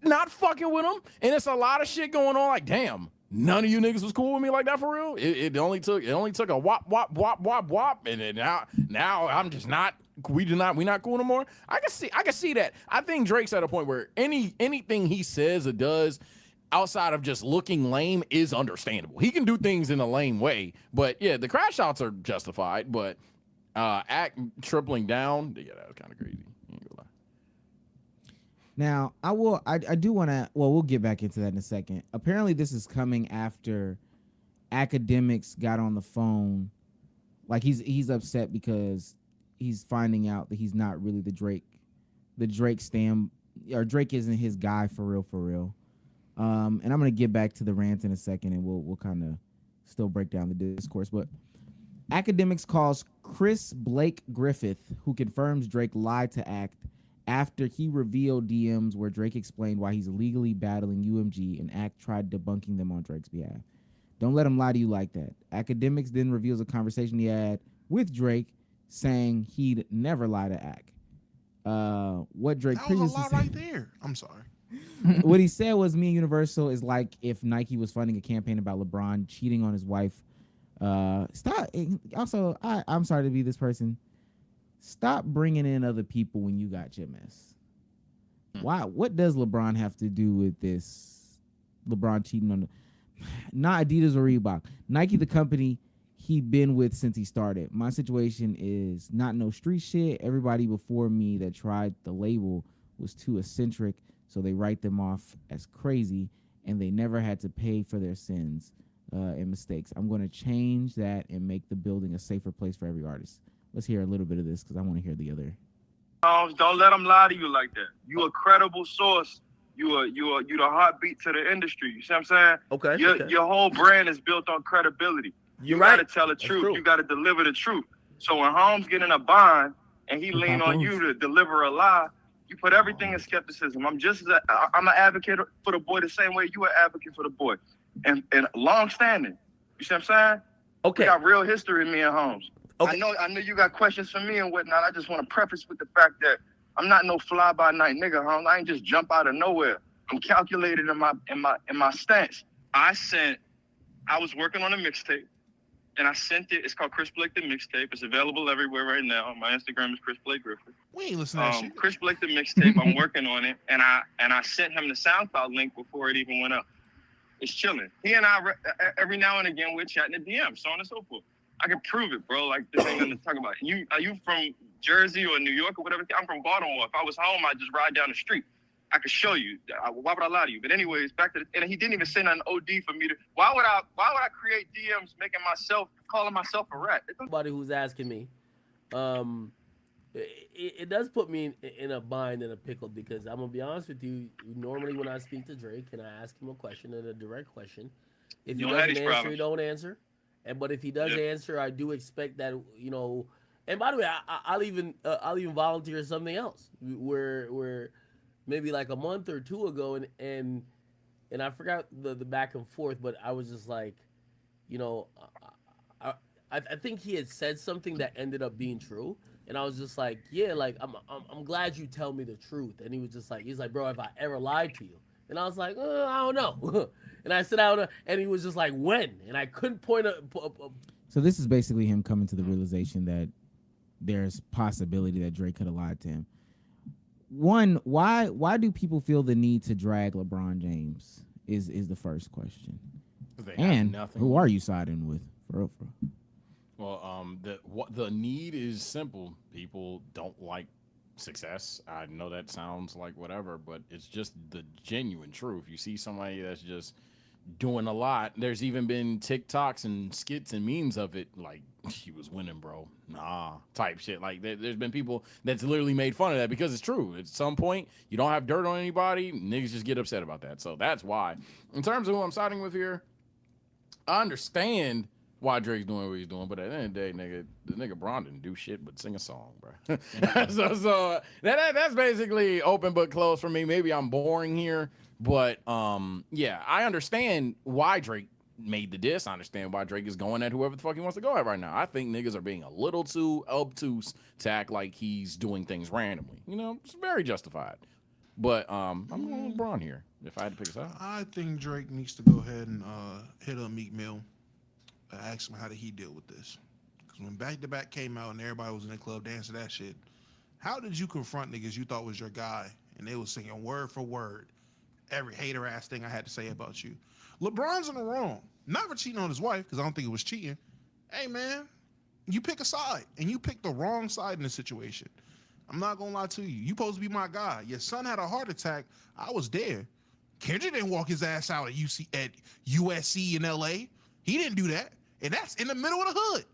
not fucking with him, and it's a lot of shit going on. Like, damn, none of you niggas was cool with me like that for real. It only took a wop, and then now I'm just not. We not cool no more. I can see that. I think Drake's at a point where anything he says or does outside of just looking lame is understandable. He can do things in a lame way, but yeah, the crash outs are justified. But Act tripling down, yeah, that was kind of crazy. Now, I do want to, well, we'll get back into that in a second. Apparently, this is coming after Akademiks got on the phone. Like, he's upset because he's finding out that he's not really the Drake stan, or Drake isn't his guy for real. And I'm going to get back to the rant in a second, and we'll kind of still break down the discourse. But Akademiks calls Chris Blake Griffith, who confirms Drake lied to Act after he revealed DMs where Drake explained why he's legally battling UMG and Act tried debunking them on Drake's behalf. Don't let him lie to you like that. Akademiks then reveals a conversation he had with Drake saying he'd never lie to Act. What Drake That was a previously lot said, right there. I'm sorry. what he said was, me and Universal is like if Nike was funding a campaign about LeBron cheating on his wife. Stop. Also, I'm sorry to be this person. Stop bringing in other people when you got your mess. Why? What does LeBron have to do with this? LeBron cheating on the, not Adidas or Reebok. Nike, the company he been with since he started. My situation is not no street shit. Everybody before me that tried the label was too eccentric, so they write them off as crazy, and they never had to pay for their sins and mistakes. I'm going to change that and make the building a safer place for every artist. Let's hear a little bit of this because I want to hear the other. Don't let them lie to you like that. You a credible source. You the heartbeat to the industry. You see what I'm saying? Okay. Your whole brand is built on credibility. You're You right. gotta tell the That's truth. true. You gotta deliver the truth. So when Holmes get in a bind and he lean on you to deliver a lie, you put everything in skepticism. I'm an advocate for the boy the same way you an advocate for the boy, and long standing. You see what I'm saying? Okay. We got real history, me and Holmes. Okay. I know you got questions for me and whatnot. I just want to preface with the fact that I'm not no fly by night nigga, Holmes. I ain't just jump out of nowhere. I'm calculated in my stance. I was working on a mixtape, and I sent it. It's called Chris Blake the Mixtape. It's available everywhere right now. My Instagram is Chris Blake Griffith. We ain't listening to that shit. Chris Blake the Mixtape. I'm working on it, and I sent him the SoundCloud link before it even went up. It's chilling. He and I every now and again we're chatting at DM, so on and so forth. I can prove it, bro. Like, this ain't nothing to talk about. Are you from Jersey or New York or whatever? I'm from Baltimore. If I was home, I'd just ride down the street. I could show you. Why would I lie to you? But anyways, back to and he didn't even send an OD for me to. Why would I create DMs calling myself a rat? Somebody who's asking me, it does put me in a bind and a pickle because I'm gonna be honest with you. Normally, when I speak to Drake and I ask him a question and a direct question, if he doesn't answer, he don't answer. But if he does answer, I do expect that, you know. And by the way, I'll even volunteer something else where maybe like a month or two ago, and I forgot the back and forth, but I was just like, you know, I think he had said something that ended up being true, and I was just like, yeah, like I'm glad you tell me the truth. And he was just like, he's like, bro, have I ever lied to you? And I was like, I don't know. And I said, I don't know. And he was just like, when? And I couldn't point a. So this is basically him coming to the realization that there's possibility that Drake could have lied to him. One, why do people feel the need to drag LeBron James is the first question. And who are you siding with? For real. Well, the need is simple. People don't like success. I know that sounds like whatever, but it's just the genuine truth. You see somebody that's just doing a lot. There's even been TikToks and skits and memes of it, like, he was winning, bro. Nah, type shit. Like, there's been people that's literally made fun of that because it's true. At some point, you don't have dirt on anybody, niggas just get upset about that. So that's why. In terms of who I'm siding with here, I understand why Drake's doing what he's doing, but at the end of the day, the nigga Bron didn't do shit but sing a song, bro. so that's basically open but closed for me. Maybe I'm boring here, but yeah, I understand why Drake made the diss. I understand why Drake is going at whoever the fuck he wants to go at right now. I think niggas are being a little too obtuse to act like he's doing things randomly. You know, it's very justified. But I'm going with Bron here if I had to pick a side. I think Drake needs to go ahead and hit up Meek Mill. Ask him how did he deal with this? Because when Back to Back came out and everybody was in the club dancing that shit, how did you confront niggas you thought was your guy and they was singing word for word every hater ass thing I had to say about you? LeBron's in the wrong, not for cheating on his wife, because I don't think it was cheating. Hey man, you pick a side and you picked the wrong side in the situation. I'm not gonna lie to you. You supposed to be my guy. Your son had a heart attack. I was there. Kendrick didn't walk his ass out at USC in LA. He didn't do that. And that's in the middle of the hood.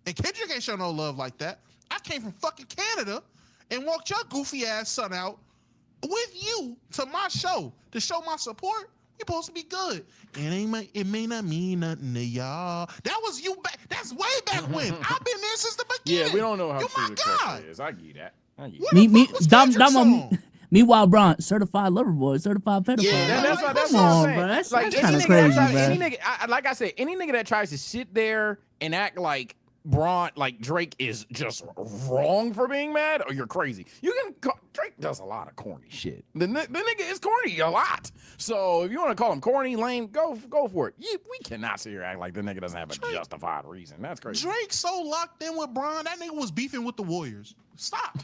And Kendrick ain't show no love like that. I came from fucking Canada and walked your goofy ass son out with you to my show to show my support. You supposed to be good. It may not mean nothing to y'all. That was you back. That's way back when. I've been there since the beginning. Yeah, we don't know how you true my the guy. question is. I get that. Meanwhile, Bron, certified lover boy, certified pedophile. Yeah, that's what I'm saying. Bro. That's like kind of crazy, any nigga, like I said, any nigga that tries to sit there and act like Drake is just wrong for being mad, or you're crazy. Drake does a lot of corny shit. The nigga is corny a lot. So if you want to call him corny, lame, go for it. We cannot sit here and act like the nigga doesn't have a justified reason. That's crazy. Drake's so locked in with Bron, that nigga was beefing with the Warriors. Stop.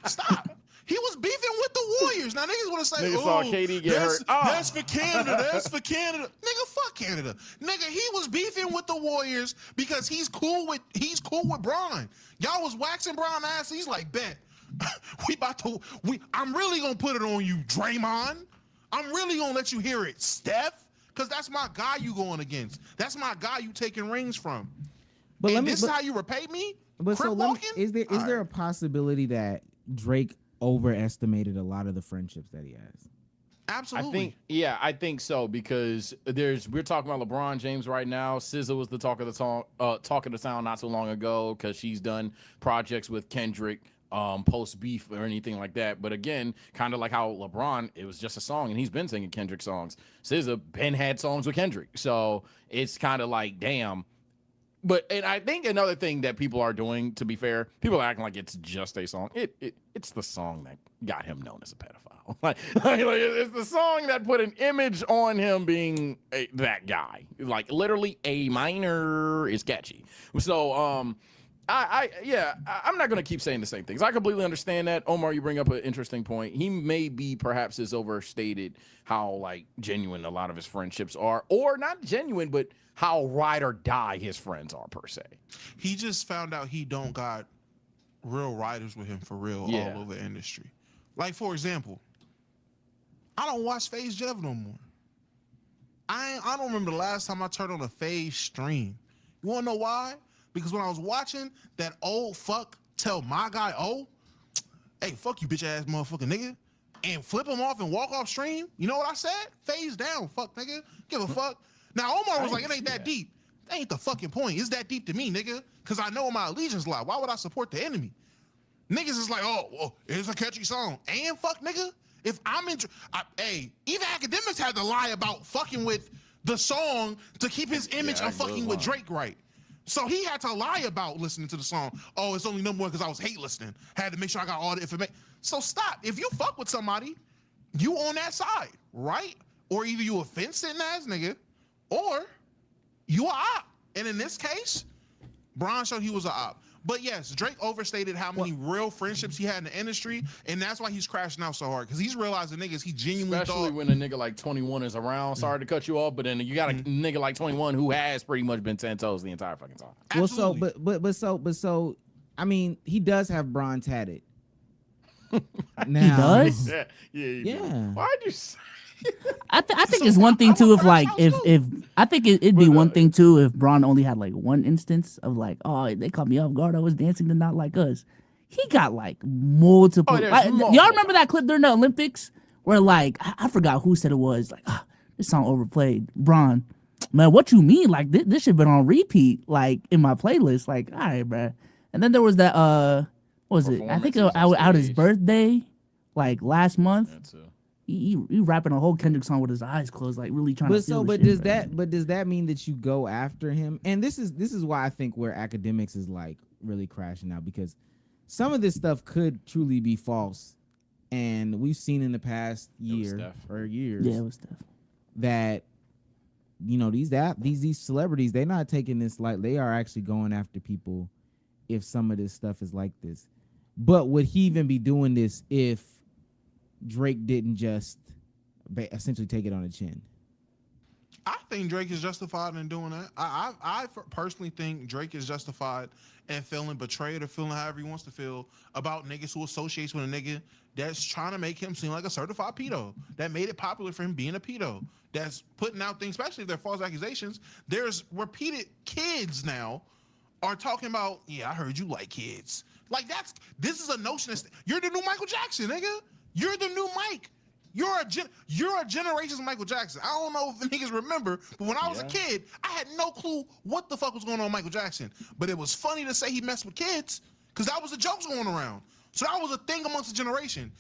Stop. He was beefing with the Warriors. Now niggas want to say, saw KD get hurt. That's for Canada. That's for Canada. Nigga, fuck Canada. Nigga, he was beefing with the Warriors because he's cool with Bron. Y'all was waxing Bron ass. He's like, bet. I'm really gonna put it on you, Draymond. I'm really gonna let you hear it, Steph. Cause that's my guy you going against. That's my guy you taking rings from. But this is how you repay me? But so is there a possibility that Drake overestimated a lot of the friendships that he has? Absolutely. I think so, because we're talking about LeBron James right now. SZA was the talk of the town not so long ago because she's done projects with Kendrick post beef or anything like that. But again, kind of like how LeBron, it was just a song and he's been singing Kendrick songs. SZA been had songs with Kendrick, so it's kind of like, damn. And I think another thing that people are doing, to be fair, people are acting like it's just a song. It's the song that got him known as a pedophile. like it's the song that put an image on him being that guy. Like literally, A minor is catchy. So I'm not gonna keep saying the same things. I completely understand that. Omar, you bring up an interesting point. He may be perhaps has overstated how like genuine a lot of his friendships are, or not genuine, but how ride or die his friends are per se. He just found out he don't got real riders with him for real all over the industry. Like for example, I don't watch FaZe Jev no more. I don't remember the last time I turned on a FaZe stream. You wanna know why? Because when I was watching that old fuck tell my guy, hey, fuck you bitch ass motherfucking nigga, and flip him off and walk off stream, you know what I said? FaZe down, fuck nigga, give a fuck. Now Omar was like, it ain't that deep. That ain't the fucking point. It's that deep to me, nigga, because I know my allegiance lie. Why would I support the enemy? Niggas is like, it's a catchy song. And fuck, nigga, if I'm even Akademiks had to lie about fucking with the song to keep his image of fucking with Drake right. So he had to lie about listening to the song. Oh, it's only number one because I was hate listening. Had to make sure I got all the information. So stop. If you fuck with somebody, you on that side, right? Or either you a fence-sitting ass nigga, or you a op. And in this case, Bron showed he was a op. But yes, Drake overstated how many real friendships he had in the industry, and that's why he's crashing out so hard, because he's realizing niggas he genuinely especially when a nigga like 21 is around. Sorry to cut you off, but then you got a nigga like 21 who has pretty much been 10 toes the entire fucking time. Absolutely. Well, so I mean, he does have Bron tatted. Now, he does? Yeah. Why'd you say? I think it's one thing too if I think it'd be one thing too if Bron only had like one instance of like, oh, they caught me off guard, I was dancing to Not Like Us. He got like multiple. Y'all remember that clip during the Olympics where like I forgot who said it was like, this song overplayed. Bron, man, what you mean? Like this shit been on repeat like in my playlist. Like, all right, bruh. And then there was that what was it? I think out his birthday, like last month. He rapping a whole Kendrick song with his eyes closed, like really trying to feel the shit, does that mean that you go after him? And this is why I think where Akademiks is like really crashing out, because some of this stuff could truly be false, and we've seen in the past year or years, it was Steph, that you know these celebrities, they're not taking this like they are actually going after people if some of this stuff is like this. But would he even be doing this if Drake didn't just essentially take it on the chin? I think Drake is justified in doing that. I personally think Drake is justified in feeling betrayed or feeling however he wants to feel about niggas who associates with a nigga that's trying to make him seem like a certified pedo, that made it popular for him being a pedo, that's putting out things, especially if they're false accusations. There's repeated kids now are talking about, yeah, I heard you like kids. Like this is a notion you're the new Michael Jackson, nigga. You're the new Mike. You're a generation's Michael Jackson. I don't know if the niggas remember, but when I was a kid, I had no clue what the fuck was going on with Michael Jackson. But it was funny to say he messed with kids, because that was the jokes going around. So that was a thing amongst the generation.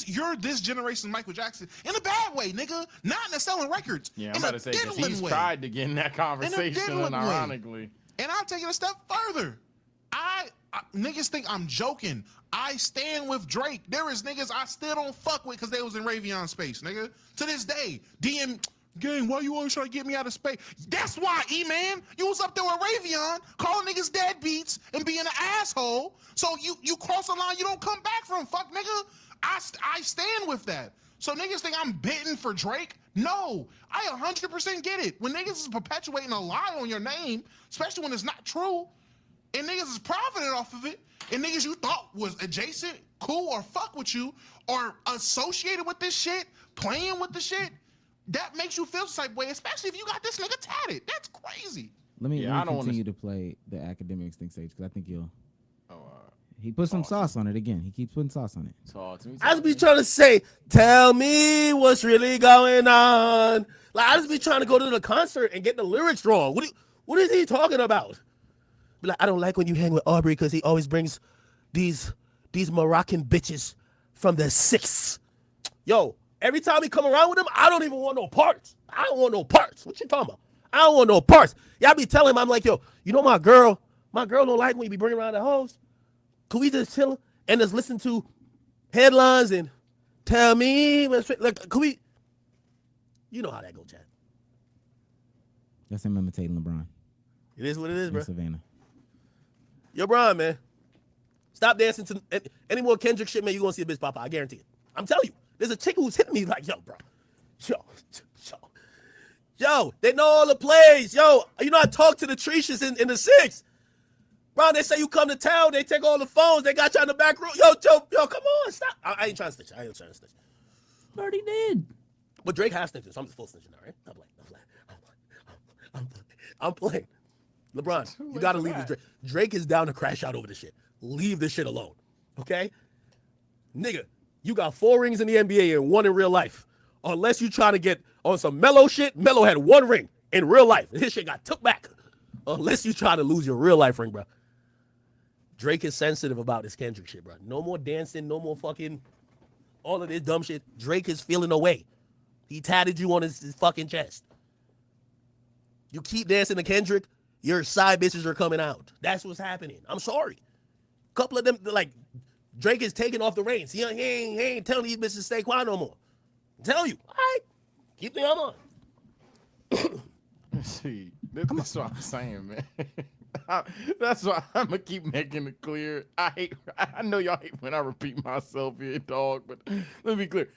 You're this generation's Michael Jackson in a bad way, nigga. Not in a selling records. Yeah, I'm about to say, because he's tried to get in that conversation, and ironically. And I'll take it a step further. Niggas think I'm joking. I stand with Drake. There is niggas I still don't fuck with because they was in Ravion space, nigga. To this day, DM gang, why you always trying to get me out of space? That's why, E-Man, you was up there with Ravion, calling niggas deadbeats and being an asshole. So you cross the line, you don't come back from. Fuck, nigga. I stand with that. So niggas think I'm bitten for Drake? No, I 100% get it. When niggas is perpetuating a lie on your name, especially when it's not true, and niggas is profiting off of it, and niggas you thought was adjacent, cool, or fuck with you, or associated with this shit, playing with the shit, that makes you feel some type of way, especially if you got this nigga tatted. That's crazy. Let me continue to play the Akademiks thing, Sage, because I think you'll. He put some sauce on it again. He keeps putting sauce on it. I just be trying to say, tell me what's really going on. Like, I just be trying to go to the concert and get the lyrics wrong. What is he talking about? Be like, I don't like when you hang with Aubrey because he always brings these Moroccan bitches from the six. Yo, every time he come around with him, I don't even want no parts. I don't want no parts. What you talking about? I don't want no parts. Y'all be telling him, I'm like, yo, you know my girl don't like when you be bringing around the hoes. Could we just chill and just listen to headlines and tell me? Like, could we? You know how that go, Chad. That's him imitating LeBron. It is what it is, bro. Savannah. Yo, Bron, man. Stop dancing to any more Kendrick shit, man. You gonna see a bitch pop out. I guarantee it. I'm telling you. There's a chick who's hitting me like, yo, bro. Yo, they know all the plays. Yo, you know I talk to the Trishas in the six. Bro, they say you come to town, they take all the phones, they got you in the back room. Yo, come on, stop. I ain't trying to snitch. Already did. But Drake has snitches, so I'm just full snitching now, right? I'm playing. LeBron, you gotta leave this Drake. Drake is down to crash out over this shit. Leave this shit alone, okay? Nigga, you got 4 rings in the NBA and 1 in real life. Unless you trying to get on some Melo shit, Melo had 1 ring in real life. His shit got took back. Unless you try to lose your real life ring, bro. Drake is sensitive about this Kendrick shit, bro. No more dancing, no more fucking all of this dumb shit. Drake is feeling away. He tatted you on his fucking chest. You keep dancing to Kendrick, your side bitches are coming out. That's what's happening. I'm sorry. A couple of them, like, Drake is taking off the reins. He ain't telling these bitches to stay quiet no more. I'm telling you. All right. Keep the arm on. See, that's what I'm saying, man. That's why I'm gonna keep making it clear. I know y'all hate when I repeat myself here, dog, but let me be clear.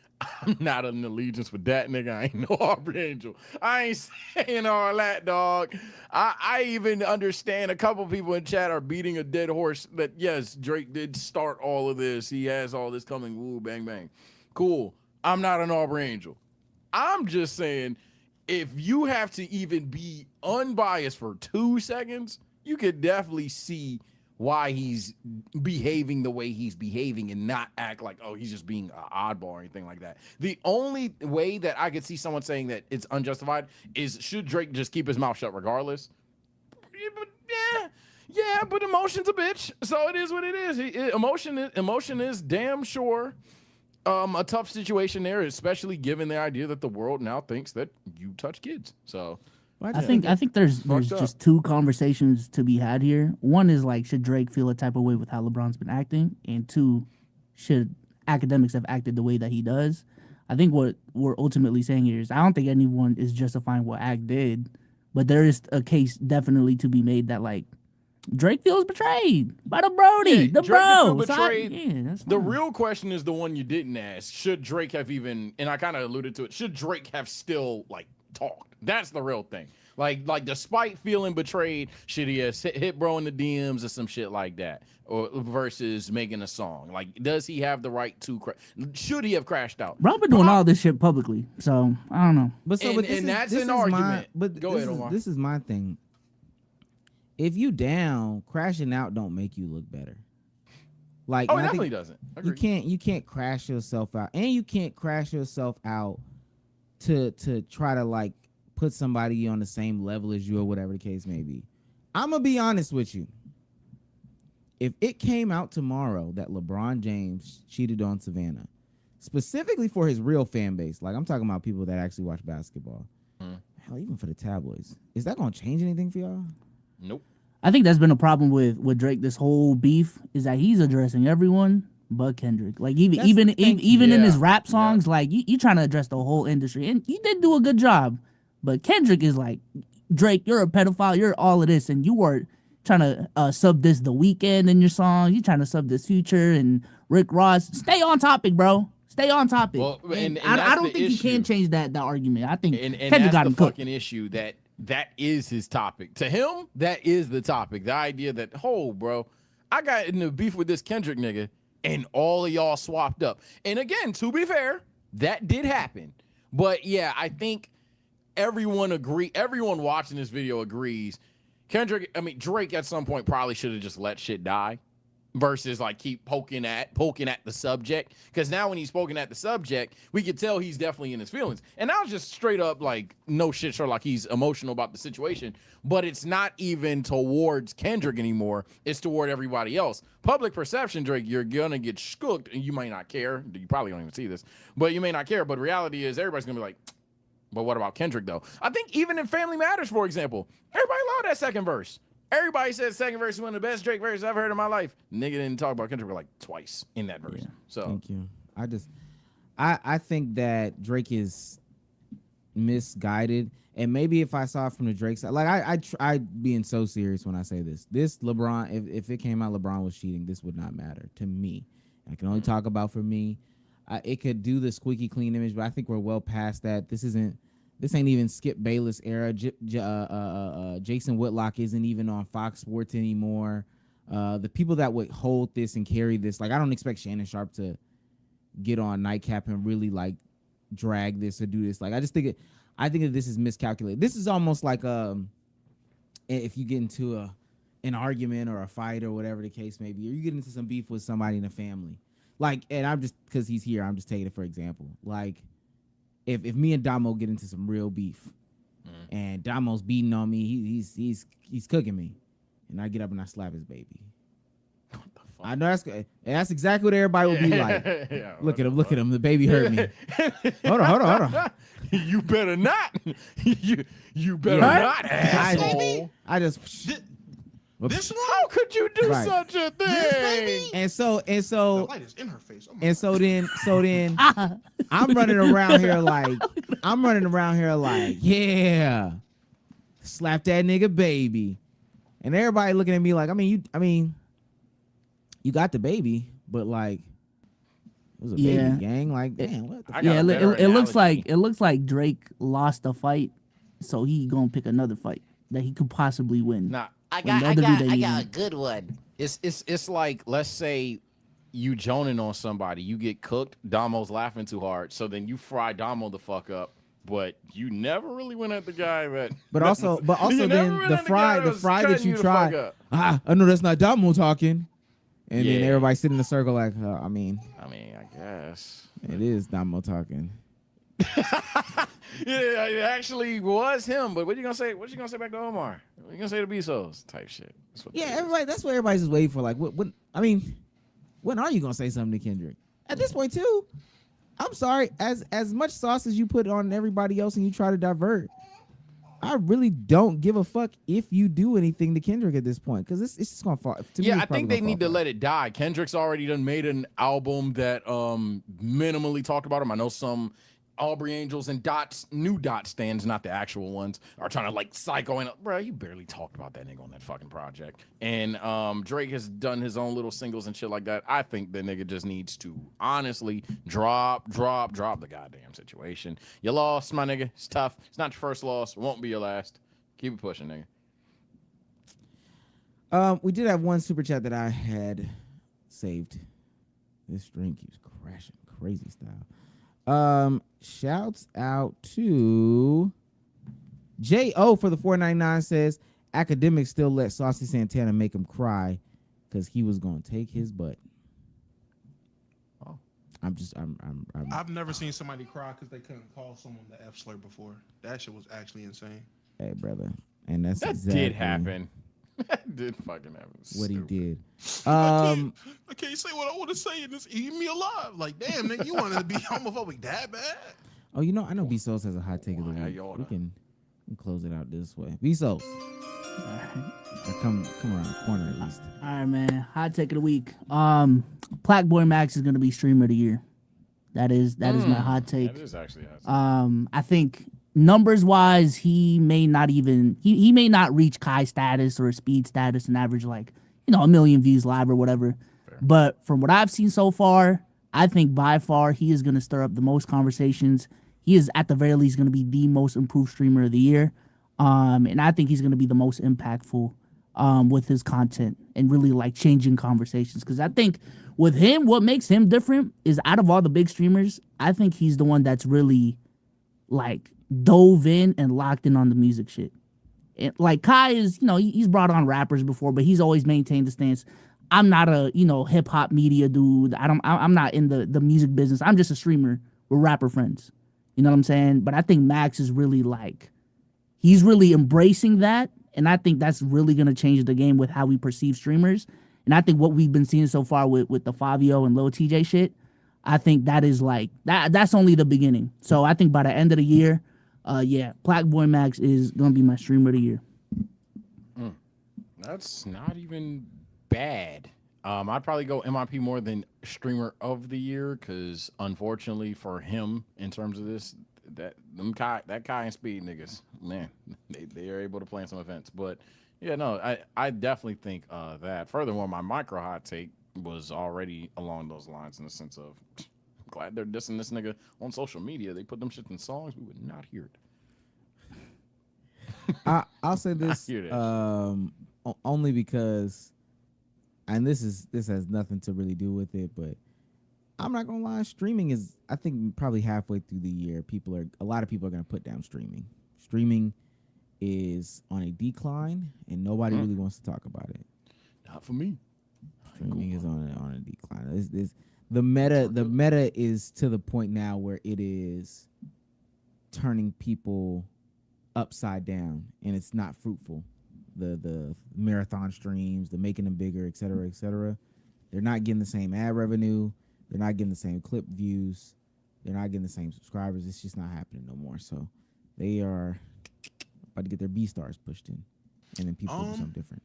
I'm not an allegiance with that nigga. I ain't no Aubrey Angel. I ain't saying all that, dog. I even understand a couple people in chat are beating a dead horse that, yes, Drake did start all of this. He has all this coming. Woo, bang, bang. Cool. I'm not an Aubrey Angel. I'm just saying, if you have to even be unbiased for 2 seconds, you could definitely see why he's behaving the way he's behaving and not act like, oh, he's just being an oddball or anything like that. The only way that I could see someone saying that it's unjustified is, should Drake just keep his mouth shut regardless? Yeah, but emotion's a bitch, so it is what it is. Emotion is damn sure a tough situation there, especially given the idea that the world now thinks that you touch kids. So I think there's just 2 conversations to be had here. One is like, should Drake feel a type of way with how LeBron's been acting? And 2, should Akademiks have acted the way that he does? I think what we're ultimately saying here is, I don't think anyone is justifying what Ak did, but there is a case definitely to be made that, like, Drake feels betrayed by the Brody, the Drake bro. Feel betrayed. That's the fine. real question is the one you didn't ask. Should Drake have even, and I kind of alluded to it, should Drake have still, like, talked? That's the real thing. Like despite feeling betrayed, should he have hit bro in the DMs or some shit like that? Or versus making a song? Like, does he have the right to should he have crashed out? Bro been doing all this shit publicly, so I don't know. But that's an argument. Go ahead, Omar. This is my thing. If you down, crashing out don't make you look better. Like, it definitely doesn't. You can't crash yourself out, and you can't crash yourself out to try to, like, put somebody on the same level as you or whatever the case may be. I'm gonna be honest with you. If it came out tomorrow that LeBron James cheated on Savannah, specifically for his real fan base, like I'm talking about people that actually watch basketball, hell, even for the tabloids, is that gonna change anything for y'all? Nope. I think that's been a problem with Drake. This whole beef is that he's addressing everyone but Kendrick. Like even in his rap songs, like you trying to address the whole industry, and you did do a good job. But Kendrick is like, Drake, you're a pedophile, you're all of this, and you were trying to sub this The Weeknd in your song. You trying to sub this Future and Rick Ross. Stay on topic, bro. Stay on topic. Well, and I don't think you can change that argument. I think and Kendrick got him cooked. Fucking issue that is his topic. To him, that is the topic. The idea that, bro, I got in the beef with this Kendrick nigga, and all of y'all swapped up. And again, to be fair, that did happen. But yeah, I think everyone watching this video agrees. Drake at some point probably should have just let shit die versus like keep poking at the subject. Because now when he's poking at the subject, we could tell he's definitely in his feelings. And now it's just straight up like no shit, sure, like he's emotional about the situation. But it's not even towards Kendrick anymore. It's toward everybody else. Public perception, Drake, you're gonna get skooked, and you might not care. You probably don't even see this, but you may not care. But reality is everybody's gonna be like, but what about Kendrick, though? I think even in Family Matters, for example, everybody loved that second verse. Everybody said second verse is one of the best Drake verses I've heard in my life. Nigga didn't talk about Kendrick like twice in that verse. Yeah, so thank you. I think that Drake is misguided. And maybe if I saw it from the Drake side, like I being so serious when I say this. This LeBron, if it came out LeBron was cheating, this would not matter to me. I can only talk about for me. It could do the squeaky clean image, but I think we're well past that. This ain't even Skip Bayless era. Jason Whitlock isn't even on Fox Sports anymore. The people that would hold this and carry this, like I don't expect Shannon Sharp to get on Nightcap and really like drag this or do this. Like I think that this is miscalculated. This is almost like if you get into an argument or a fight or whatever the case may be, or you get into some beef with somebody in the family. Like, and I'm just, because he's here, I'm just taking it for example. Like, if me and Damo get into some real beef, and Damo's beating on me, he's cooking me, and I get up and I slap his baby. What the fuck? I know that's exactly what everybody would be like. Yeah, look at him, the baby hurt me. Hold on. You better not. You better not, asshole. I just. This one? How could you do such a thing? And so the light is in her face. Oh and so then I'm running around here like, yeah, slap that nigga baby. And everybody looking at me like, I mean, you got the baby, but like it was a baby gang. Like, damn, what the fuck? Yeah, it looks like Drake lost a fight, so he gonna pick another fight that he could possibly win. Nah. I got a good one. It's like, let's say you joning on somebody, you get cooked, Damo's laughing too hard, so then you fry Damo the fuck up, but you never really went at the guy that. But also then the fry that you try. I know that's not Damo talking, and then everybody sit in a circle like, I mean, I guess it is Damo talking. Yeah, it actually was him. But what you gonna say? What you gonna say back to Omar? What you gonna say to Bezos? Type shit. That's what everybody's just waiting for. Like, when are you gonna say something to Kendrick? At this point, too, I'm sorry. As much sauce as you put on everybody else and you try to divert, I really don't give a fuck if you do anything to Kendrick at this point, because it's just gonna fall. I think they need to let it die. Kendrick's already done made an album that minimally talked about him. I know some Aubrey Angels and new Dot stands, not the actual ones, are trying to like psycho and bro, you barely talked about that nigga on that fucking project. And Drake has done his own little singles and shit like that. I think the nigga just needs to honestly drop the goddamn situation. You lost, my nigga. It's tough. It's not your first loss. It won't be your last. Keep it pushing, nigga. We did have one super chat that I had saved. This stream keeps crashing, crazy style. Shouts out to J.O. for the 499 says Akademiks still let Saucy Santana make him cry because he was gonna take his butt. Oh. I've never seen somebody cry because they couldn't call someone the F slur before. That shit was actually insane. Hey, brother. And that did happen. That did fucking happen. What he did. I can't say what I want to say and it's eating me alive. Like, damn, nigga, you wanted to be homophobic that bad? Oh, I know Bezos has a hot take of the week. We can close it out this way. Bezos. Come around the corner at least. All right, man. Hot take of the week. Plaque Boy Max is gonna be streamer of the year. That is my hot take. That is actually hot take. I think numbers wise, he may not even he may not reach Kai status or speed status and average like, 1 million views live or whatever. Fair. But from what I've seen so far, I think by far he is gonna stir up the most conversations. He is at the very least gonna be the most improved streamer of the year. And I think he's gonna be the most impactful with his content and really like changing conversations. Because I think with him, what makes him different is out of all the big streamers, I think he's the one that's really like dove in and locked in on the music shit. And, like Kai is, he's brought on rappers before, but he's always maintained the stance. I'm not a, hip hop media dude. I'm not in the music business. I'm just a streamer with rapper friends. You know what I'm saying? But I think Max is really like, he's really embracing that. And I think that's really going to change the game with how we perceive streamers. And I think what we've been seeing so far with the Fabio and Lil TJ shit, I think that is like, that's only the beginning. So I think by the end of the year, Plaque Boy Max is going to be my streamer of the year. That's not even bad. I'd probably go MIP more than streamer of the year because unfortunately for him, in terms of this, that Kai and Speed niggas, man, they are able to play in some events. But yeah, no, I definitely think that. Furthermore, my micro hot take was already along those lines in the sense of I'm glad they're dissing this nigga on social media. They put them shit in songs, we would not hear it. I'll say this only because, and this has nothing to really do with it, but I'm not gonna lie, streaming is, I think probably halfway through the year, a lot of people are gonna put down streaming. Streaming is on a decline, and nobody really wants to talk about it. Not for me. Streaming is on a decline. The meta is to the point now where it is turning people upside down, and it's not fruitful. The marathon streams, the making them bigger, et cetera, they're not getting the same ad revenue. They're not getting the same clip views. They're not getting the same subscribers. It's just not happening no more. So they are about to get their B stars pushed in, and then people do something different.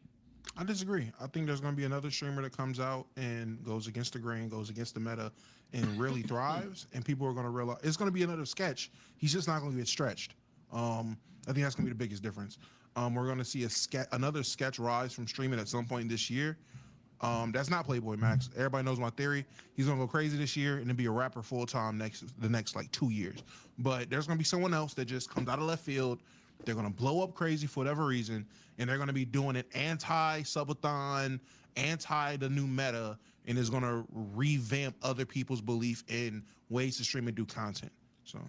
I disagree. I think there's going to be another streamer that comes out and goes against the grain, goes against the meta, and really thrives. And people are going to realize it's going to be another sketch. He's just not going to get stretched. I think that's going to be the biggest difference. We're going to see another sketch rise from streaming at some point this year. That's not Playboy Max. Everybody knows my theory. He's gonna go crazy this year and then be a rapper full time the next like 2 years. But there's gonna be someone else that just comes out of left field. They're gonna blow up crazy for whatever reason, and they're gonna be doing it anti-subathon, anti the new meta, and is gonna revamp other people's belief in ways to stream and do content. So,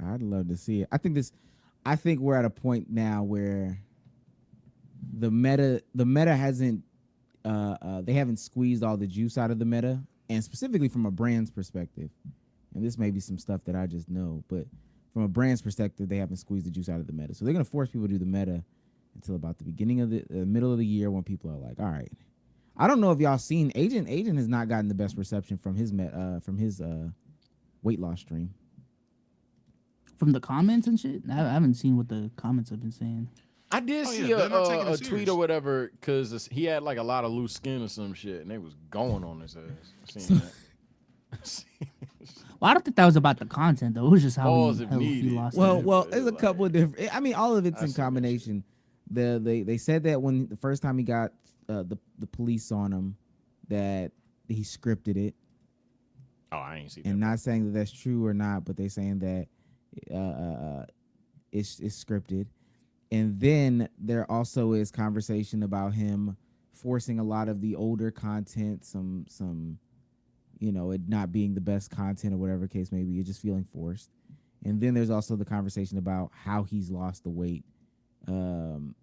I'd love to see it. I think we're at a point now where the meta hasn't they haven't squeezed all the juice out of the meta, and specifically from a brand's perspective, and this may be some stuff that I just know, but from a brand's perspective, they haven't squeezed the juice out of the meta. So they're gonna force people to do the meta until about the beginning of the middle of the year, when people are like, all right. I don't know if y'all seen Agent has not gotten the best reception from his weight loss stream. From the comments and shit, I haven't seen what the comments have been saying. I did see a tweet or whatever, because he had like a lot of loose skin or some shit, and they was going on his ass. Seen that. Well, I don't think that was about the content though. It was just how he lost. Well, there's a couple of different. I mean, all of it's in combination. They said that when the first time he got the police on him, that he scripted it. Oh, I ain't seen that. And not saying that that's true or not, but they saying that it's scripted. And then there also is conversation about him forcing a lot of the older content, some it not being the best content or whatever case may be, just feeling forced. And then there's also the conversation about how he's lost the weight, and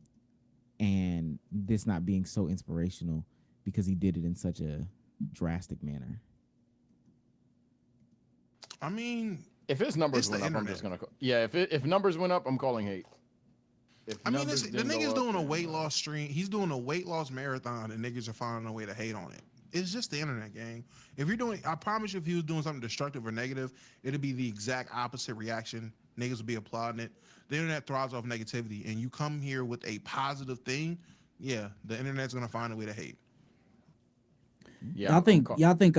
this not being so inspirational because he did it in such a drastic manner. I mean, if his numbers went up, I'm just gonna if numbers went up, I'm calling hate. I mean, the nigga's doing a weight loss stream. He's doing a weight loss marathon, and niggas are finding a way to hate on it. It's just the internet, gang. If you're doing, I promise you, if he was doing something destructive or negative, it'd be the exact opposite reaction. Niggas would be applauding it. The internet thrives off negativity, and you come here with a positive thing, yeah, the internet's gonna find a way to hate. Yeah, y'all think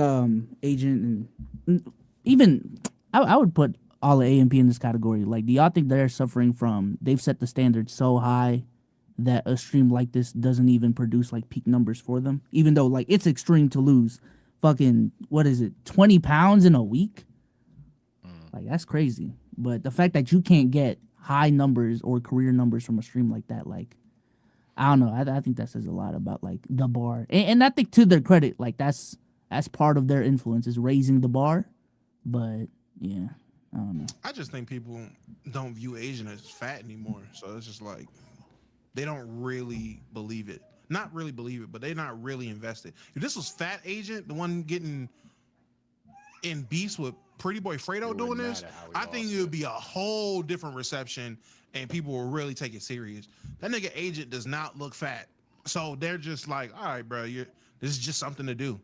agent and even I would put all of AMP in this category. Like, do y'all think they're suffering from they've set the standard so high that a stream like this doesn't even produce like peak numbers for them, even though like it's extreme to lose fucking what is it 20 pounds in a week? Like, that's crazy. But the fact that you can't get high numbers or career numbers from a stream like that, like, I don't know, I think that says a lot about like the bar, and I think to their credit, like that's part of their influence is raising the bar. But yeah, I don't know. I just think people don't view Asian as fat anymore, so it's just like they don't really believe it. Not really believe it, but they're not really invested. If this was Fat Agent, the one getting in beefs with Pretty Boy Fredo doing this, I think it would be a whole different reception and people will really take it serious. That nigga Agent does not look fat. So they're just like, all right, bro, this is just something to do.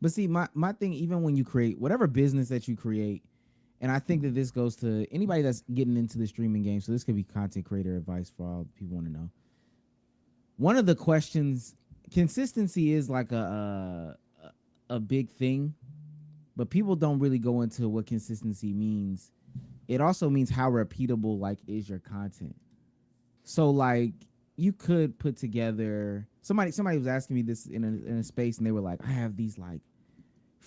But see, my thing, even when you create whatever business that you create, and I think that this goes to anybody that's getting into the streaming game. So this could be content creator advice for all people want to know. One of the questions, consistency is like a big thing, but people don't really go into what consistency means. It also means how repeatable like is your content. So like you could put together, somebody was asking me this in a space, and they were like, I have these like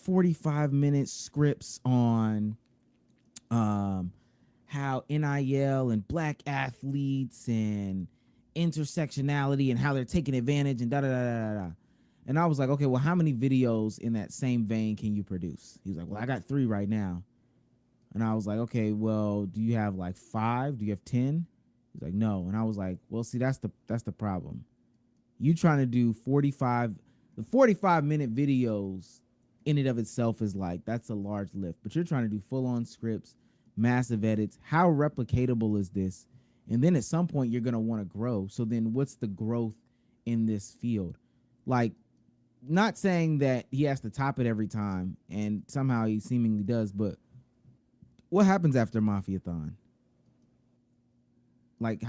45-minute scripts on how NIL and black athletes and intersectionality and how they're taking advantage and da da da da da. And I was like, okay, well, how many videos in that same vein can you produce? He was like, well, I got 3 right now. And I was like, okay, well, do you have like 5? Do you have 10? He's like, no. And I was like, well, see, that's the problem. You trying to do 45-minute videos in and of itself is like, that's a large lift. But you're trying to do full-on scripts, massive edits. How replicatable is this? And then at some point you're going to want to grow. So then what's the growth in this field? Like, not saying that he has to top it every time, and somehow he seemingly does, but what happens after Mafiathon? Like,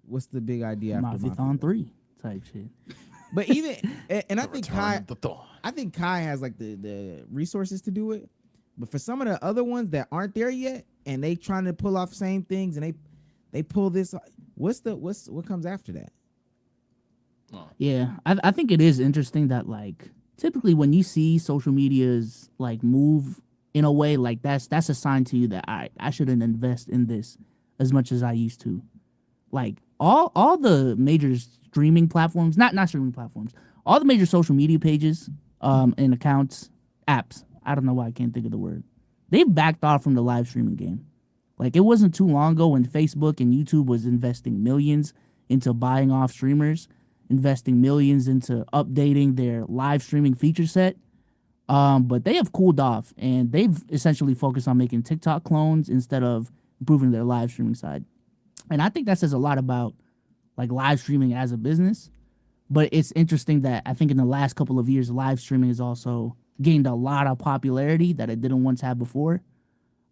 what's the big idea after Mafiathon 3 type shit? But even, and I think Kai has like the resources to do it. But for some of the other ones that aren't there yet, and they trying to pull off same things, and they pull this, what comes after that? Yeah, I think it is interesting that like typically when you see social medias like move in a way like that's a sign to you that I shouldn't invest in this as much as I used to. Like all the major streaming platforms, not streaming platforms, all the major social media pages, and accounts, apps. I don't know why I can't think of the word. They've backed off from the live streaming game. Like, it wasn't too long ago when Facebook and YouTube was investing millions into buying off streamers, investing millions into updating their live streaming feature set. But they have cooled off, and they've essentially focused on making TikTok clones instead of improving their live streaming side. And I think that says a lot about like live streaming as a business. But it's interesting that I think in the last couple of years, live streaming has also gained a lot of popularity that it didn't once have before.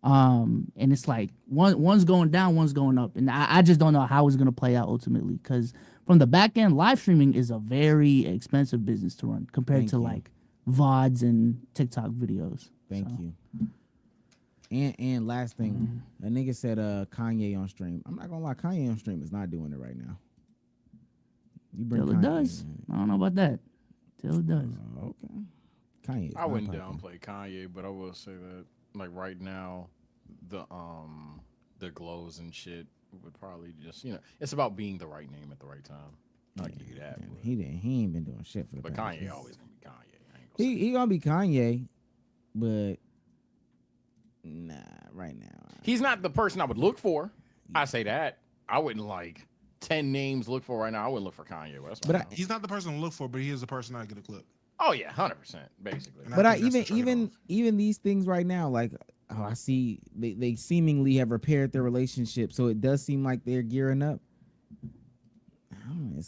And it's like one's going down, one's going up. And I just don't know how it's going to play out ultimately, because from the back end, live streaming is a very expensive business to run compared to like VODs and TikTok videos. Thank you. And last thing, a nigga said Kanye on stream. I'm not gonna lie, Kanye on stream is not doing it right now. You bring Till it does. I don't know about that. Till it does. Okay. Kanye. I wouldn't downplay Kanye, but I will say that like right now, the glows and shit would probably just, it's about being the right name at the right time. I'll give you that. He ain't been doing shit for the But past. Kanye always gonna be Kanye. He gonna be Kanye, but nah, right now. He's not the person I would look for. I say that. I wouldn't like 10 names look for right now. I wouldn't look for Kanye West. But he's not the person to look for, but he is the person I get a clip. Oh yeah, 100%, basically. But I even these things right now, like I see they seemingly have repaired their relationship, so it does seem like they're gearing up. I don't know,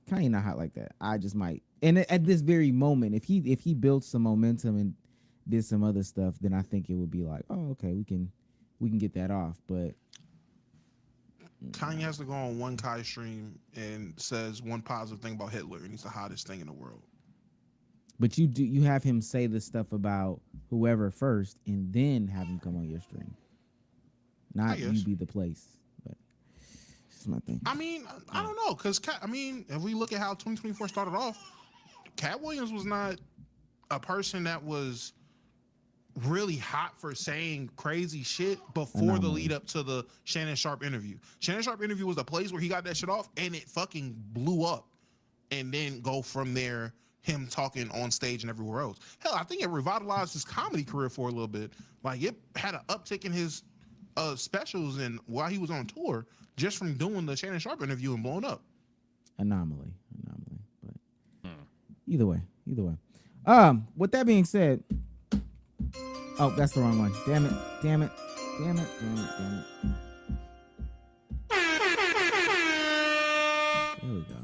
Kanye not hot like that. I just might. And at this very moment, if he built some momentum and did some other stuff, then I think it would be like, oh, okay, we can get that off. But Kanye has to go on one Kai stream and says one positive thing about Hitler, and he's the hottest thing in the world. But you have him say the stuff about whoever first, and then have him come on your stream. Not you be the place. But it's just my thing. I mean, I don't know, because if we look at how 2024 started off, Cat Williams was not a person that was really hot for saying crazy shit before the lead up to the Shannon Sharp interview. Shannon Sharp interview was the place where he got that shit off, and it fucking blew up. And then go from there, him talking on stage and everywhere else. Hell, I think it revitalized his comedy career for a little bit. Like, it had an uptick in his specials and while he was on tour just from doing the Shannon Sharp interview and blowing up. Anomaly. But either way. With that being said, oh, that's the wrong one. Damn it. There we go.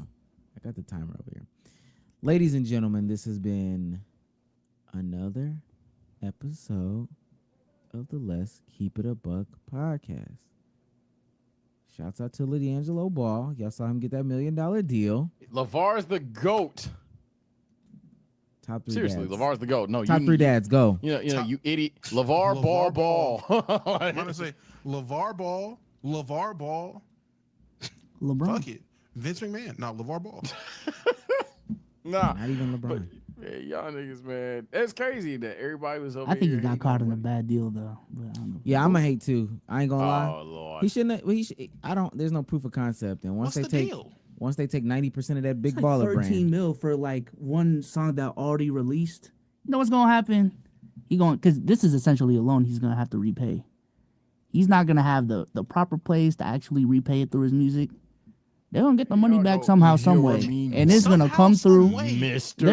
I got the timer over here. Ladies and gentlemen, this has been another episode of the Let's Keep It a Buck podcast. Shouts out to LiD'Angelo Ball. Y'all saw him get that $1 million deal. LeVar's the GOAT. Top 3 Seriously, dads. LeVar's the GOAT. No, top 3 dads, go. You idiot. LeVar Ball. I'm going to say LeVar Ball. LeBron. Fuck it. Vince McMahon. No, LeVar Ball. Nah. Not even LeBron. But, y'all niggas, man. It's crazy that everybody was over I think here. he got caught in a bad deal though. But I don't know. Yeah, I'm gonna hate too. I ain't gonna lie. Oh Lord. He shouldn't. I don't. There's no proof of concept. And once What's they the take, deal? once they take 90% of that big It's like baller 13 brand. mil for like one song that already released. You know what's gonna happen? Because this is essentially a loan he's gonna have to repay. He's not gonna have the proper place to actually repay it through his music. They're gonna get the money back somehow, some way, and it's gonna come through. Mr.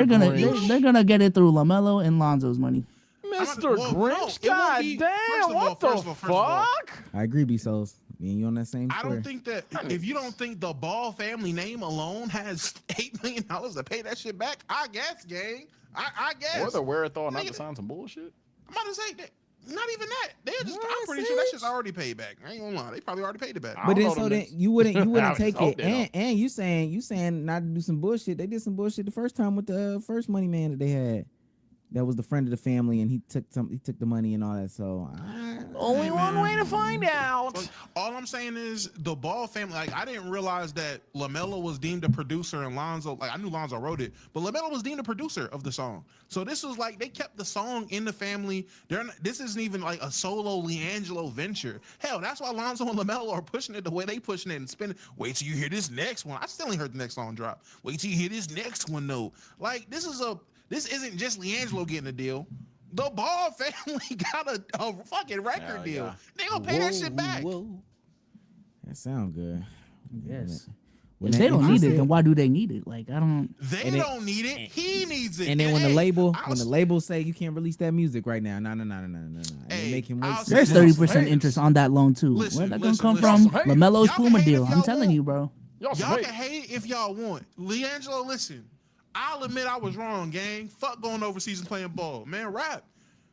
They're gonna get it through LaMelo and Lonzo's money. Mr. Grinch, God damn, what the fuck? I agree, B-Souls. Me and you on that same I square. don't think that if you don't think the Ball family name alone has $8 million to pay that shit back, I guess, gang. I guess. Or the wherewithal not to sign some bullshit. I'm about to say that. Not even that. I'm pretty sure that shit's already paid back. I ain't gonna lie. They probably already paid it back. But then you wouldn't take hope it. And you saying not to do some bullshit. They did some bullshit the first time with the first money man that they had. That was the friend of the family, and he took the money and all that. So only one way to find out. All I'm saying is the Ball family. Like, I didn't realize that LaMelo was deemed a producer and Lonzo. Like, I knew Lonzo wrote it, but LaMelo was deemed a producer of the song. So this was like they kept the song in the family. This isn't even like a solo LiAngelo venture. Hell, that's why Lonzo and LaMelo are pushing it the way they pushing it and spinning. Wait till you hear this next one. I still ain't heard the next song drop. Wait till you hear this next one though. Like, this isn't just LiAngelo getting a deal. The Ball family got a fucking record deal. They gonna pay that shit back. that sound good. Yes. When If they don't need it, then why do they need it? Like, I don't. They don't need it. He needs it. And then when the label say you can't release that music right now, no, Hey, make him wait. There's 30% interest on that loan too. Where's that gonna come from? LaMelo's Y'all can Puma hate deal. if I'm y'all telling want. you, bro. Y'all can hate if y'all want. LiAngelo, listen. I'll admit I was wrong, gang. Fuck going overseas and playing ball. Man, rap.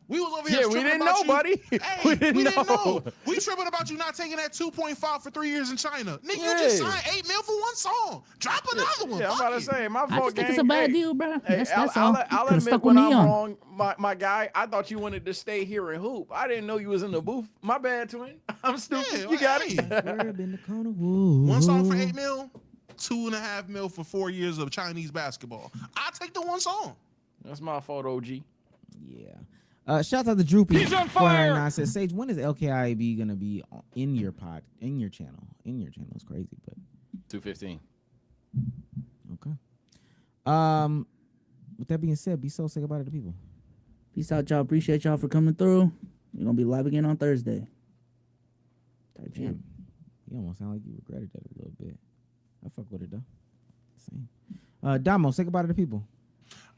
We was over here. Yeah, we didn't know, buddy. Hey, we didn't know. We tripping about you not taking that 2.5 for 3 years in China. Nigga, you just signed $8 million for one song. Drop another one. Yeah, I'm about to say, my fault, I just think it's a gang. bad deal, bro. Hey, That's all. I'll Could've admit stuck when with I'm me on. wrong, my guy. I thought you wanted to stay here and hoop. I didn't know you was in the booth. My bad, twin. I'm stupid. Yeah, you got hey. it. One song for $8 million, $2.5 million for 4 years of Chinese basketball. I'll take the one song. That's my fault, OG. Yeah. Shout out to Droopy. He's on fire. 499 says, Sage, when is LKIAB gonna be in your channel? In your channel is crazy, but 2:15. Okay. With that being said, be so say goodbye to the people. Peace out, y'all. Appreciate y'all for coming through. We're gonna be live again on Thursday. Type shit. You almost sound like you regretted that a little bit. I fuck with it though. Same. Damo, say goodbye to the people.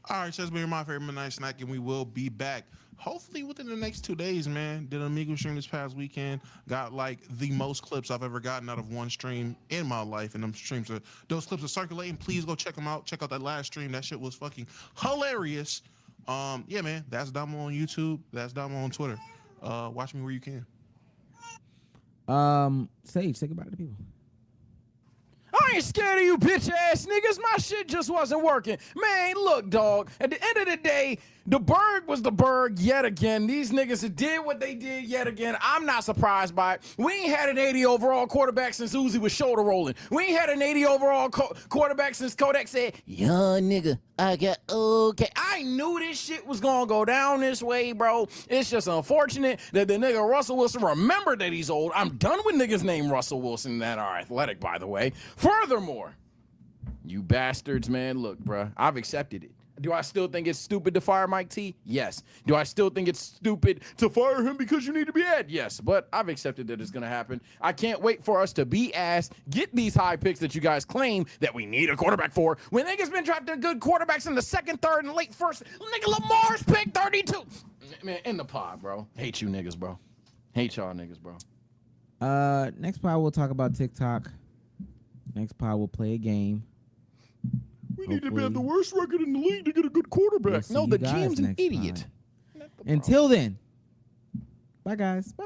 All right, so that's been my favorite midnight snack, and we will be back hopefully within the next 2 days, man. Did an Amigo stream this past weekend. Got like the most clips I've ever gotten out of one stream in my life, and those clips are circulating. Please go check them out. Check out that last stream. That shit was fucking hilarious. Yeah, man. That's Damo on YouTube. That's Damo on Twitter. Watch me where you can. Sage, say goodbye to the people. I ain't scared of you bitch ass niggas. My shit just wasn't working. Man, look, dog. At the end of the day, the Berg was the Berg yet again. These niggas did what they did yet again. I'm not surprised by it. We ain't had an 80 overall quarterback since Uzi was shoulder rolling. We ain't had an 80 overall quarterback since Kodak said, "Young nigga, I got okay." I knew this shit was gonna go down this way, bro. It's just unfortunate that the nigga Russell Wilson remembered that he's old. I'm done with niggas named Russell Wilson that are athletic, by the way. Furthermore, you bastards, man, look, bro, I've accepted it. Do I still think it's stupid to fire Mike T? Yes. Do I still think it's stupid to fire him because you need to be Ed? Yes. But I've accepted that it's going to happen. I can't wait for us to be ass, get these high picks that you guys claim that we need a quarterback for. When niggas been drafting good quarterbacks in the second, third, and late first, nigga Lamar's pick 32. Man, in the pod, bro. Hate you niggas, bro. Hate y'all niggas, bro. Next pod we'll talk about TikTok. Next pod we'll play a game. We need to be at the worst record in the league to get a good quarterback. We'll no, the GM's an idiot. Until then, bye guys. Bye.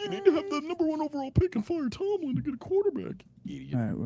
You need to have the #1 overall pick and fire Tomlin to get a quarterback. Idiot. All right.